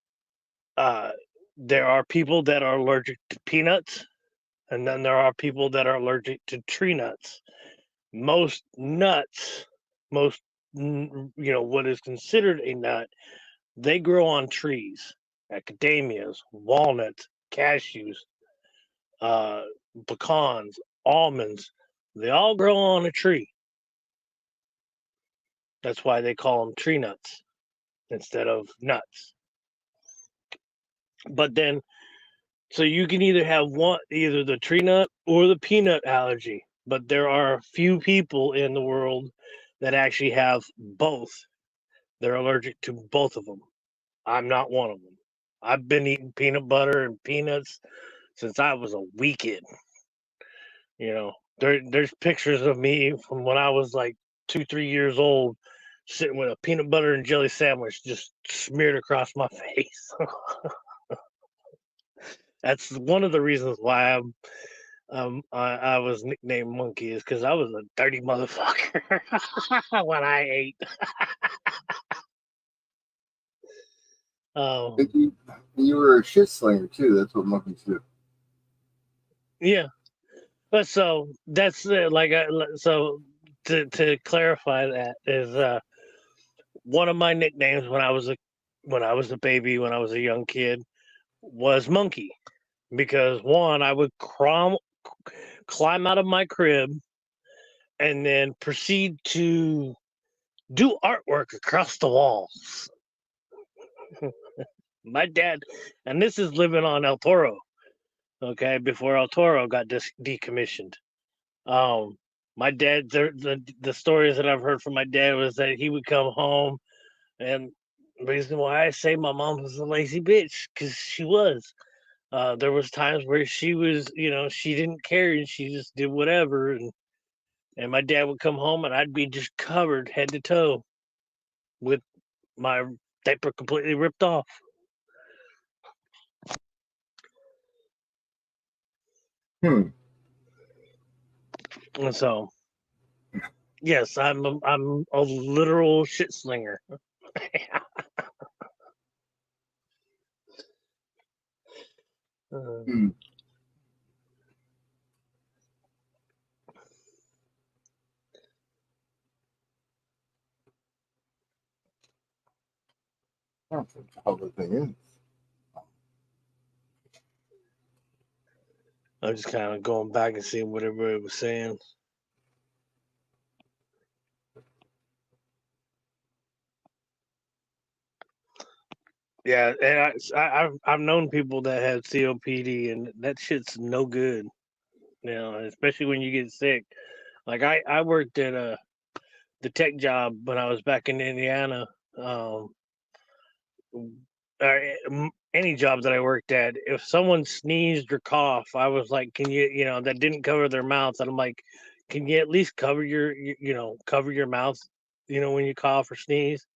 uh, there are people that are allergic to peanuts, and then there are people that are allergic to tree nuts. Most nuts, what is considered a nut, they grow on trees, macadamias, walnuts, cashews, uh, pecans, almonds. They all grow on a tree. That's why they call them tree nuts instead of nuts. But then, so you can either have either the tree nut or the peanut allergy. But there are a few people in the world that actually have both. They're allergic to both of them. I'm not one of them. I've been eating peanut butter and peanuts since I was a wee kid. There's pictures of me from when I was like 2, 3 years old, sitting with a peanut butter and jelly sandwich just smeared across my face. That's one of the reasons why I was nicknamed Monkey, is because I was a dirty motherfucker when I ate. Um, You were a shit slinger too. That's what monkeys do. yeah, but so that's so to clarify, that is one of my nicknames when I was a baby, when I was a young kid, was Monkey, because one, I would climb out of my crib and then proceed to do artwork across the walls. My dad, and this is living on El Toro, okay, before El Toro got decommissioned. Um, my dad, the stories that I've heard from my dad was that he would come home, and the reason why I say my mom was a lazy bitch, because she was. There was times where she was, she didn't care and she just did whatever, and my dad would come home and I'd be just covered head to toe with my diaper completely ripped off. Hmm. And so, yes, I'm a literal shit slinger. Uh, Hmm. That's what the hell the thing is. I'm just kind of going back and seeing what everybody was saying. Yeah, and I've known people that have COPD, and that shit's no good. Especially when you get sick. Like I worked at the tech job when I was back in Indiana. Any job that I worked at, if someone sneezed or coughed, I was like, "Can you, that didn't cover their mouth?" And I'm like, can you at least cover cover your mouth, when you cough or sneeze?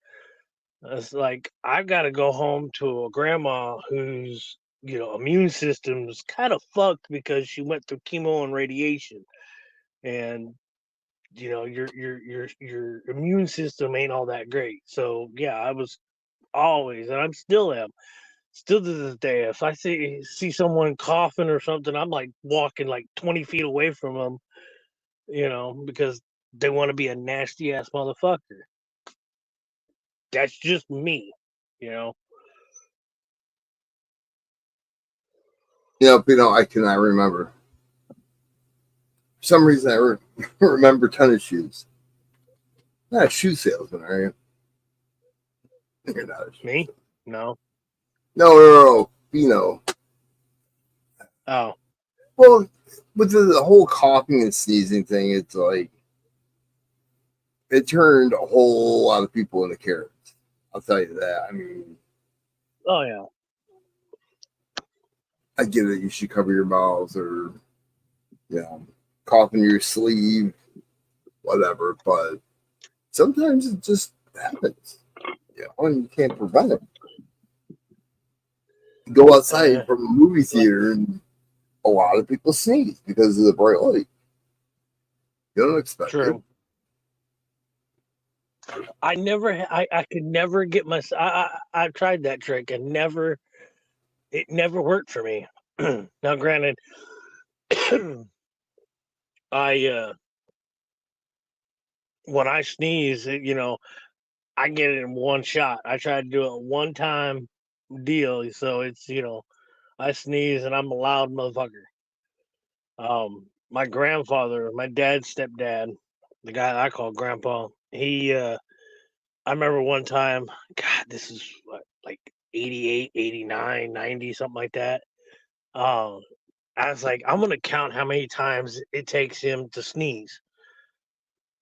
It's like I've got to go home to a grandma whose immune system's kind of fucked because she went through chemo and radiation, and your immune system ain't all that great. So yeah, I was always, and I'm still am, still to this day. If I see someone coughing or something, I'm like walking like 20 feet away from them, because they want to be a nasty ass motherfucker. That's just me, you know. I cannot remember. For some reason, I remember tennis shoes. Not a shoe salesman, are you? You're not a shoe Me? salesman. No. No. Bino. Oh. Well, with the whole coughing and sneezing thing, it's like it turned a whole lot of people into carrots. I'll tell you that. I mean, Oh yeah. I get it. You should cover your mouths or, cough in your sleeve, whatever. But sometimes it just happens, and you can't prevent it. You go outside from a movie theater and a lot of people sneeze because of the bright light. You don't expect True. it. I could never get I tried that trick and it never worked for me. Now, granted, I when I sneeze, I get it in one shot. I try to do a one time deal, so it's I sneeze and I'm a loud motherfucker. My grandfather, my dad's stepdad, the guy I call grandpa, I remember one time, God, this is what, like 88, 89, 90, something like that. Um, I was like, I'm gonna count how many times it takes him to sneeze.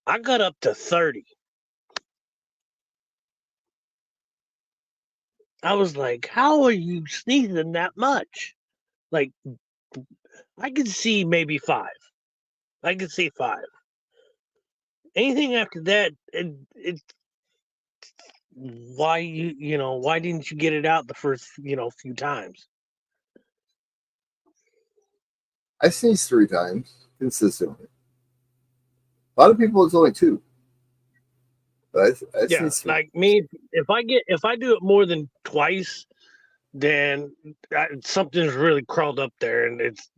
I got up to 30. I was like, how are you sneezing that much? Like, I could see maybe 5. I could see 5. Anything after that, why didn't you get it out the first few times? I sneeze 3 times consistently. A lot of people, it's only 2. But I Yeah, sneeze 3. like me, if I do it more than twice, then something's really crawled up there, and it's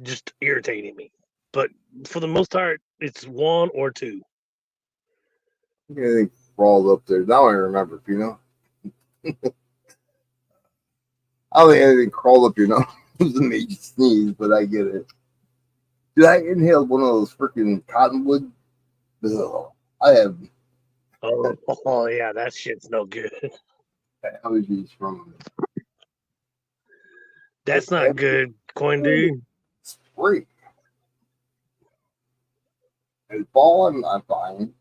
just irritating me. But for the most part, it's 1 or 2. Anything crawled up there. Now I remember, I don't think anything crawled up your nose and made you sneeze, but I get it. Dude, I inhaled one of those freaking cottonwood. Ugh, I have Oh yeah, that shit's no good. allergies from That's not good, coin dude. spring. And fall, I'm fine.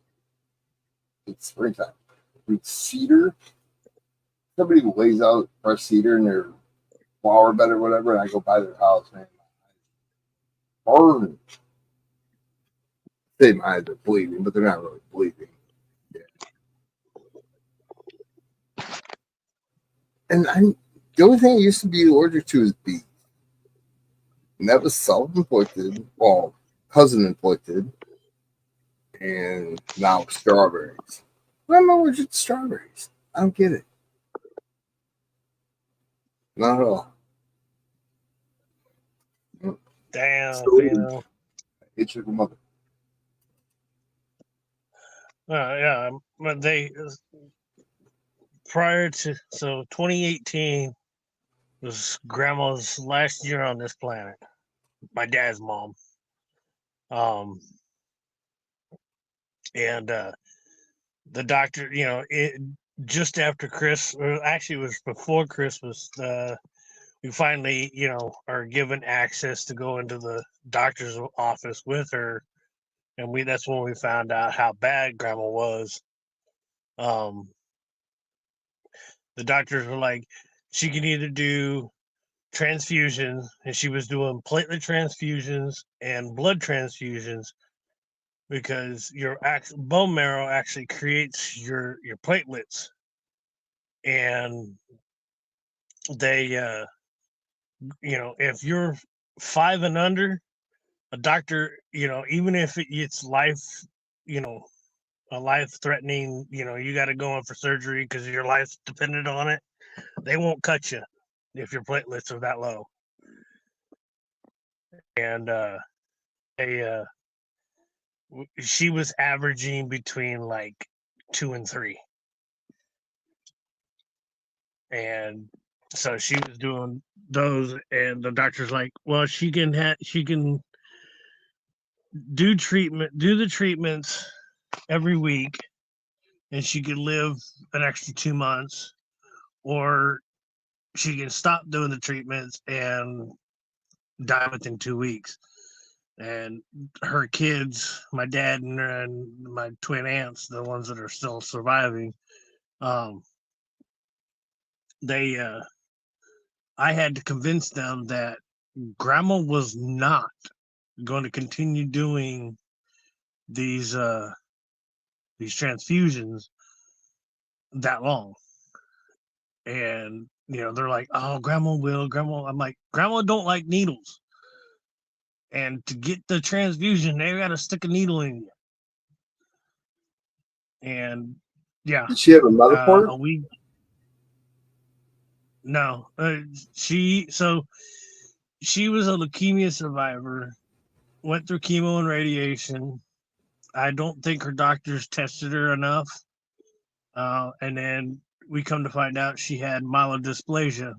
It's springtime. With cedar, somebody lays out fresh cedar in their flower bed or whatever, and I go by their house, man. Burn. Say my eyes are bleeding, but they're not really bleeding. Yeah. And the only thing I used to be allergic to is bees. And that was self-inflicted, well, cousin-inflicted, and now strawberries. I'm allergic to strawberries. I don't get it. Not at all. Damn, So, it shook them up. yeah, but they prior to 2018 was grandma's last year on this planet. My dad's mom. Um, and the doctor, just after Christmas, or actually, it was before Christmas. We finally, are given access to go into the doctor's office with her, and that's when we found out how bad Grandma was. Um, the doctors were like, she can either do transfusions, and she was doing platelet transfusions and blood transfusions because your bone marrow actually creates your platelets, and they if you're 5 and under, a doctor, even if it's life, you know a life threatening, you got to go in for surgery because your life's dependent on it, they won't cut you if your platelets are that low. And they she was averaging between like 2 and 3, and so she was doing those, and the doctor's like, well, she can do the treatments every week, and she could live an extra 2 months, or she can stop doing the treatments and die within 2 weeks. And her kids, my dad and my twin aunts, the ones that are still surviving, they I had to convince them that grandma was not going to continue doing these transfusions that long. And they're like, oh, grandma will, grandma. I'm like, grandma don't like needles, and to get the transfusion they got to stick a needle in you. And yeah, Did she have a mother for a week. No, she was a leukemia survivor, went through chemo and radiation. I don't think her doctors tested her enough, and then we come to find out she had myelodysplasia,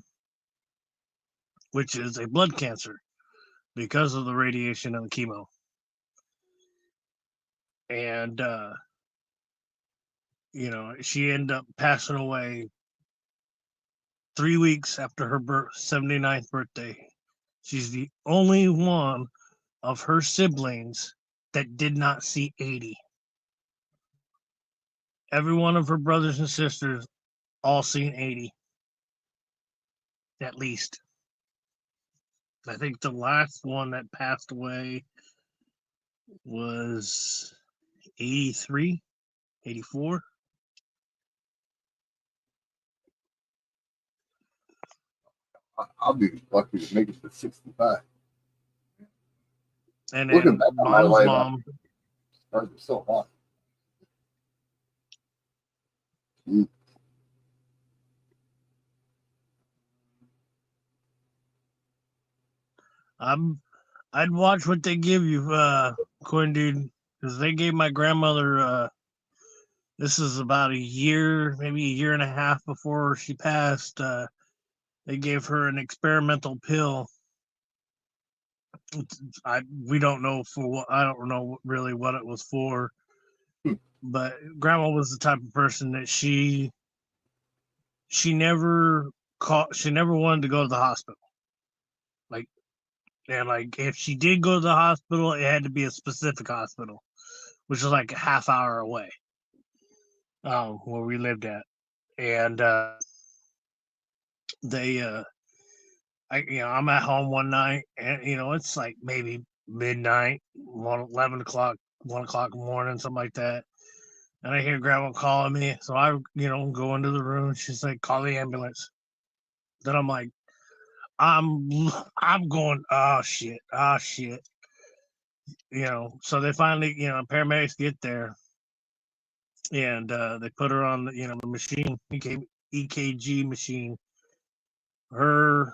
which is a blood cancer because of the radiation and the chemo. And she ended up passing away 3 weeks after her 79th birthday. She's the only one of her siblings that did not see 80. Every one of her brothers and sisters all seen 80, at least. I think the last one that passed away was 83, 84. I'll be lucky to make it to 65. And Looking then back on my mom's life, mom, stars are so hot. Mm. I'd watch what they give you, Coin Dude, because they gave my grandmother, this is about a year, maybe a year and a half before she passed. They gave her an experimental pill. We don't know for what. I don't know really what it was for, but grandma was the type of person that she never she never wanted to go to the hospital. Like, and like if she did go to the hospital, it had to be a specific hospital, which was like a half hour away, where we lived at. And I'm at home one night, and it's like maybe midnight, 11 o'clock, 1 o'clock in the morning, something like that. And I hear grandma calling me. So I, go into the room. She's like, call the ambulance. Then I'm like, I'm going, oh shit. So they finally, paramedics get there, and they put her on the machine, EKG machine. Her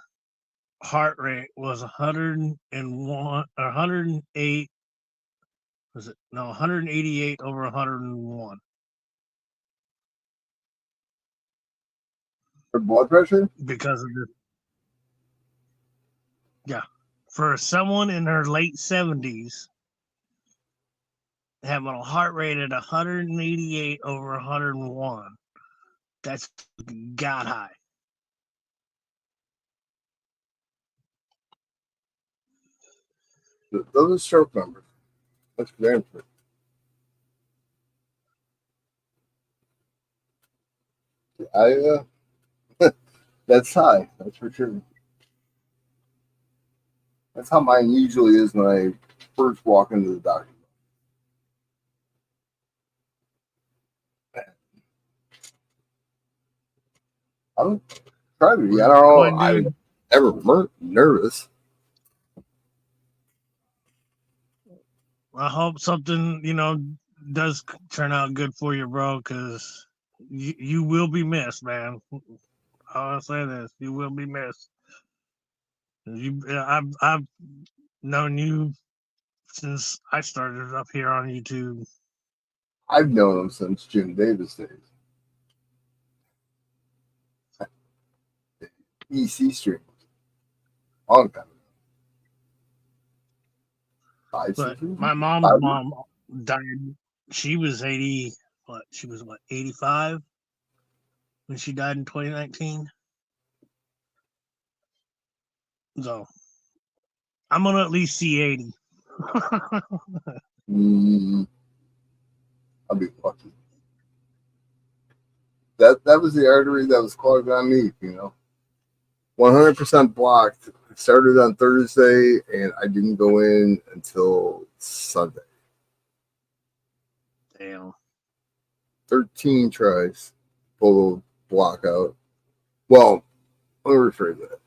heart rate was 101, 108. Was it? No, 188 over 101. Her blood pressure? Because of the, yeah. For someone in her late 70s, having a heart rate at 188 over 101, that's god high. Those are stroke numbers. That's very true. That's high. That's for sure. That's how mine usually is when I first walk into the doctor. I don't try to be. We're I don't know. going, I'm dude. never nervous. I hope something, does turn out good for you, bro, because you will be missed, man. I'll say this: you will be missed. I've known you since I started up here on YouTube. I've known him since Jim Davis days. EC streams. Long time ago. Five, But 6 years? my mom's 5 years? mom died. She was 80. What? She was 85 when she died in 2019. So I'm gonna at least see 80. I'll be lucky. That was the artery that was clogged on me, 100% blocked. It started on Thursday, and I didn't go in until Sunday. Damn. 13 tries, pull the block out. Well, let me rephrase that.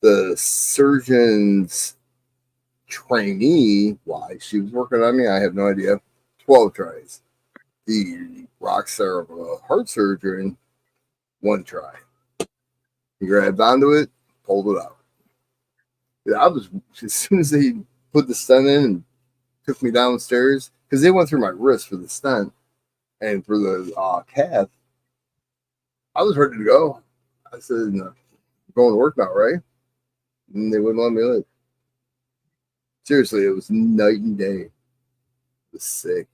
The surgeon's trainee, why she was working on me, I have no idea. 12 tries. The rock star of a heart surgeon, 1 try. He grabbed onto it, pulled it out. Yeah, I was, as soon as they put the stent in and took me downstairs, because they went through my wrist for the stent and for the cath, I was ready to go. I said, no, I'm going to work now, right? And they wouldn't let me leave. Seriously, it was night and day. It was sick.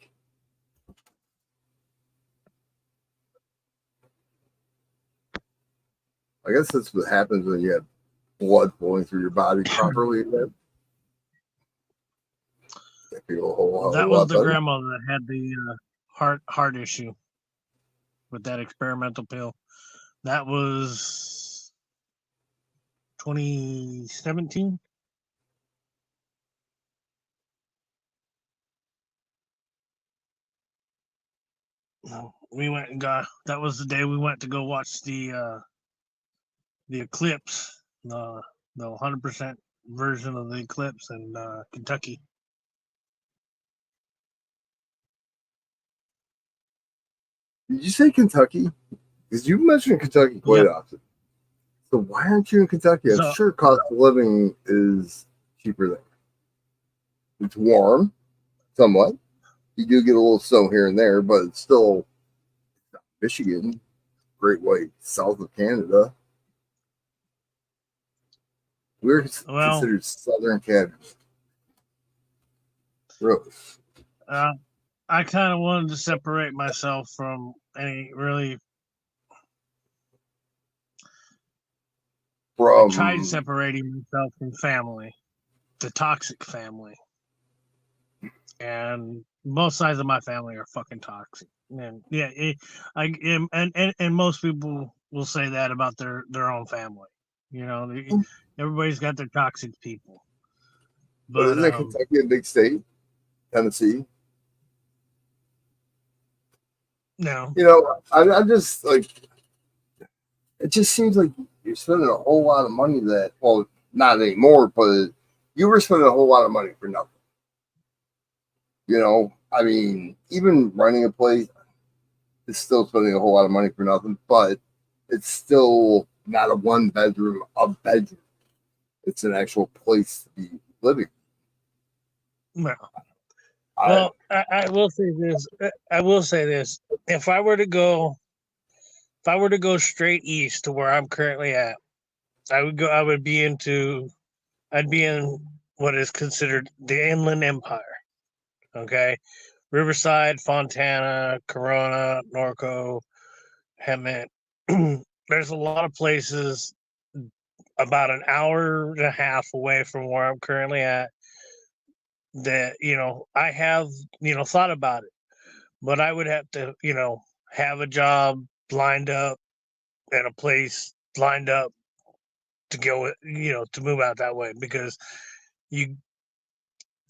I guess that's what happens when you have blood flowing through your body properly. I feel a whole That was lot the better. grandma that had the heart issue with that experimental pill. That was 2017. No, we went and got. That was the day we went to go watch the eclipse, the 100% version of the eclipse in Kentucky. Did you say Kentucky? Because you mentioned Kentucky quite often. So why aren't you in Kentucky? I'm sure cost of living is cheaper there. It's warm, somewhat. You do get a little snow here and there, but it's still Michigan, Great White, south of Canada. We're considered Southern Canada. Really? I kind of wanted to separate myself from any really. I tried separating myself from family, the toxic family, and both sides of my family are fucking toxic. And yeah, and most people will say that about their own family. Everybody's got their toxic people. But isn't Kentucky a big state? Tennessee? No. I'm just like, it just seems like you're spending a whole lot of money that, well, not anymore, but you were spending a whole lot of money for nothing. I mean, even renting a place is still spending a whole lot of money for nothing, but it's still not a 1-bedroom, a bedroom. It's an actual place to be living. Well, I will say this. If I were to go straight east to where I'm currently at, I'd be in what is considered the Inland Empire. Okay. Riverside, Fontana, Corona, Norco, Hemet. There's a lot of places about an hour and a half away from where I'm currently at that, I have, thought about it, but I would have to, have a job lined up and a place lined up to go, to move out that way, because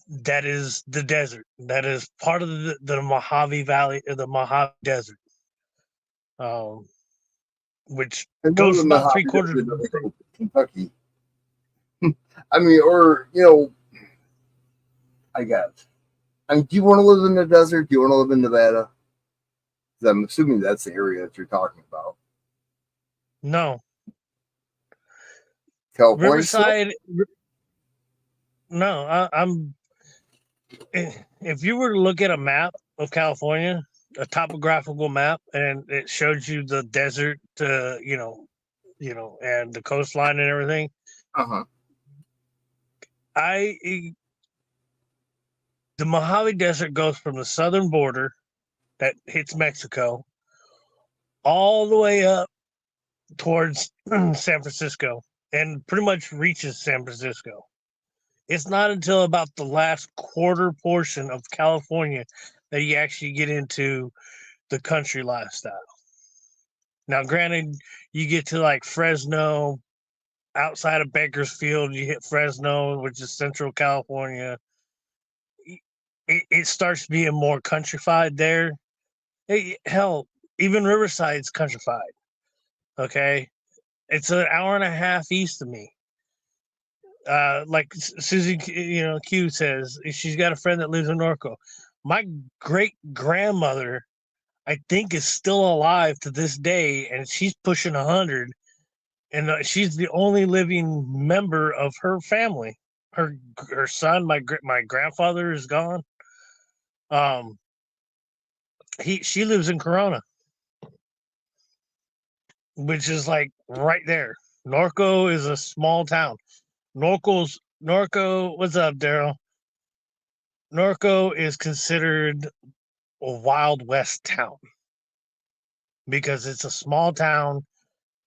that is the desert. That is part of the Mojave Valley, or the Mojave Desert. which And one of goes the about Mojave 3/4. Desert doesn't go to Kentucky. I mean, or I guess. I mean, do you want to live in the desert? Do you want to live in Nevada? 'Cause I'm assuming that's the area that you're talking about. No, California still? Riverside. No, I'm. If you were to look at a map of California, a topographical map, and it showed you the desert, and the coastline and everything, Uh-huh. the Mojave Desert goes from the southern border that hits Mexico all the way up towards San Francisco and pretty much reaches San Francisco. It's not until about the last quarter portion of California that you actually get into the country lifestyle. Now, granted, you get to like Fresno, outside of Bakersfield, you hit Fresno, which is Central California. It starts being more countrified there. Hell, even Riverside's countrified. Okay, it's an hour and a half east of me. Like Susie, Q says, she's got a friend that lives in Norco. My great grandmother, I think, is still alive to this day, and she's pushing 100, and she's the only living member of her family. Her son, my grandfather, is gone. She lives in Corona, which is like right there. Norco is a small town. Norco. What's up, Daryl? Norco is considered a Wild West town because it's a small town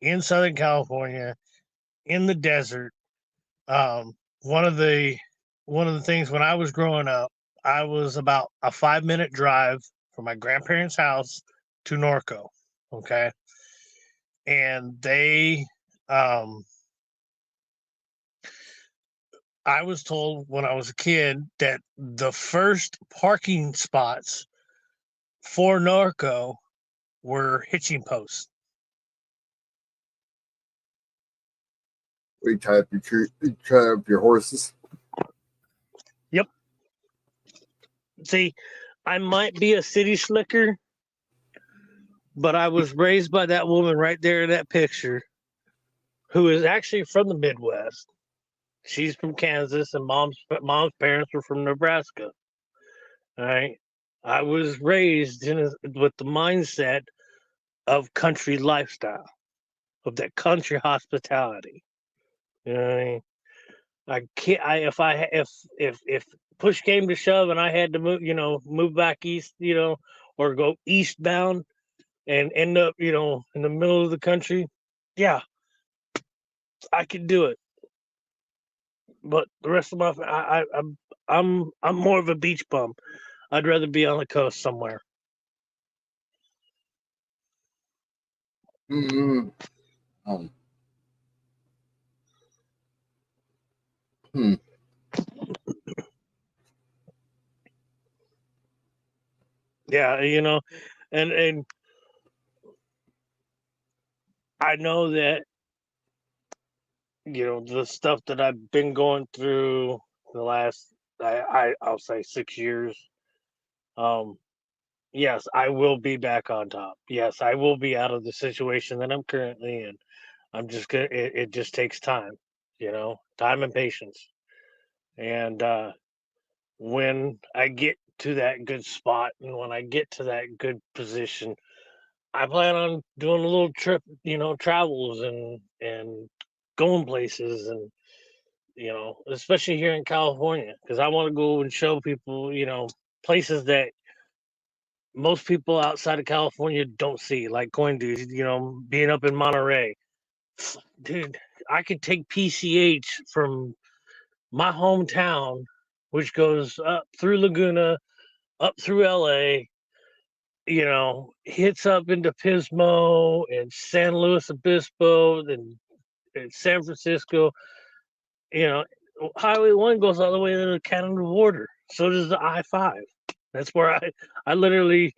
in Southern California in the desert. Um, one of the things when I was growing up, I was about a 5-minute drive from my grandparents' house to Norco. Okay, and I was told when I was a kid that the first parking spots for Norco were hitching posts. Where you tie up your horses. Yep. See, I might be a city slicker, but I was raised by that woman right there in that picture, who is actually from the Midwest. She's from Kansas, and mom's parents were from Nebraska. All right. I was raised with the mindset of country lifestyle, of that country hospitality. You know what I mean? I can't. If push came to shove and I had to move back east, or go eastbound and end up, in the middle of the country, yeah, I could do it. But the rest of I'm more of a beach bum. I'd rather be on the coast somewhere. Mm-hmm. Hmm. Yeah, and I know that the stuff that I've been going through the last I'll say 6 years. Yes, I will be back on top. Yes, I will be out of the situation that I'm currently in. I'm just gonna. It just takes time, time and patience. And when I get to that good spot and when I get to that good position, I plan on doing a little trip, travels and going places and especially here in California because I want to go and show people, places that most people outside of California don't see, like going to, being up in Monterey. Dude, I could take PCH from my hometown, which goes up through Laguna, up through LA, hits up into Pismo and San Luis Obispo, then San Francisco. Highway 1 goes all the way to the Canada border. So does the I-5. That's where I literally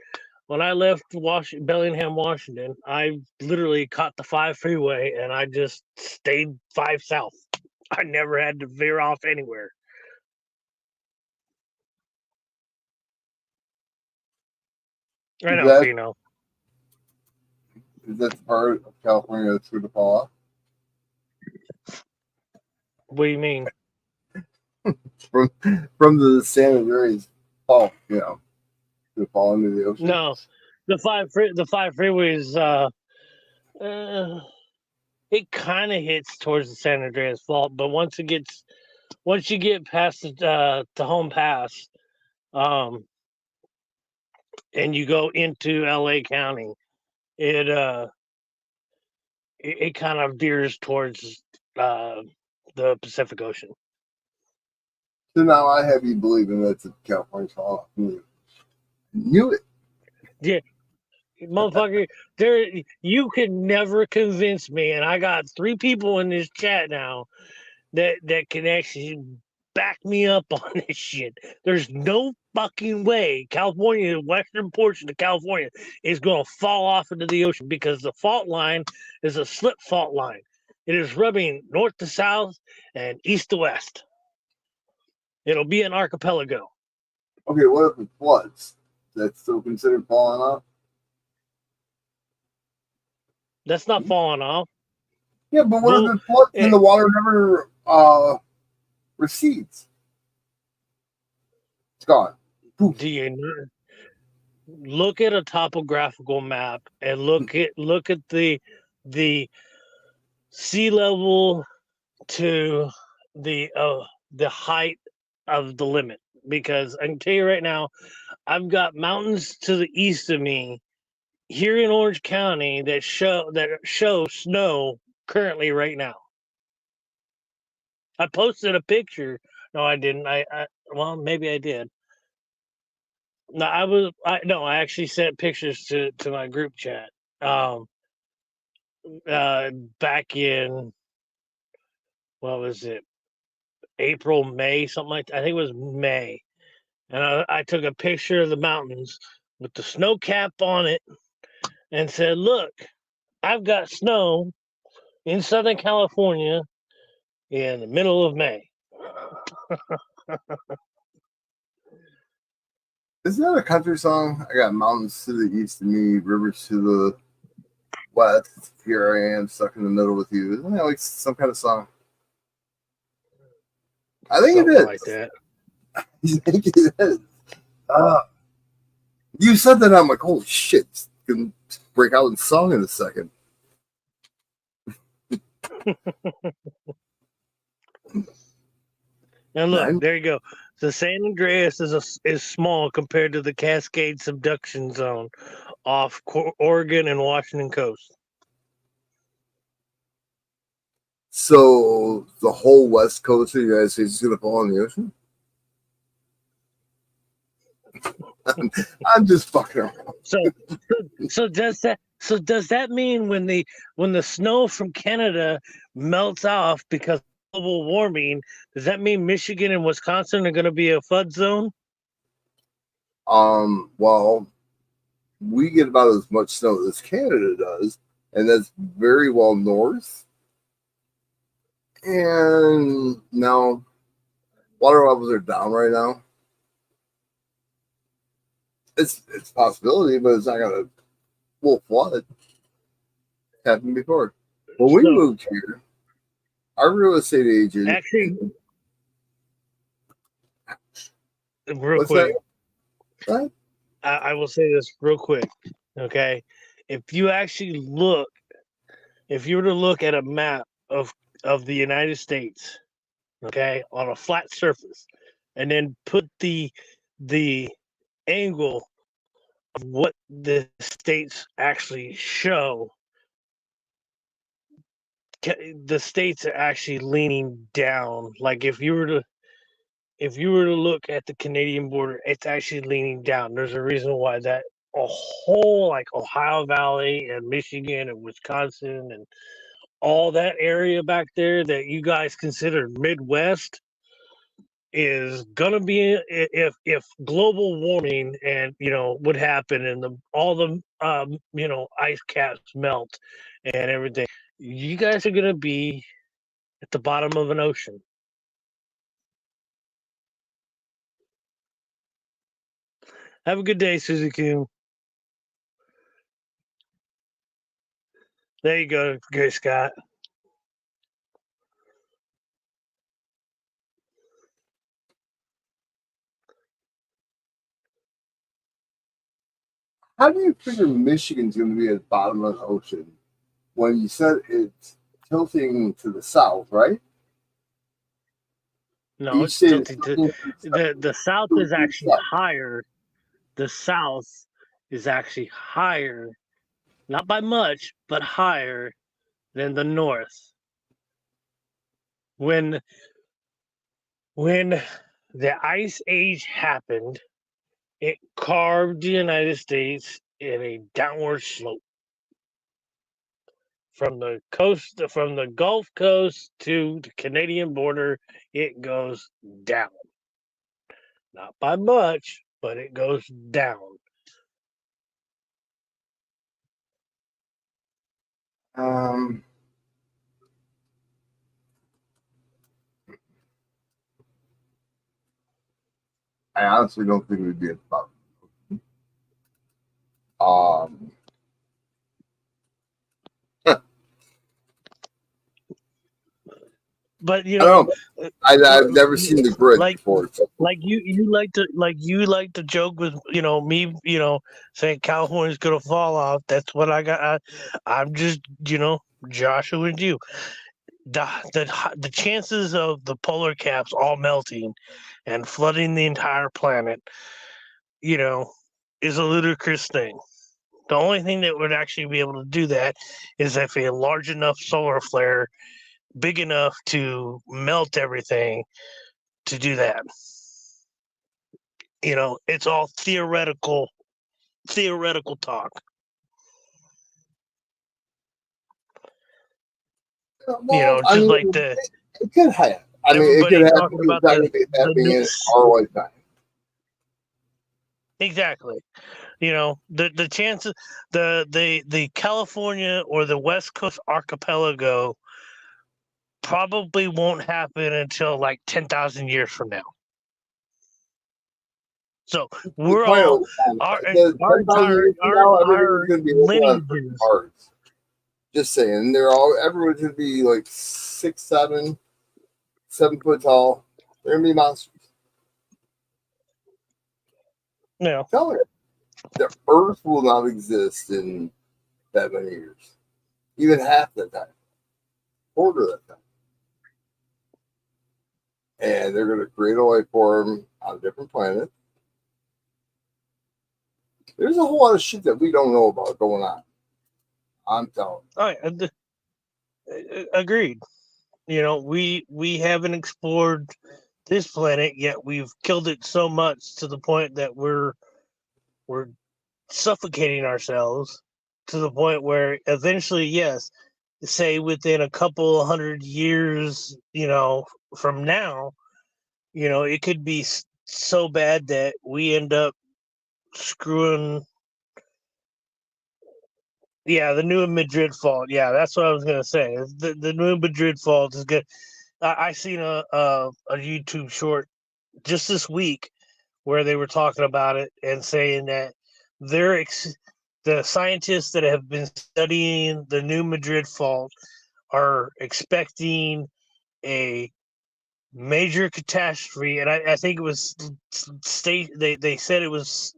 when I left Bellingham, Washington, I literally caught the 5 freeway and I just stayed 5 south. I never had to veer off anywhere. I Is know, that Pino. is that the part of California that's going to fall off What do you mean? from the San Andreas fall? You know, to fall into the ocean. No, the 5 freeways. It kind of hits towards the San Andreas Fault, but once you get past the Home Pass, and you go into LA County, it it kind of veers towards the Pacific Ocean. So now I have you believing that's a California fall off. Knew it. Yeah, motherfucker, you can never convince me, and I got 3 people in this chat now that can actually back me up on this shit. There's no fucking way California, the western portion of California, is going to fall off into the ocean because the fault line is a slip fault line. It is rubbing north to south and east to west. It'll be an archipelago. Okay, what if it floods? That's still considered falling off? That's not falling off. Yeah, but what Well, if it floods and the water never recedes? It's gone. Poof. Do you look at a topographical map and look at the sea level to the height of the limit? Because I can tell you right now, I've got mountains to the east of me here in Orange County that show snow currently right now. I posted a picture. No, I didn't. Well, maybe I did. No, I actually sent pictures to my group chat. Back in, what was it? April, May, something like that. I think it was May. And I took a picture of the mountains with the snow cap on it and said, "Look, I've got snow in Southern California in the middle of May." Isn't that a country song? I got mountains to the east of me, rivers to the west. Here I am, stuck in the middle with you. Isn't that like some kind of song? I think Something it is. like that. I think it is. You said that, I'm like, holy shit, it's gonna break out in song in a second. And look, there you go. The San Andreas is small compared to the Cascade Subduction Zone off Oregon and Washington coast. So the whole west coast of the United States is going to fall in the ocean? I'm just fucking around. So does that mean when the snow from Canada melts off because of global warming, does that mean Michigan and Wisconsin are going to be a flood zone? Well, we get about as much snow as Canada does, and that's very well north. And now water levels are down right now. It's a possibility, but it's not gonna full flood. Happened before. When we moved here, our real estate agent Actually, real what's quick, that? I will say this real quick. Okay, if you were to look at a map of the United States, okay, on a flat surface, and then put the angle of what the states actually show, the states are actually leaning down. Like if you were to look at the Canadian border, it's actually leaning down. There's a reason why that a whole like Ohio Valley and Michigan and Wisconsin and all that area back there that you guys consider Midwest is gonna be if global warming and would happen and all the ice caps melt and everything, you guys are gonna be at the bottom of an ocean. Have a good day, Suzuki. There you go, Gray Scott. How do you figure Michigan's going to be at the bottom of the ocean when you said it's tilting to the south, right? No, You it's said tilting to the south is actually higher. The south is actually higher, not by much, but higher than the north. When the ice age happened, it carved the United States in a downward slope from the coast, from the Gulf Coast to the Canadian border. It goes down, not by much, but it goes down. I honestly don't think it would be at the bottom. But I don't know. I've never seen the grid like before. So. you like to joke with me saying California's gonna fall off. That's what I got. I'm just Joshua with you. The chances of the polar caps all melting and flooding the entire planet, is a ludicrous thing. The only thing that would actually be able to do that is if a large enough solar flare, big enough to melt everything, to do that. It's all theoretical talk. Well, I Just mean, like the it could happen. I mean, it could everybody happen. talking It's about not going to be happening in our lifetime. Exactly. The chances, the California or the West Coast archipelago probably won't happen until like 10,000 years from now. So we're all our entire lineages. Just saying, everyone's gonna be like 6, 7 foot tall. They're gonna be monsters. Yeah. Tell me, the Earth will not exist in that many years, even half that time, quarter of that time, and they're gonna create a life form on a different planet. There's a whole lot of shit that we don't know about going on. I'm telling. Agreed. We haven't explored this planet yet. We've killed it so much to the point that we're suffocating ourselves to the point where eventually, yes, say within a couple 100 years, from now, it could be so bad that we end up screwing. Yeah, the new Madrid fault. Yeah, that's what I was gonna say. The new Madrid fault is good. I seen a YouTube short just this week where they were talking about it and saying that the scientists that have been studying the new Madrid fault are expecting a major catastrophe, and I think it was they said it was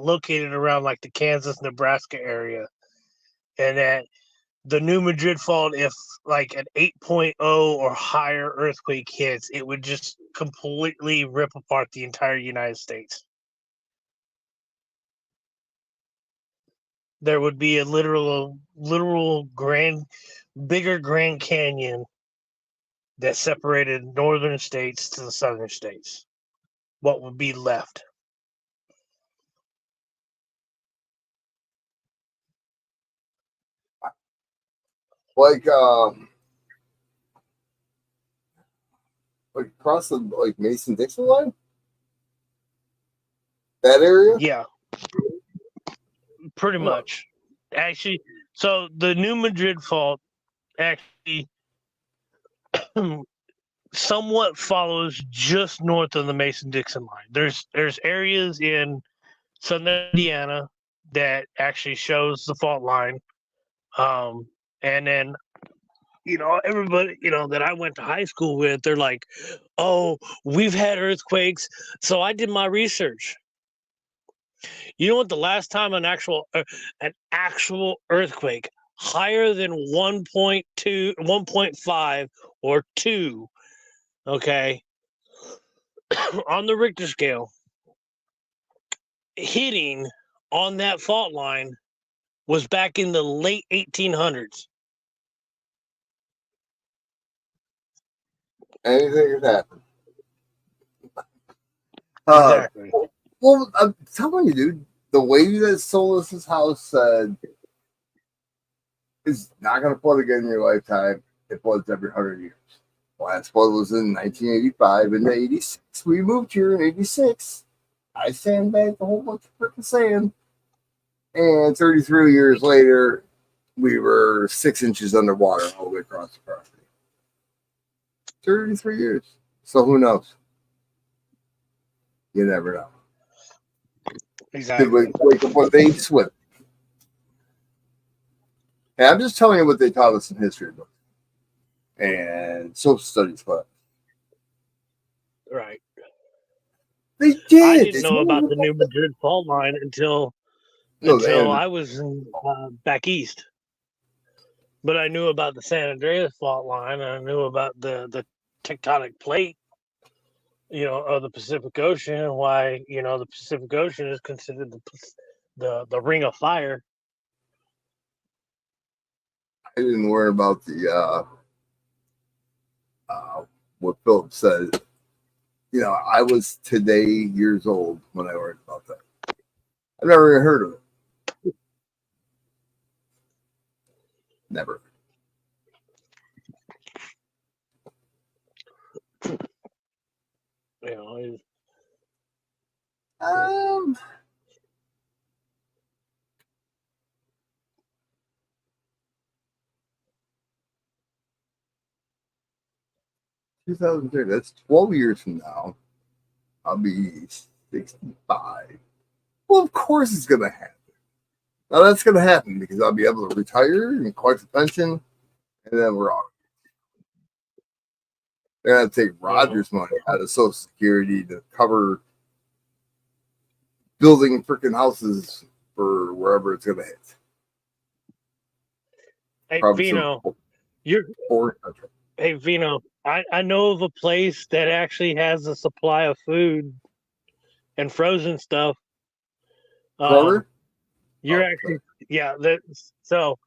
located around like the Kansas Nebraska area, and that the new Madrid fault, if like an 8.0 or higher earthquake hits, it would just completely rip apart the entire United States. There would be a literal bigger Grand Canyon that separated northern states to the southern states. What would be left? Like, like across the like Mason-Dixon line? That area? Yeah, pretty Oh. much. Actually, so the New Madrid fault actually somewhat follows just north of the Mason-Dixon line. There's areas in southern Indiana that actually shows the fault line. And then everybody that I went to high school with, they're like, "Oh, we've had earthquakes." So I did my research. You know what? The last time an actual earthquake higher than 1.2, 1.5, or 2, okay, on the Richter scale, hitting on that fault line was back in the late 1800s. Anything could happen. Exactly. Well, I'm telling you, dude, the lady that sold us this house said it's not going to flood again in your lifetime. It floods every 100 years. The last flood was in 1985 and 86. We moved here in 86. I sandbagged a whole bunch of freaking sand. And 33 years later, we were 6 inches underwater all the way across the property. 33 years. So who knows? You never know. Exactly. Wake up one day, swim. And I'm just telling you what they taught us in history books and social studies class. Right. They did. I didn't know about the New Madrid fault line until I was back east. But I knew about the San Andreas fault line, and I knew about the tectonic plate, of the Pacific Ocean, and why the Pacific Ocean is considered the ring of fire. I didn't worry about the what Philip said. I was today years old when I learned about that. I've never even heard of it. Never. Um, 2030. That's 12 years from now. I'll be 65. Well, of course it's gonna happen. Now that's gonna happen because I'll be able to retire and collect a pension, and then we're all. They're gonna take Roger's money out of Social Security to cover building freaking houses for wherever it's gonna hit. Hey, Probably Vino, Hey, Vino, I know of a place that actually has a supply of food and frozen stuff. You're actually, yeah. So,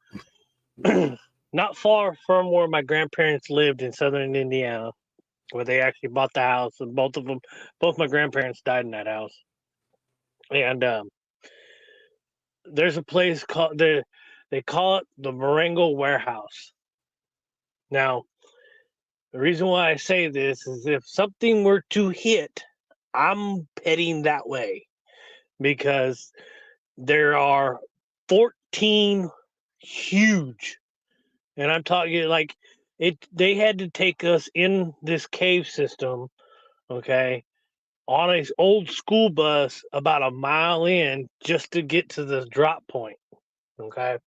not far from where my grandparents lived in southern Indiana, where they actually bought the house, and both my grandparents died in that house. And there's a place called they call it the Marengo Warehouse. Now, the reason why I say this is if something were to hit, I'm heading that way because there are 14 huge, and I'm talking like they had to take us in this cave system, okay, on a old school bus about a mile in just to get to the drop point, okay?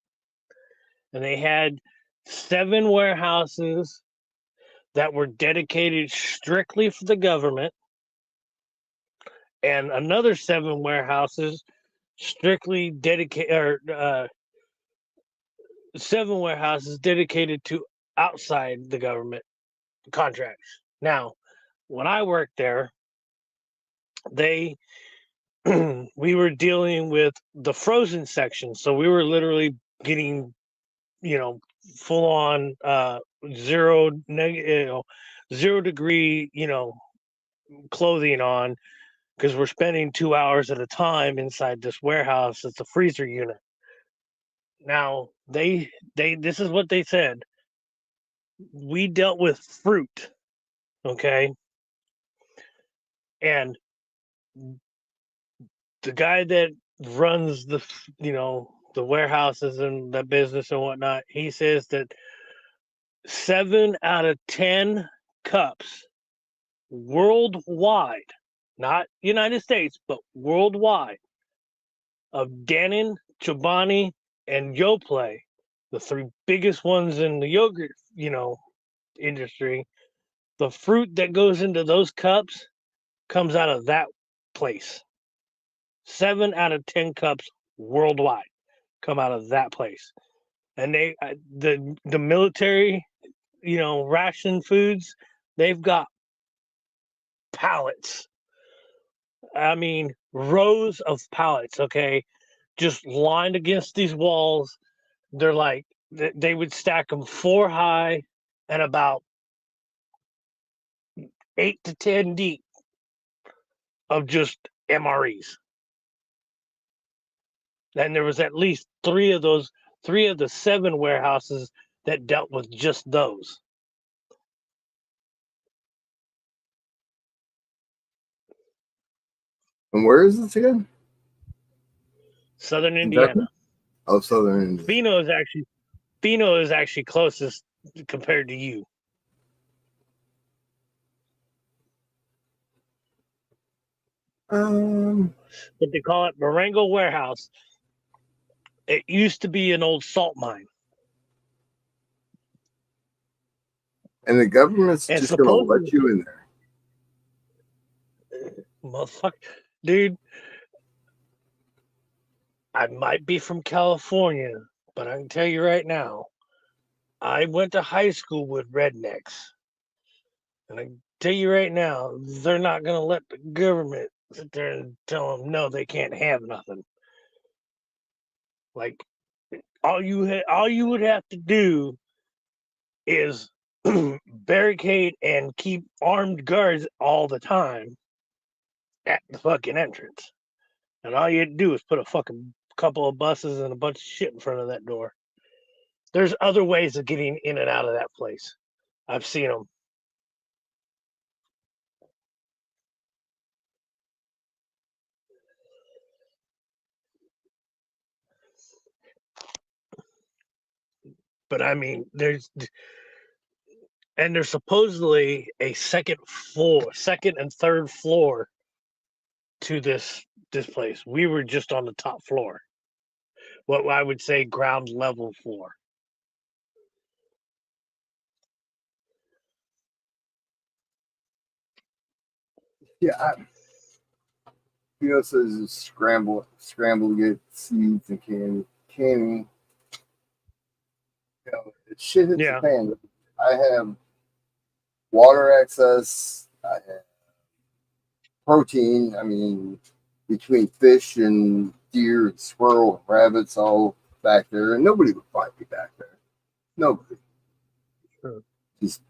And they had 7 warehouses that were dedicated strictly for the government, and another 7 warehouses strictly dedicated, or 7 warehouses dedicated to outside the government contracts. Now, when I worked there, they we were dealing with the frozen section, so we were literally getting, full on 0 degree, clothing on because we're spending 2 hours at a time inside this warehouse. It's a freezer unit. Now this is what they said. We dealt with fruit, okay? And the guy that runs the the warehouses and the business and whatnot, he says that 7 out of 10 cups worldwide, not United States, but worldwide, of Dannon, Chobani, and Yoplait, the 3 biggest ones in the yogurt, industry, the fruit that goes into those cups comes out of that place. 7 out of 10 cups worldwide come out of that place. And the military, ration foods, they've got pallets. I mean, rows of pallets, okay, just lined against these walls. They're like, they would stack them 4 high and about 8 to 10 deep of just MREs. And there was at least 3 of the 7 warehouses that dealt with just those. And where is this again? Southern Kentucky? Indiana. Oh, Southern Indiana. Fino is actually closest compared to you. But they call it Marengo Warehouse. It used to be an old salt mine. And the government's And just going to let you in there. Motherfucker. Dude, I might be from California, but I can tell you right now, I went to high school with rednecks. And I can tell you right now, they're not going to let the government sit there and tell them, no, they can't have nothing. Like, all you would have to do is barricade and keep armed guards all the time at the fucking entrance. And all you had to do is put a fucking couple of buses and a bunch of shit in front of that door. There's other ways of getting in and out of that place. I've seen them. But I mean, there's supposedly a second and third floor to this place. We were just on the top floor. What I would say ground level floor. Yeah. Says it's scramble to get seeds and canning. Shit hits the fan. I have water access. I have protein. I mean, between fish and deer and squirrel and rabbits all back there, and nobody would find me back there. Nobody. Sure. Just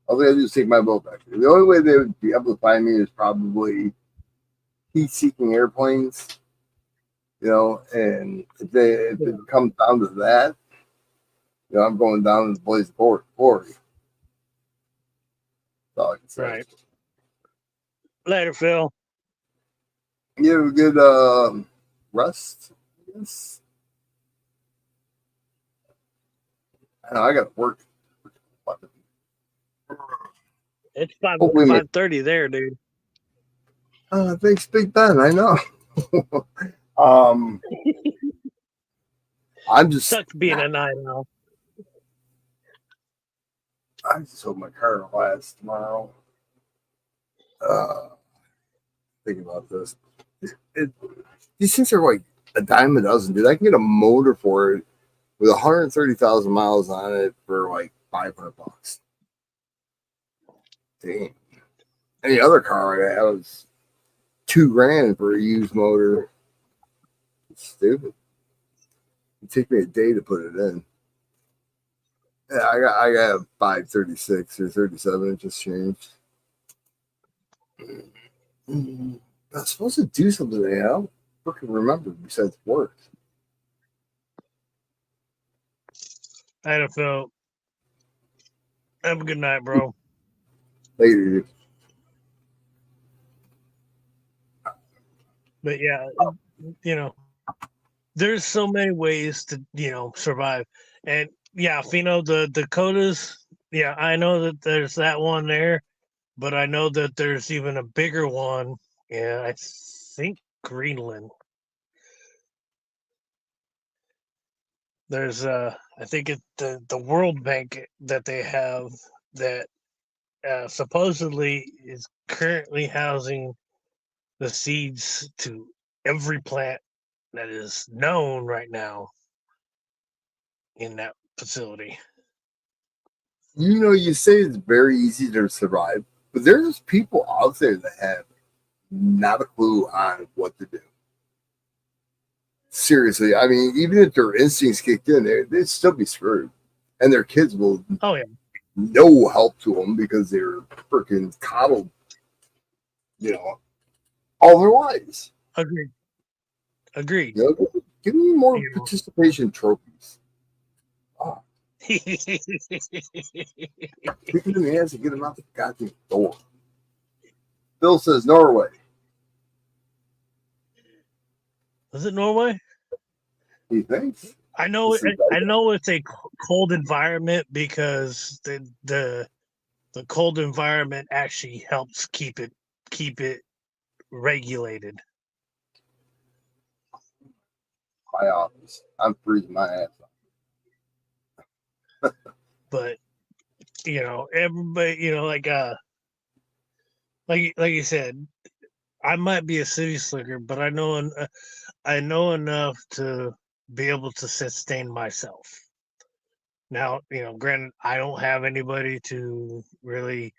all they had to do is take my boat back there. The only way they would be able to find me is probably heat-seeking airplanes. And if it comes down to that, I'm going down to the Blaze Quarry. That's all I can say. Right. Later, Phil. You have a good rest, I guess. I got to work. It's 5:30 there, dude. Thanks, Big Ben. I know. I'm just sucks being a night owl. I just hope my car will last tomorrow. Thinking about this. These things are like a dime a dozen, dude. I can get a motor for it with 130,000 miles on it for like $500. Damn. Any other car I have is $2,000 for a used motor. It's stupid. It'd take me a day to put it in. Yeah, I got 536 or 37. It just changed. I was supposed to do something today. I don't freaking remember besides work. I had a Phil. Have a good night, bro. Later. But yeah, you know, there's so many ways to survive, and yeah, Fino, the Dakotas. Yeah, I know that there's that one there, but I know that there's even a bigger one. Yeah, I think Greenland. There's I think it's the World Bank that they have that supposedly is currently housing the seeds to every plant that is known right now in that facility. You know, you say it's very easy to survive, but there's people out there that have not a clue on what to do. Seriously, I mean, even if their instincts kicked in, they'd still be screwed, and their kids will Oh yeah, no help to them because they're freaking coddled, you know, all their lives. agreed. Agreed. You know, give me more You know. participation trophies. Oh, kick it in the ass and get them out the goddamn door. Bill says Norway. Was it Norway? He thinks. I know. I know it's a cold environment because the cold environment actually helps keep it regulated. My office. I'm freezing my ass off. But everybody, like you said, I might be a city slicker, but I know enough to be able to sustain myself. Now, granted, I don't have anybody to really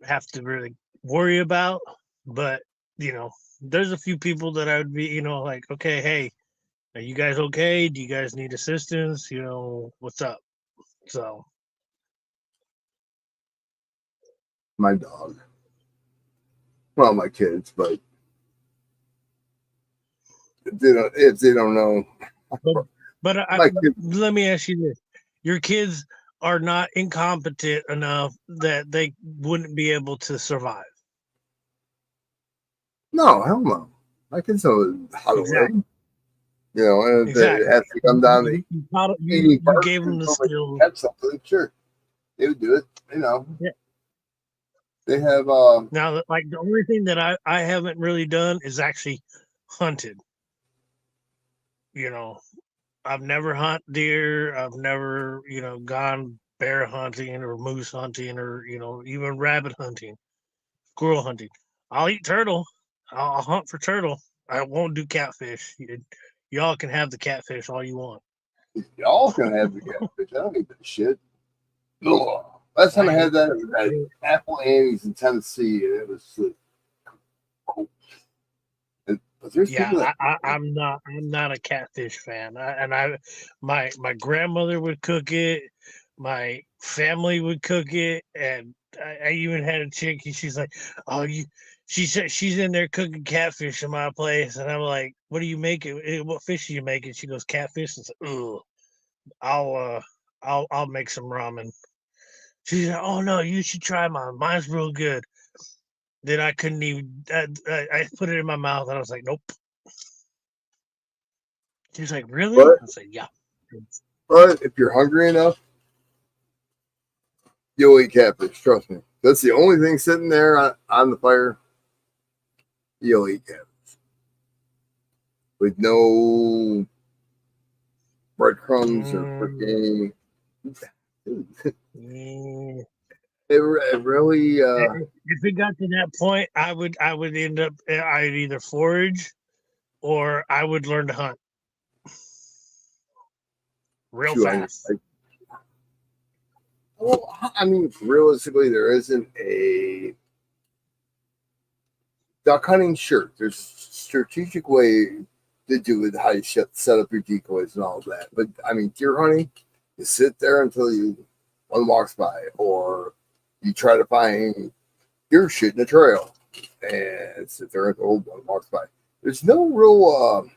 have to really worry about, but there's a few people that I would be, like, okay, hey, are you guys okay? Do you guys need assistance? What's up? So, My dog. Well, my kids, but if they don't know, but my kids. let me ask you this: your kids are not incompetent enough that they wouldn't be able to survive. No, hell no. My kids know how to Exactly. live. You know, and if Exactly. it has to come down to eating You parts gave them the until they skills. catch something, sure, they would do it. You know, Yeah. they have. Now, like the only thing that I haven't really done is actually hunted. I've never hunt deer. I've never, gone bear hunting or moose hunting or, even rabbit hunting, squirrel hunting. I'll eat turtle. I'll hunt for turtle. I won't do catfish. Y'all can have the catfish all you want. Y'all can have the catfish. I don't need that shit. Ugh. Last time I had that, it was at Apple Annie's in Tennessee, and it was. But there's people that I'm not a catfish fan. My grandmother would cook it. My family would cook it, and I even had a chick. And she's like, "Oh, you." She said she's in there cooking catfish in my place, and I'm like, "What are you making? What fish are you making?" She goes, "Catfish." I said, "Ugh, I'll make some ramen." She's like, "Oh no, you should try mine. Mine's real good." Then I couldn't even. I put it in my mouth, and I was like, "Nope." She's like, "Really?" but I said, "Yeah." if you're hungry enough, you'll eat catfish. Trust me. That's the only thing sitting there on the fire. You'll eat catfish with no breadcrumbs or freaking. It really. If it got to that point, I would end up. I'd either forage, or I would learn to hunt real fast. Well, I mean, realistically, there isn't a duck hunting. Sure, there's a strategic way to do it, how you set up your decoys and all of that. But I mean, deer hunting, you sit there until one walks by, or you try to find deer shit in the trail and sit there until one walks by. There's no real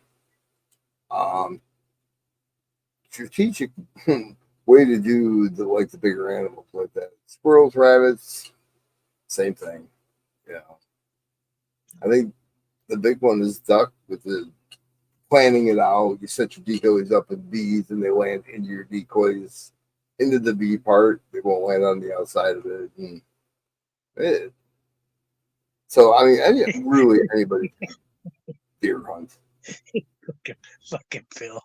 strategic way to do the bigger animals like that. Squirrels, rabbits, same thing. Yeah, I think the big one is duck with the planning it out. You set your decoys up in bees, and they land into your decoys into the bee part. They won't land on the outside of it. And so I mean, really anybody can deer hunt. Fucking Phil.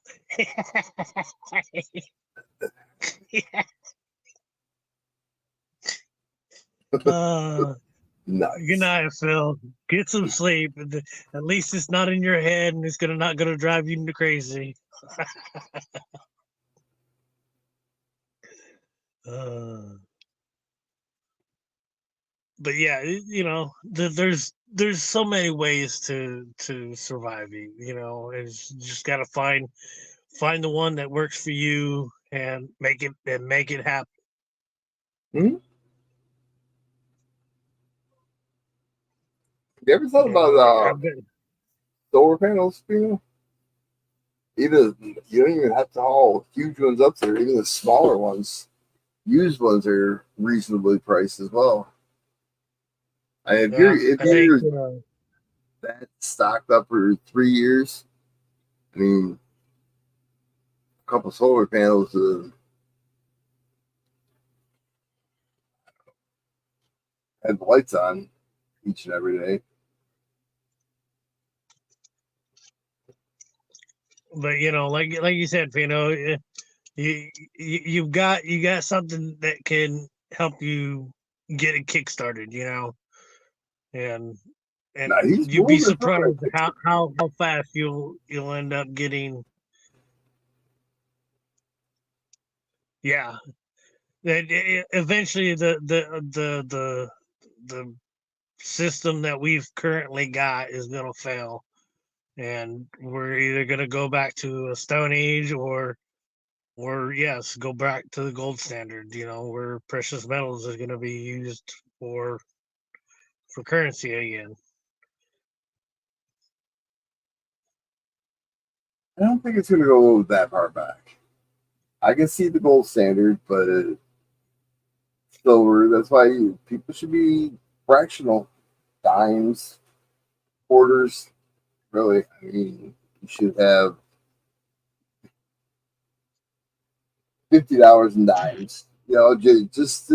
Nice. Good night, Phil. Get some sleep. At least it's not in your head, and it's not gonna drive you crazy. But yeah, there's so many ways to surviving. It's just gotta find the one that works for you and make it happen. Hmm? You ever thought about solar panels, Even you don't even have to haul huge ones up there. Even the smaller ones, used ones, are reasonably priced as well. If you're that stocked up for 3 years, I mean, a couple solar panels have the lights on each and every day. But like you said, you've got something that can help you get it kickstarted, and Now, he's you'd be moving from surprised it. how fast you'll end up getting. Yeah, eventually the system that we've currently got is gonna fail, and we're either gonna go back to a stone age or yes, go back to the gold standard. Where precious metals is gonna be used for currency again. I don't think it's going to go that far back. I can see the gold standard, but silver. That's why people should be fractional, dimes, quarters. Really, I mean, you should have $50 in dimes. Just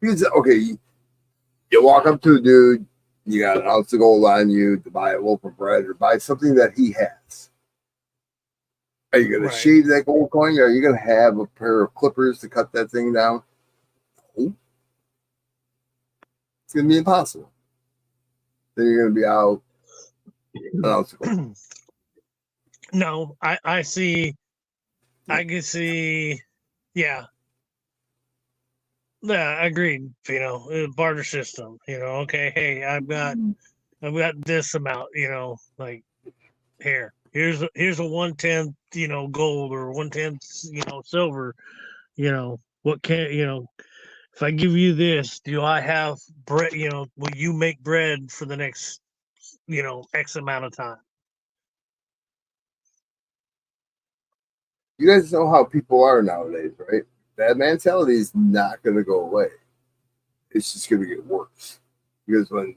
because okay, you walk up to a dude, you got an ounce of gold on you to buy a loaf of bread or buy something that he has. Are you going to shave that gold coin? Or are you going to have a pair of clippers to cut that thing down? No. It's going to be impossible. Then you're going to be out an ounce of gold. No, I see. I can see. Yeah. Yeah, agreed. Barter system. Okay, hey, I've got this amount. Like here's a 1/10, gold or 1/10, silver. What can if I give you this, do I have bread? Will you make bread for the next X amount of time? You guys know how people are nowadays, right? That mentality is not going to go away. It's just going to get worse. Because when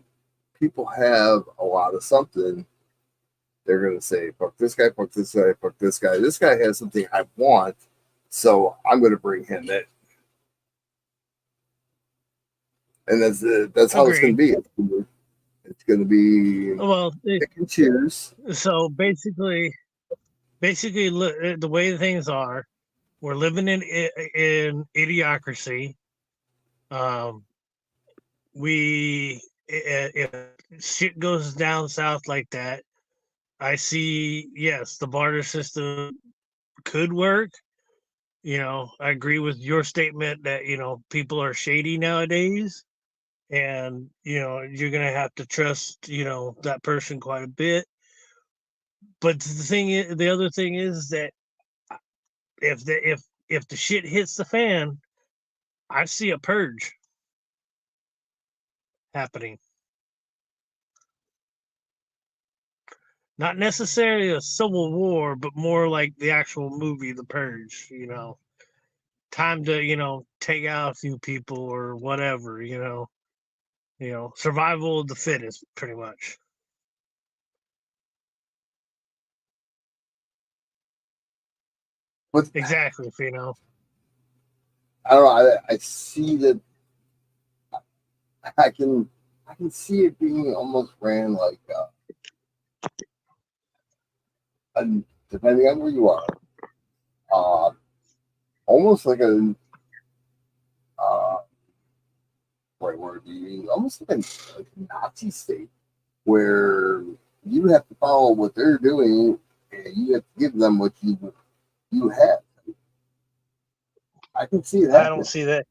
people have a lot of something, they're going to say, fuck this guy, fuck this guy, fuck this guy. This guy has something I want, so I'm going to bring him in. And that's how it's going to be. It's going to be pick and choose. So basically, the way things are, we're living in idiocracy. If shit goes down south like that, I see. Yes, the barter system could work. I agree with your statement that people are shady nowadays, and you're gonna have to trust that person quite a bit. But the other thing is that if the shit hits the fan, I see a purge happening. Not necessarily a civil war, but more like the actual movie, The Purge. Time to take out a few people or whatever. Survival of the fittest, pretty much. But Exactly, Fino. I don't know. I see that I can see it being almost ran like a, depending on where you are, uh, almost like a right word you almost like a Nazi state where you have to follow what they're doing and you have to give them what you have. I can see it I don't happening. see that.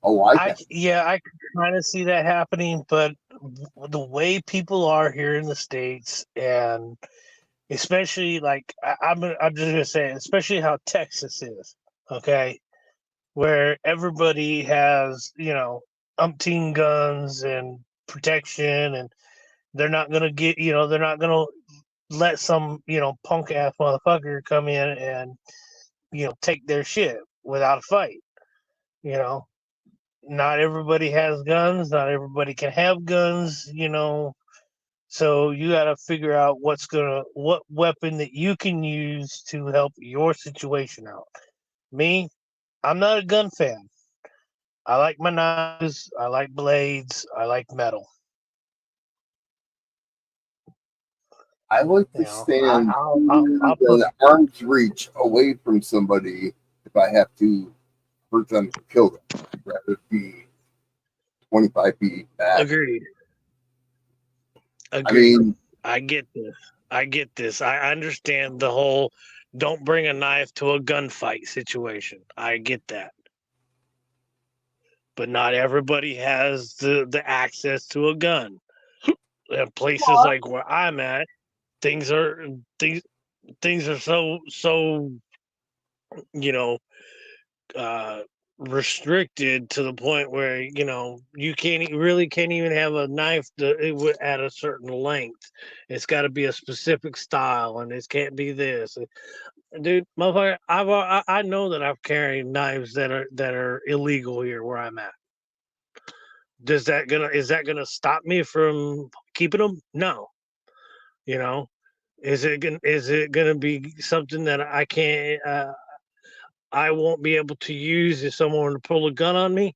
Oh, I can. I can kind of see that happening, but the way people are here in the States, and especially like I'm just gonna say, especially how Texas is, okay, where everybody has umpteen guns and protection, and they're not gonna let some punk ass motherfucker come in and take their shit without a fight. You know, not everybody has guns. Not everybody can have guns. So you got to figure out what weapon that you can use to help your situation out. Me, I'm not a gun fan. I like my knives. I like blades. I like metal. I like You to know, I, stand I'll within put arm's reach away from somebody if I have to hurt them or kill them. I'd rather be 25 feet back. Agreed. I Agreed. mean, I get this. I get this. I understand the whole don't bring a knife to a gunfight situation. I get that. But not everybody has the access to a gun. And places like where I'm at, things are things things are so you know uh restricted to the point where you really can't even have a knife at a certain length. It's got to be a specific style, and it can't be this. Dude, motherfucker, I know that I've carried knives that are illegal here where I'm at. Is that gonna stop me from keeping them? No. You know, is it gonna be something that I won't be able to use if someone were to pull a gun on me?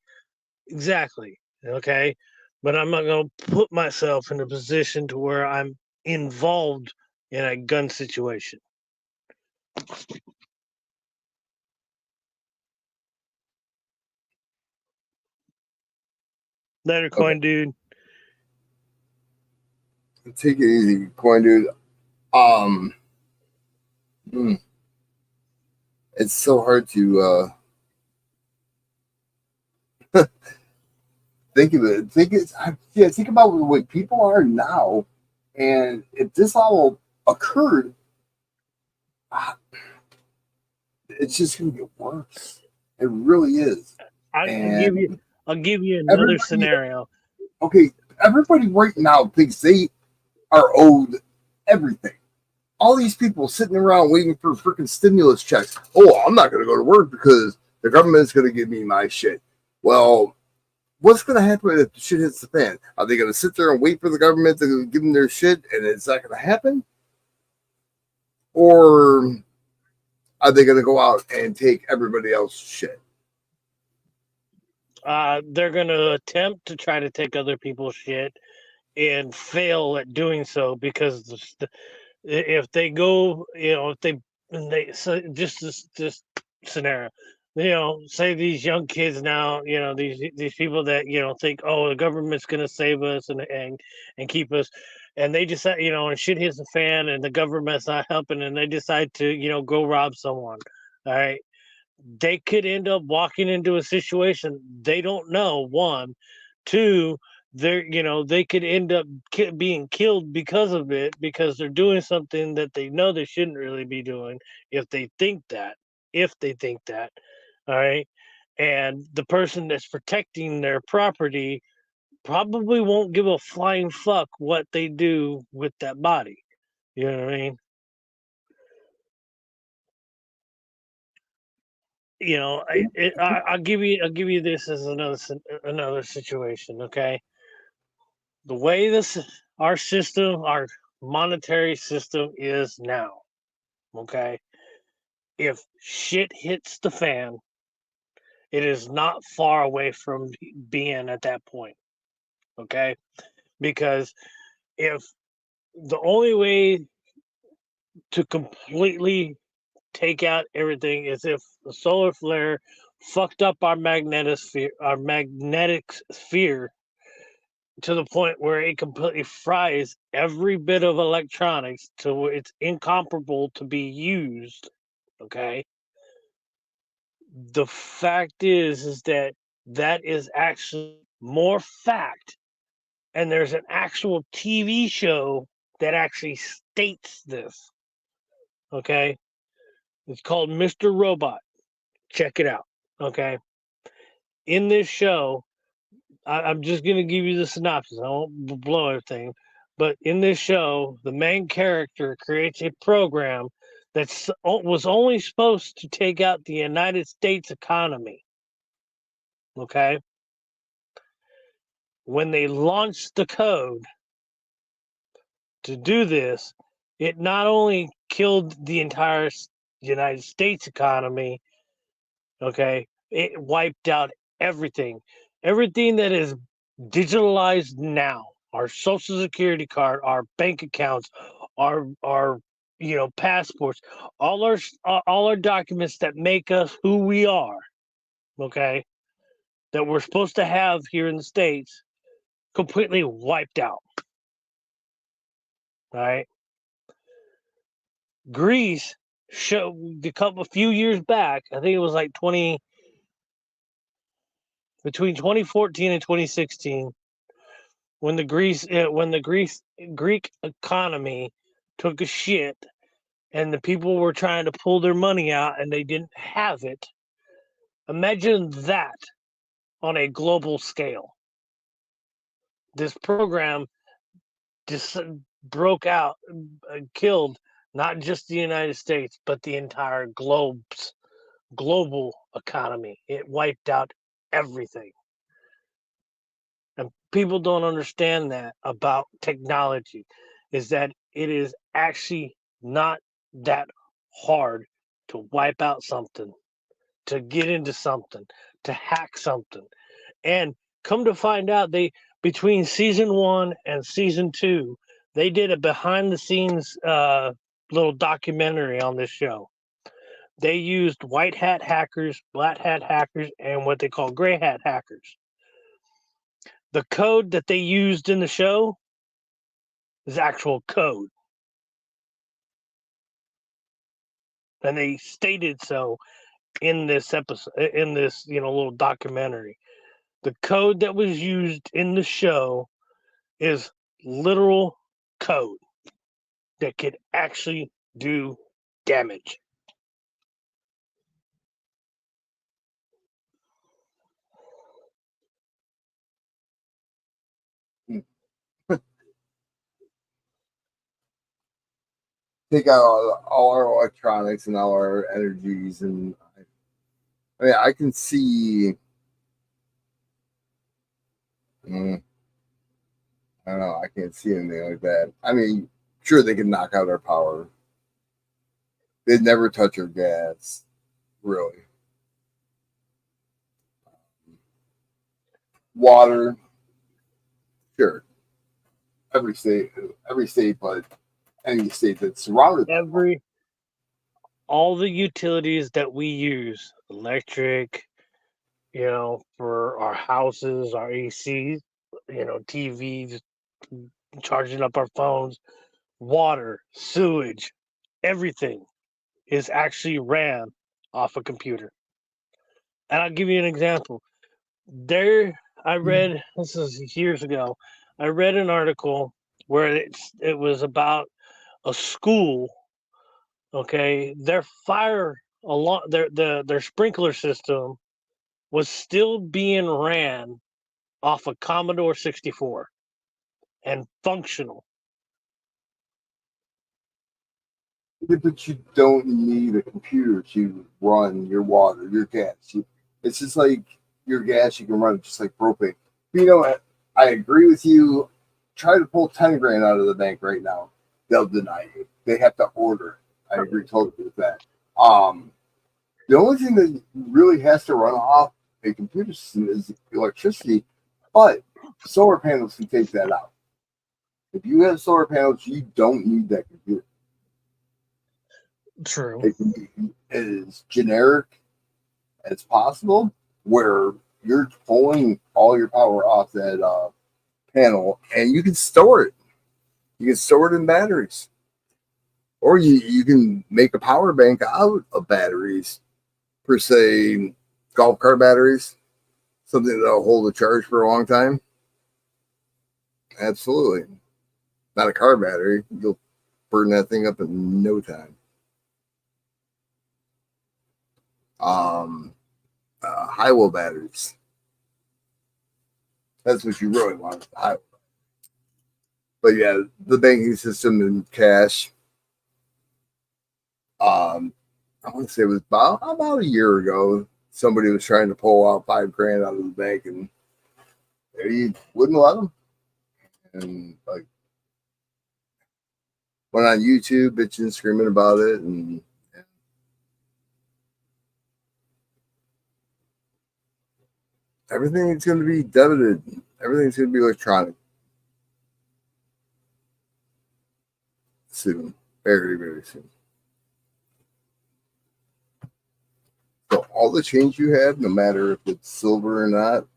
Exactly. Okay. But I'm not going to put myself in a position to where I'm involved in a gun situation. Later, okay, coin dude. take it easy, coin dude. Um, hmm, it's so hard to think of it. Think about the way people are now, and if this all occurred, ah, it's just going to get worse. It really is. I'll give you. And I'll give you another everybody, scenario. okay, everybody right now thinks they are owed everything. All these people sitting around waiting for freaking stimulus checks. Oh, I'm not going to go to work because the government's going to give me my shit. Well, what's going to happen if the shit hits the fan? Are they going to sit there and wait for the government to give them their shit and it's not going to happen? Or are they going to go out and take everybody else's shit? They're going to attempt to try to take other people's shit and fail at doing so because if they go, if they so just this scenario, say these young kids now, these people that think, oh, the government's gonna save us and keep us, and they decide, and shit hits the fan, and the government's not helping, and they decide to, go rob someone. All right, they could end up walking into a situation they don't know. One, two, they could end up being killed because of it because they're doing something that they know they shouldn't really be doing if they think that all right, and the person that's protecting their property probably won't give a flying fuck what they do with that body. You know what I mean? I'll give you this as another situation. Okay, the way our monetary system is now. Okay, if shit hits the fan, it is not far away from being at that point. Okay? Because if the only way to completely take out everything is if the solar flare fucked up our magnetic sphere to the point where it completely fries every bit of electronics to where it's incomparable to be used. Okay. The fact is that is actually more fact, and there's an actual TV show that actually states this. Okay. It's called Mr. Robot. Check it out. Okay. In this show, I'm just going to give you the synopsis. I won't blow everything. But in this show, the main character creates a program that was only supposed to take out the United States economy. Okay. When they launched the code to do this, it not only killed the entire United States economy, okay, it wiped out everything. Everything that is digitalized now, our social security card, our bank accounts, our passports, all our documents that make us who we are, okay, that we're supposed to have here in the States, completely wiped out. Right? Greece showed a few years back, I think it was like between 2014 and 2016, when the Greek economy took a shit and the people were trying to pull their money out and they didn't have it. Imagine that on a global scale. This program just broke out, killed not just the United States, but the entire global economy. It wiped out everything. And people don't understand that about technology, is that it is actually not that hard to wipe out something, to get into something, to hack something. And come to find out, between season 1 and season 2, they did a behind the scenes little documentary on this show. They used white hat hackers, black hat hackers, and what they call gray hat hackers. The code that they used in the show is actual code. And they stated so in this episode, in this, little documentary. The code that was used in the show is literal code that could actually do damage. Take out all our electronics and all our energies, and I can see. I don't know. I can't see anything like that. I mean, sure, they can knock out our power. They'd never touch our gas, really. Water, sure. Every state, but any state that's surrounded. All the utilities that we use, electric, for our houses, our ACs, TVs, charging up our phones, water, sewage, everything is actually ran off a computer. And I'll give you an example. I read, this is years ago, I read an article where it was about a school. Okay, their their sprinkler system was still being ran off a Commodore 64 and functional. But you don't need a computer to run your water, your gas. It's just like your gas, you can run it just like propane. But I agree with you. Try to pull 10 grand out of the bank right now. They'll deny you. They have to order it. I agree totally with that. The only thing that really has to run off a computer system is electricity, but solar panels can take that out. If you have solar panels, you don't need that computer. True. It can be as generic as possible, where you're pulling all your power off that panel, and you can store it. You can store it in batteries, or you can make a power bank out of batteries, per se, golf cart batteries, something that'll hold a charge for a long time. Absolutely. Not a car battery. You'll burn that thing up in no time. High wall batteries. That's what you really want. But yeah, the banking system and cash. I want to say it was about a year ago. Somebody was trying to pull out $5,000 out of the bank, and he wouldn't let them. And like went on YouTube, bitching, screaming about it, and everything is going to be debited. Everything's going to be electronic soon, very, very soon. So all the change you have, no matter if it's silver or not,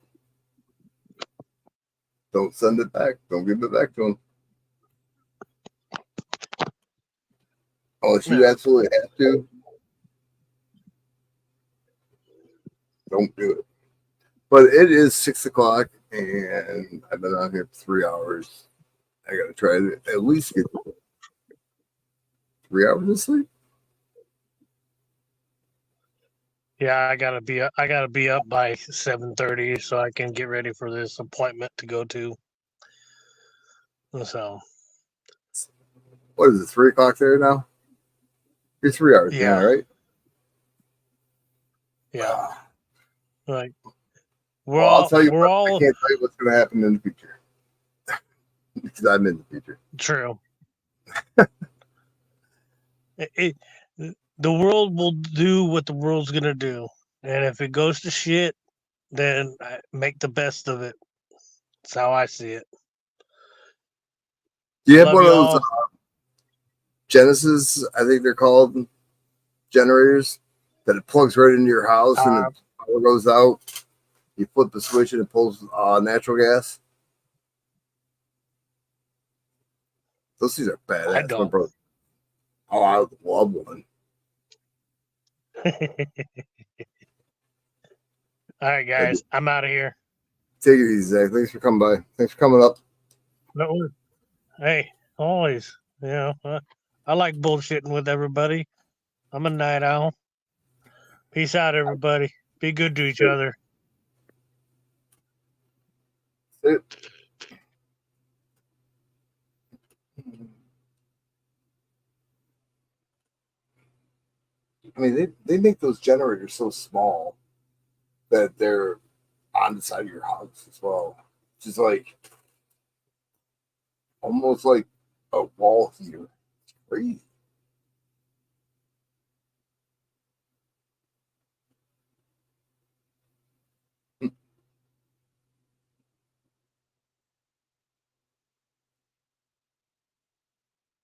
don't send it back. Don't give it back to them. Unless you absolutely have to, don't do it. But it is 6 o'clock, and I've been on here for 3 hours. I got to try to at least get 3 hours of sleep. Yeah, I gotta be up by 7:30 so I can get ready for this appointment to go to. So What is it, 3 o'clock there now? You're 3 hours yeah, now, right? yeah. Like Well, I'll tell you we're what, I all can't tell you what's going to happen in the future because I'm in the future. true. The world will do what the world's gonna do, and if it goes to shit, then make the best of it. That's how I see it. Do you have Love one of those y'all. Genesis, I think they're called, generators that it plugs right into your house and the power goes out? You flip the switch and it pulls natural gas. Those things are I badass. My don't. brother. Oh, I would love one. All right, guys, I'm out of here. Take it easy, Zach. Thanks for coming by. Thanks for coming up. No, hey, always. You know, I like bullshitting with everybody. I'm a night owl. Peace out, everybody. Be good to each other. I mean, they make those generators so small that they're on the side of your house as well. Just like almost like a wall heater. It's crazy.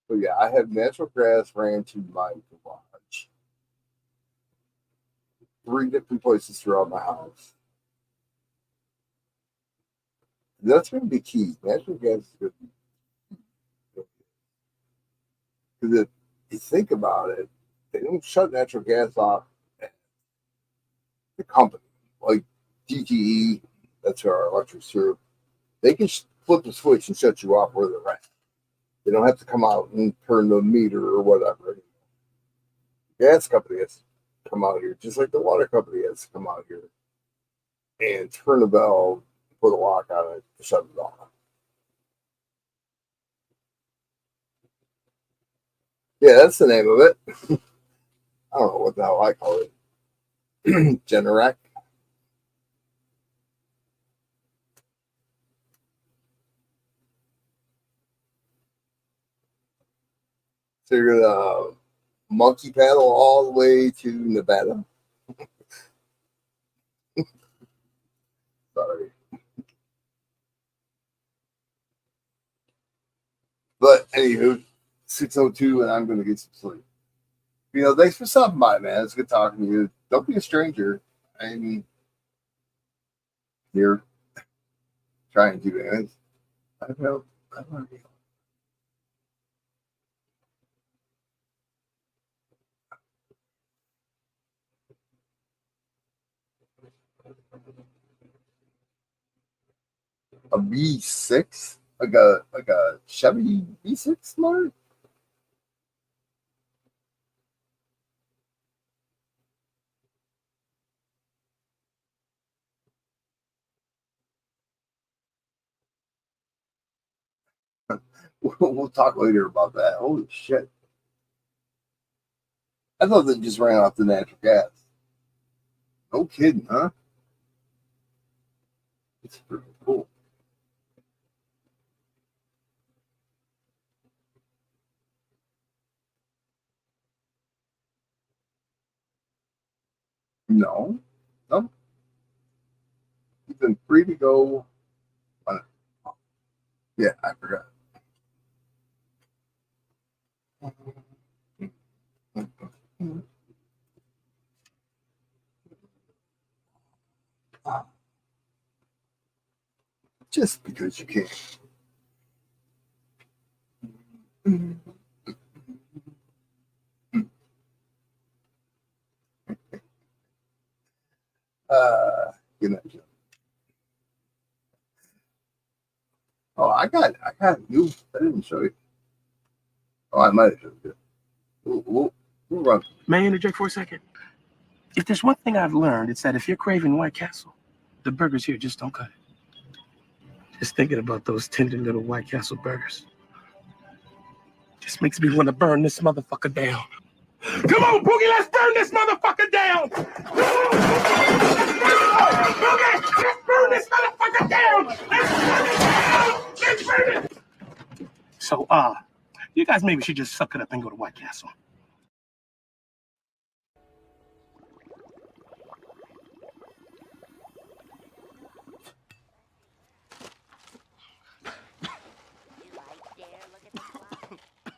But yeah, I have natural grass ran to my garage. 3 different places throughout my house. That's going to be key. Natural gas is going to be, because if you think about it, they don't shut natural gas off at the company like DTE. That's our electric serve. They can flip the switch and shut you off where they're at. They don't have to come out and turn the meter or whatever. The gas company has to come out here, just like the water company has to come out here and turn the valve, put a lock on it to shut it off. Yeah, that's the name of it. I don't know what the hell I call it. Generac. So you're gonna monkey paddle all the way to Nevada. Sorry. But anywho, 6:02, and I'm going to get some sleep. Thanks for stopping by, man. It's good talking to you. Don't be a stranger. I mean, you're trying to, man. I don't know. A V6, like a Chevy V6 Smart. We'll talk later about that. Holy shit! I thought they just ran off the natural gas. No kidding, huh? It's pretty cool. No. You've been free to go on it. Yeah, I forgot. Just because you can. Good night, Joe. Oh, I got you. I didn't show you. Oh, I might have showed you. We'll run. May I interject for a second? If there's one thing I've learned, it's that if you're craving White Castle, the burgers here just don't cut it. Just thinking about those tender little White Castle burgers just makes me want to burn this motherfucker down. Come on, Boogie, let's burn this motherfucker down! Boogie, let's burn this motherfucker down! Let's burn it! So, you guys maybe should just suck it up and go to White Castle.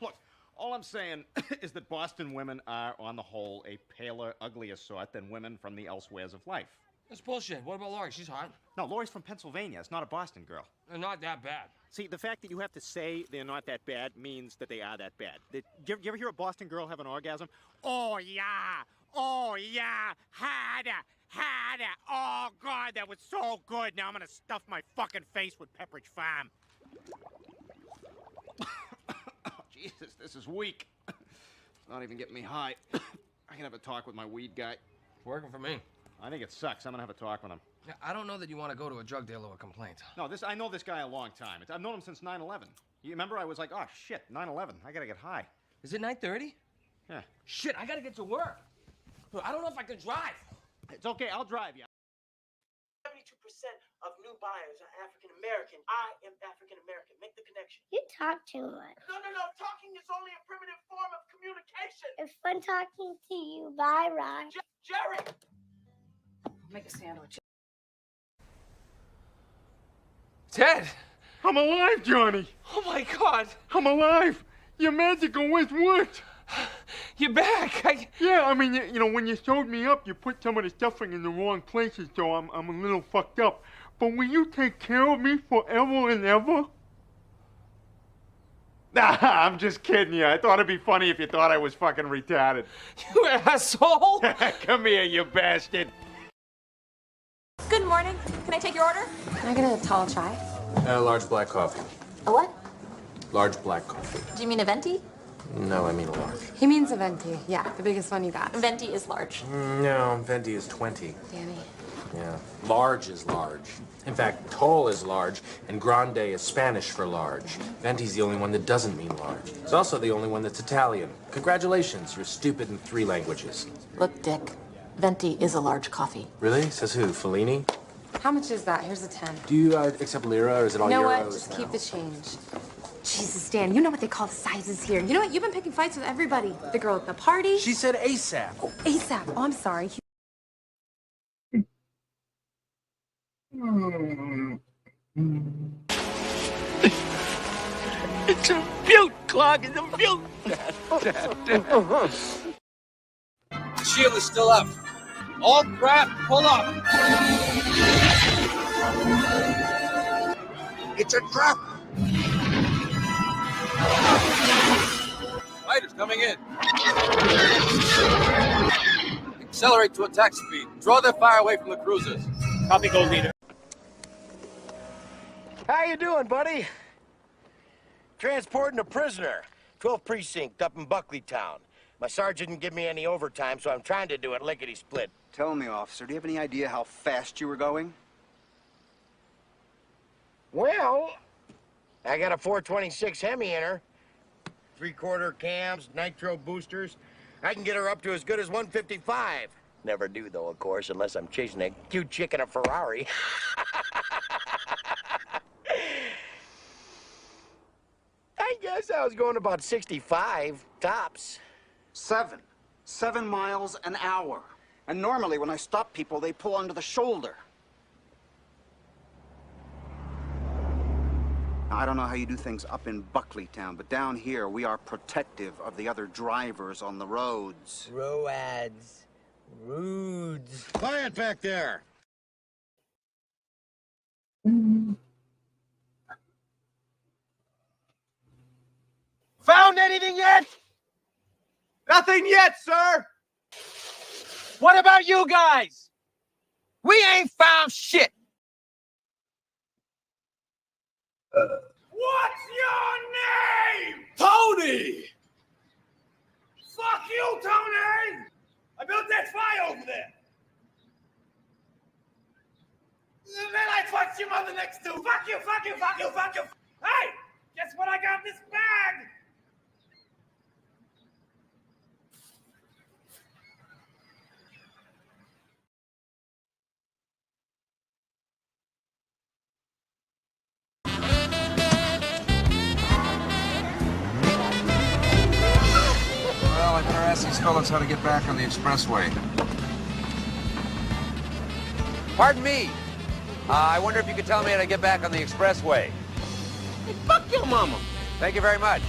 Look, all I'm saying is that Boston women are, on the whole, a paler, uglier sort than women from the elsewheres of life. That's bullshit. What about Lori? She's hot. No, Lori's from Pennsylvania. It's not a Boston girl. They're not that bad. See, the fact that you have to say they're not that bad means that they are that bad. You ever hear a Boston girl have an orgasm? Oh, yeah. Oh, yeah. Harder. Oh, God, that was so good. Now I'm going to stuff my fucking face with Pepperidge Farm. Oh, Jesus, this is weak. It's not even getting me high. I can have a talk with my weed guy. It's working for me. I think it sucks. I'm going to have a talk with him. Yeah, I don't know that you want to go to a drug dealer with a complaint. No, I know this guy a long time. I've known him since 9/11. You remember? I was like, oh, shit, 9/11. I got to get high. Is it 9:30? Yeah. Shit, I got to get to work. Look, I don't know if I can drive. It's okay. I'll drive you. 72% of new buyers are African American. I am African American. Make the connection. You talk too much. No. Talking is only a primitive form of communication. It's fun talking to you. Bye, Rod. Jerry! Make a sandwich. Ted! I'm alive, Johnny. Oh, my God. I'm alive. Your magical ways worked. You're back. Yeah, I mean, you know, when you showed me up, you put some of the stuffing in the wrong places, so I'm a little fucked up. But will you take care of me forever and ever? Nah, I'm just kidding you. I thought it'd be funny if you thought I was fucking retarded. You asshole! Come here, you bastard. Good morning. Can I take your order? Can I get a tall chai? A large black coffee. A what? Large black coffee. Do you mean a venti? No, I mean a large. He means a venti. Yeah, the biggest one you got. Venti is large. No, venti is 20. Danny. Yeah. Large is large. In fact, tall is large, and grande is Spanish for large. Venti's the only one that doesn't mean large. It's also the only one that's Italian. Congratulations, you're stupid in 3 languages. Look, Dick, venti is a large coffee. Really? Says who? Fellini? How much is that? Here's a 10. Do you accept lira, or is it all You know euros what? Just now? keep the change. Jesus, Dan, you know what they call the sizes here. You know what? You've been picking fights with everybody. The girl at the party. She said ASAP. Oh, ASAP. Oh, I'm sorry. It's a beaut, Clark. It's a beaut. The shield is still up. All craft, pull up. It's a trap. Fighters coming in. Accelerate to attack speed. Draw their fire away from the cruisers. Copy, Gold Leader. How you doing, buddy? Transporting a prisoner. 12th Precinct up in Buckleytown. My sergeant didn't give me any overtime, so I'm trying to do it lickety-split. Tell me, officer, do you have any idea how fast you were going? Well, I got a 426 Hemi in her. 3/4 cams, nitro boosters. I can get her up to as good as 155. Never do, though, of course, unless I'm chasing a cute chick in a Ferrari. I guess I was going about 65, tops. 7 miles an hour. And normally when I stop people, they pull onto the shoulder. Now, I don't know how you do things up in Buckleytown, but down here, we are protective of the other drivers on the roads. Roads. Rudes. Quiet back there. Found anything yet? Nothing yet, sir. What about you guys? We ain't found shit. What's your name? Tony! Fuck you, Tony! I built that fire over there. And then I fucked your mother next to. Fuck you, fuck you, fuck you, fuck you. Hey! Guess what I got in this bag? Well, I better ask these fellas how to get back on the expressway. Pardon me. I wonder if you could tell me how to get back on the expressway. Hey, fuck your mama. Thank you very much.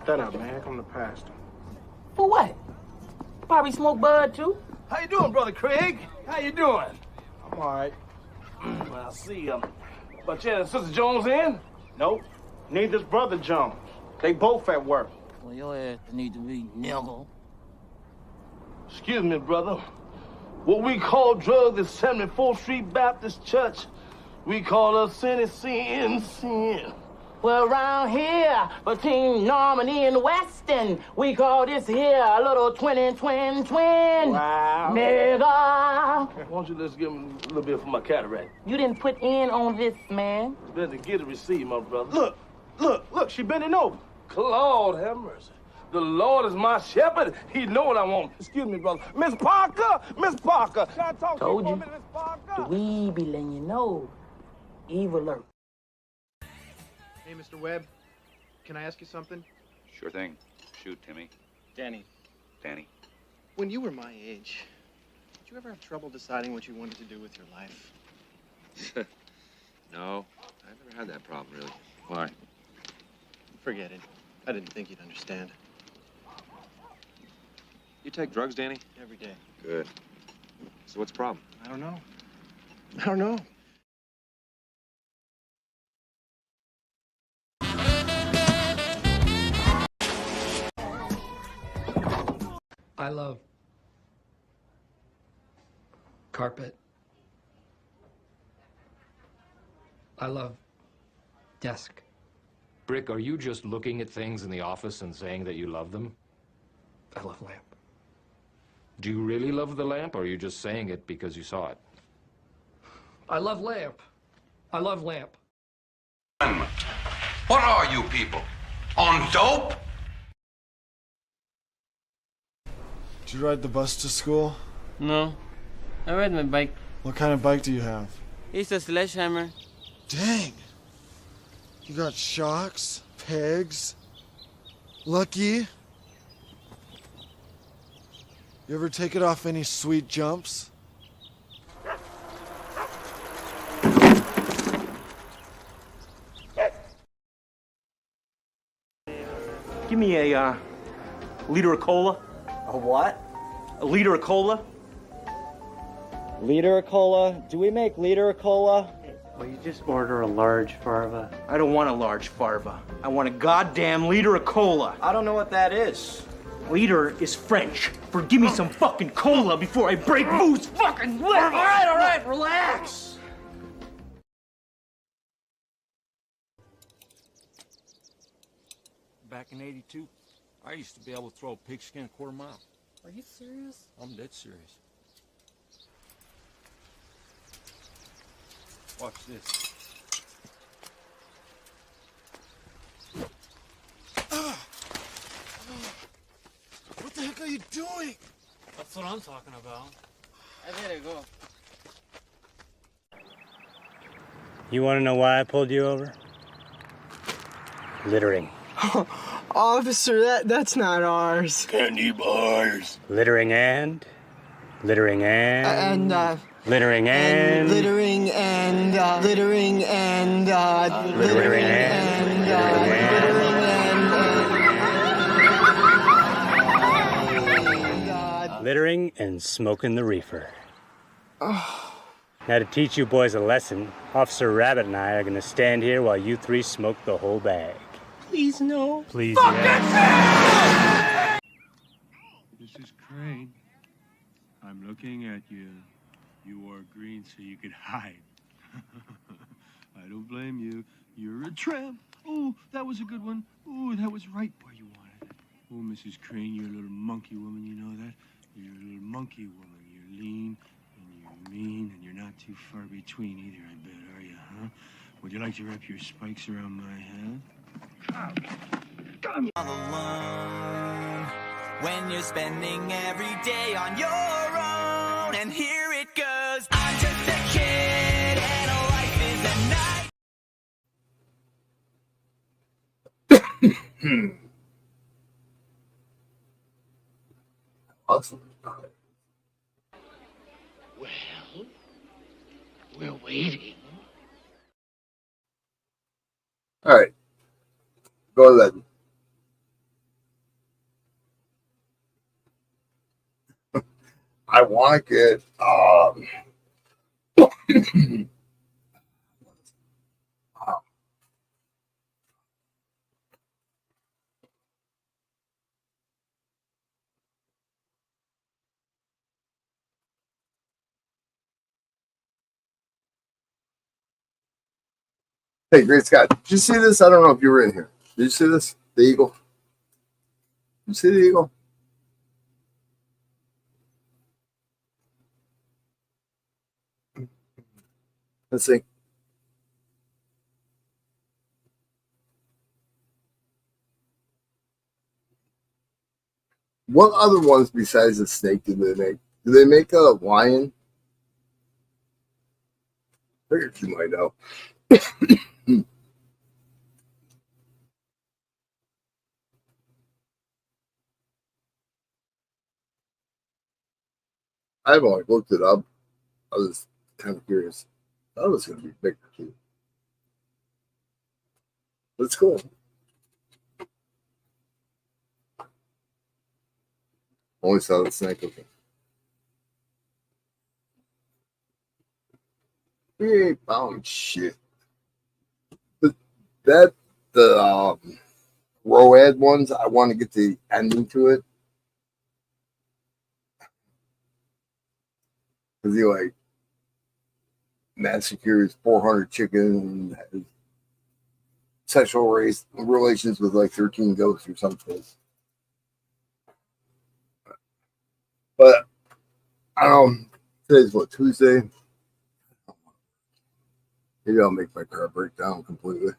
Shut up, man. Here come the pastor. For what? Probably smoke bud too. How you doing, Brother Craig? How you doing? I'm all right. Well, I see, but yeah, Sister Jones in? Nope. Neither's Brother Jones. They both at work. Well, your ass need to be niggle. Excuse me, brother. What we call drugs at 74th Street Baptist Church, we call us sin. Well, around here, between Normandy and Weston, we call this here a little twin. Wow. Nigga. Why don't you just give me a little bit for my cataract? You didn't put in on this, man. It's better to get a receipt, my brother. Look, she bending over. Lord have mercy. The Lord is my shepherd. He know what I want. Excuse me, brother. Miss Parker! Can I talk Told to you you. for a minute, Miss Parker? The weed be letting you know. Evil alert. Hey, Mr. Webb, can I ask you something? Sure thing. Shoot, Timmy. Danny, When you were my age, did you ever have trouble deciding what you wanted to do with your life? No, I've never had that problem, really. Why? Forget it. I didn't think you'd understand. You take drugs, Danny? Every day. Good. So what's the problem? I don't know. I love carpet. I love desk. Brick, are you just looking at things in the office and saying that you love them? I love lamp. Do you really love the lamp, or are you just saying it because you saw it? I love lamp. I love lamp. What are you people? On dope? Did you ride the bus to school? No. I ride my bike. What kind of bike do you have? It's a sledgehammer. Dang! You got shocks, pegs. Lucky. You ever take it off any sweet jumps? Give me a liter of cola. A what? A liter of cola. Liter of cola? Do we make liter of cola? Well, you just order a large farva. I don't want a large farva. I want a goddamn liter of cola. I don't know what that is. Liter is French for give me some fucking cola before I break Boo's fucking leg. All right, relax. Back in '82, I used to be able to throw a pigskin a quarter mile. Are you serious? I'm dead serious. Watch this. What the heck are you doing? That's what I'm talking about. I better go. You want to know why I pulled you over? Littering. Officer, that's not ours. Candy bars. Littering and? Littering and? Littering and? Littering and, littering and, littering and? Littering and smoking the reefer. Now to teach you boys a lesson, Officer Rabbit and I are going to stand here while you three smoke the whole bag. Please no. Please, Fuck yes. Mrs. Crane, I'm looking at you. You wore green so you could hide. I don't blame you. You're a tramp. Oh, that was a good one. Oh, that was right where you wanted it. Oh, Mrs. Crane, you're a little monkey woman, you know that? You're a little monkey woman. You're lean, and you're mean, and you're not too far between either, I bet, are you, huh? Would you like to wrap your spikes around my head? All alone when you're spending every day on your own, and here it goes. I'm just a kid and a life is a night. Awesome. Well, we're waiting. All right. Go ahead. I want to get Hey, Great Scott, did you see this? I don't know if you were in here. Did you see this? The eagle? Did you see the eagle? Let's see. What other ones besides the snake do they make? Do they make a lion? I figured you might know. I haven't like looked it up. I was kind of curious. I thought it was going to be bigger too. But it's cool. Only saw the snake looking. We ain't found shit. But the Road ones, I want to get the ending to it. Because he like massacres 400 chickens and has sexual relations with like 13 ghosts or something. But I don't know. Today's what, Tuesday? Maybe I'll make my car break down completely.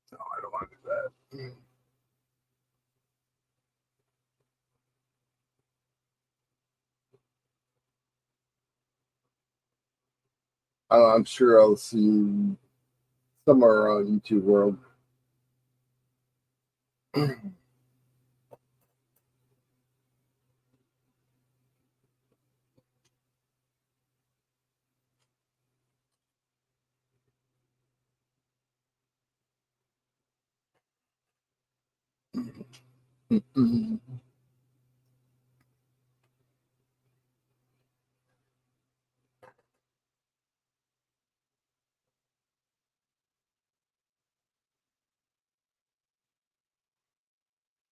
No, I don't I'm sure I'll see you somewhere around YouTube world.